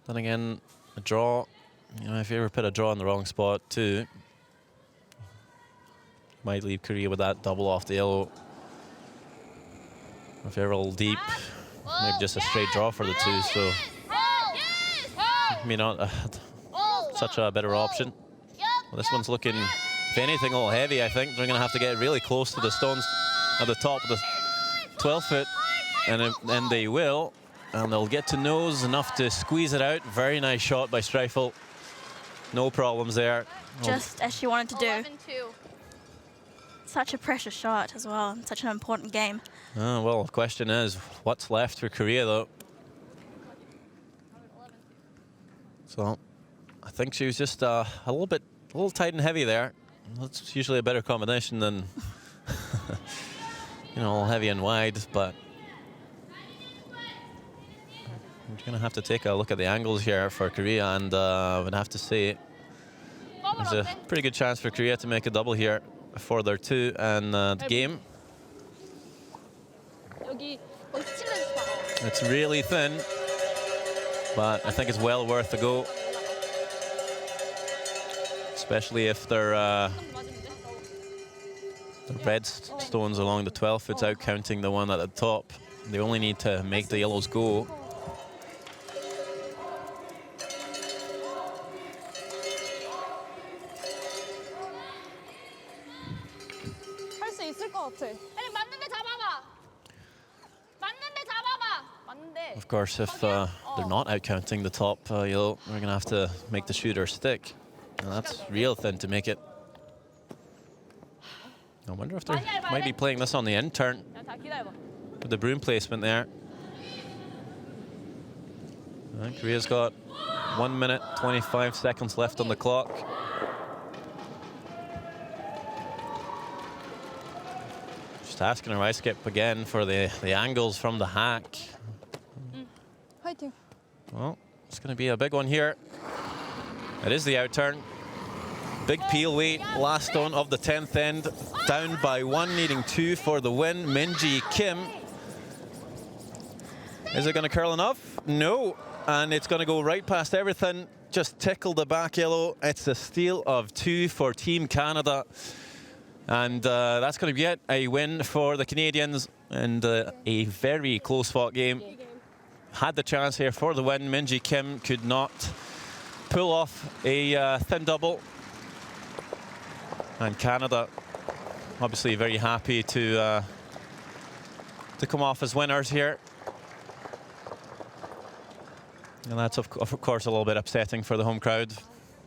Then again, a draw, you know, if you ever put a draw in the wrong spot too, might leave Korea with that double off the yellow. If you're a little deep, maybe just a straight draw for the 2, so maybe not such a better option. Well, this one's looking, if anything, a little heavy, I think. They're going to have to get really close to the stones at the top of the 12-foot, and they will. And they'll get to nose enough to squeeze it out. Very nice shot by Streifel. No problems there. Just as she wanted to do. 11-2. Such a precious shot as well, and such an important game. Well, the question is, what's left for Korea, though? So, I think she was just a little tight and heavy there. That's usually a better combination than, you know, heavy and wide, but I'm going to have to take a look at the angles here for Korea, and I would have to say there's a pretty good chance for Korea to make a double here for their 2 and the game. 여기 스치면서 봐. It's really thin, but I think it's well worth a go, especially if they're the red stones along the 12 foot's out counting the one at the top. They only need to make the yellows go. 할 수 있을 것 같아. 아니 맞는데 잡아봐. 맞는데 잡아봐. 맞는데. Of course, if they're not out counting the top yellow, we're going to have to make the shooter stick. And that's real thin to make it. I wonder if they might be playing this on the end turn 야, 다 기다려봐. with the broom placement there. Korea's got 1 minute, 25 seconds left on the clock. Just asking her ice skip again for the angles from the hack. 화이팅. Well, it's going to be a big one here. It is the outturn. Big peel weight, last stone of the 10th end. Down by 1, needing 2 for the win. Minji Kim. Is it going to curl enough? No. And it's going to go right past everything. Just tickle the back yellow. It's a steal of 2 for Team Canada. And that's going to be it. A win for the Canadians, and a very close fought game. Had the chance here for the win. Minji Kim could not pull off a thin double. And Canada obviously very happy to come off as winners here. And that's of course a little bit upsetting for the home crowd,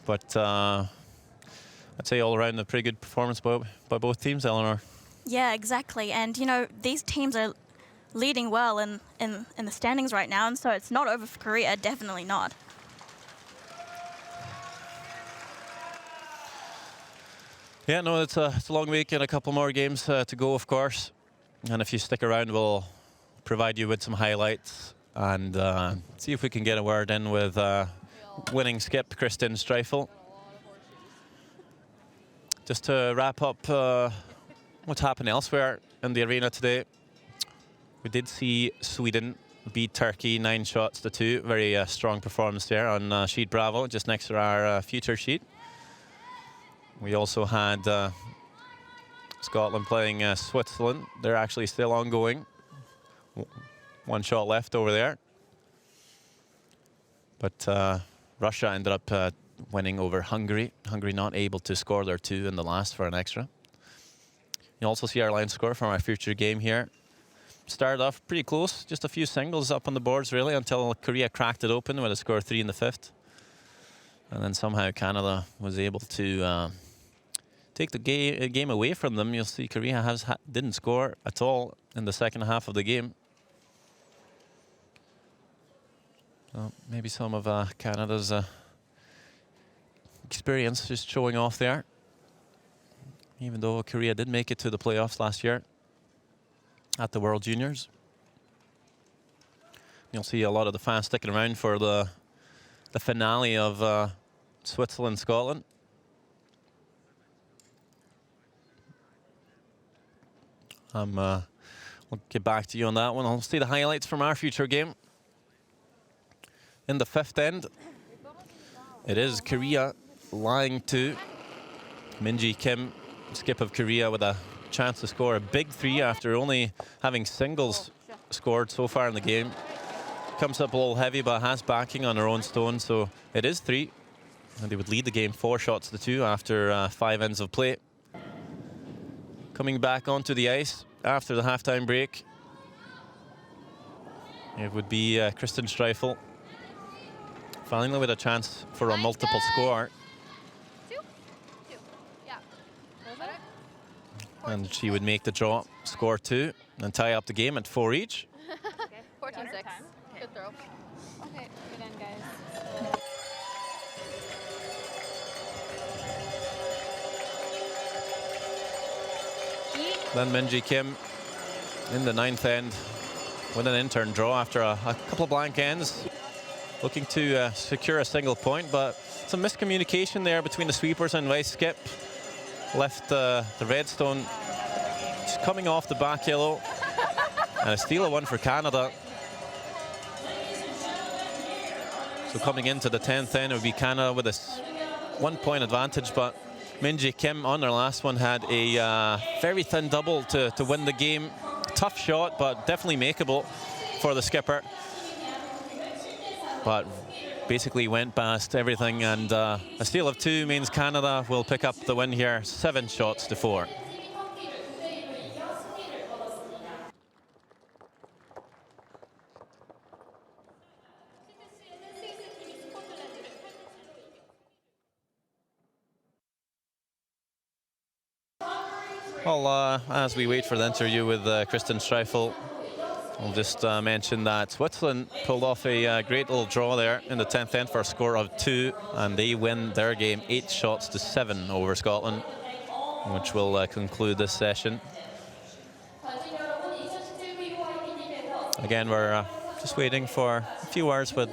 but I'd say all around a pretty good performance by both teams, Eleanor. Yeah, exactly. And you know, these teams are leading well in the standings right now, and so it's not over for Korea, definitely not. Yeah, no, it's a long week and a couple more games to go, of course. And if you stick around, we'll provide you with some highlights and see if we can get a word in with winning skip Kristen Streifel. Just to wrap up what's happened elsewhere in the arena today, we did see Sweden beat Turkey 9 shots to 2. Very strong performance there on sheet Bravo, just next to our future sheet. We also had Scotland playing Switzerland. They're actually still ongoing. 1 shot left over there. But Russia ended up winning over Hungary. Hungary not able to score their 2 in the last for an extra. You also see our line score from our future game here. Started off pretty close, just a few singles up on the boards really, until Korea cracked it open with a score 3 in the 5th. And then somehow Canada was able to take the game away from them. You'll see Korea didn't score at all in the second half of the game. So maybe some of Canada's experience just showing off there. Even though Korea did make it to the playoffs last year at the World Juniors. You'll see a lot of the fans sticking around for the finale of Switzerland-Scotland. We'll get back to you on that one. I'll see the highlights from our future game. In the 5th end, it is Korea lying to Minji Kim, skip of Korea, with a chance to score a big 3 after only having singles scored so far in the game. Comes up a little heavy, but has backing on her own stone, so it is 3. And they would lead the game 4 shots to 2 after 5 ends of play. Coming back onto the ice after the halftime break, it would be Kristen Streifel, finally with a chance for a multiple score. and she would make the draw, score 2, and tie up the game at 4 each. 14-6. Good throw. Okay, good end, guys. Then Minji Kim in the 9th end with an in-turn draw after a couple of blank ends, looking to secure a single point, but some miscommunication there between the sweepers and vice skip. Left the redstone just coming off the back yellow, and a steal of 1 for Canada. So coming into the 10th end, it would be Canada with a 1-point advantage, but Minji Kim on their last one had a very thin double to win the game. Tough shot, but definitely makeable for the skipper. But basically went past everything, and a steal of 2 means Canada will pick up the win here, 7 shots to 4. Well, as we wait for the interview with Kristen Streifel, I'll just mention that Switzerland pulled off a great little draw there in the 10th end for a score of 2, and they win their game 8 shots to 7 over Scotland, which will conclude this session. Again, we're just waiting for a few words with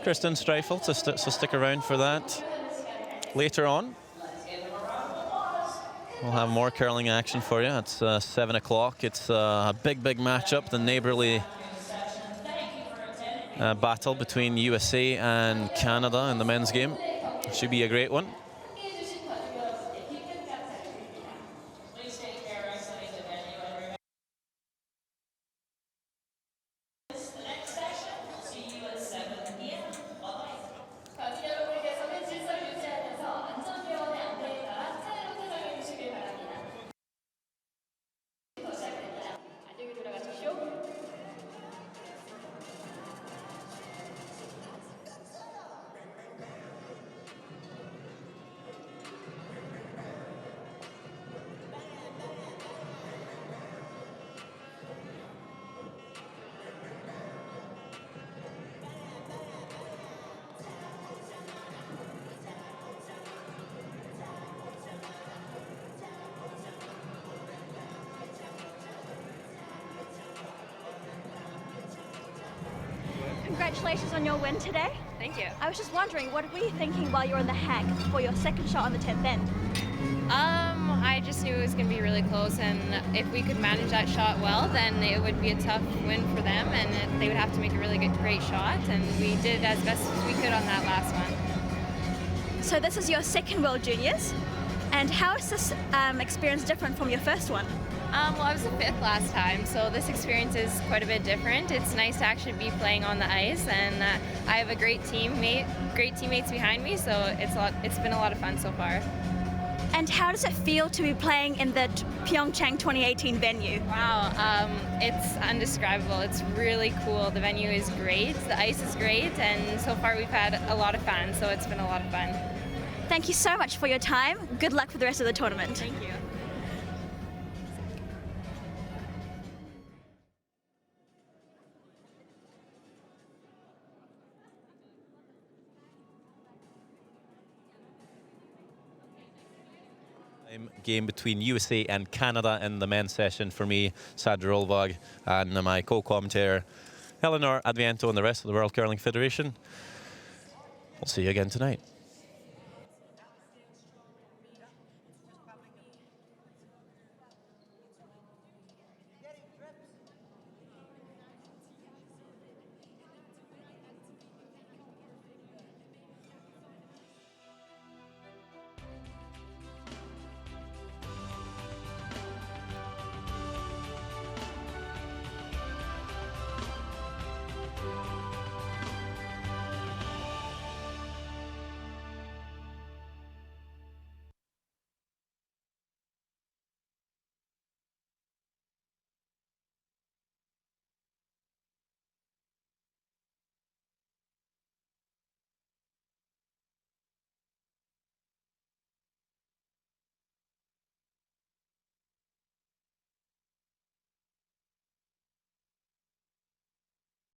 Kristen Streifel, so stick around for that. Later on, we'll have more curling action for you. It's 7 o'clock. It's a big matchup, the neighborly battle between USA and Canada in the men's game. Should be a great one. Congratulations on your win today. Thank you. I was just wondering, what were you thinking while you were in the hack for your second shot on the 10th end? I just knew it was going to be really close, and if we could manage that shot well, then it would be a tough win for them, and they would have to make a really great shot, and we did as best as we could on that last one. So this is your second World Juniors, and how is this experience different from your first one? Well, I was the 5th last time, so this experience is quite a bit different. It's nice to actually be playing on the ice, and I have a great teammates behind me, so it's been a lot of fun so far. And how does it feel to be playing in the Pyeongchang 2018 venue? Wow, it's indescribable. It's really cool. The venue is great, the ice is great, and so far we've had a lot of fun, so it's been a lot of fun. Thank you so much for your time. Good luck with the rest of the tournament. Thank you. Game between USA and Canada in the men's session for me, Sadra Rolvag, and my co-commentator Eleanor Adviento and the rest of the World Curling Federation. We'll see you again tonight.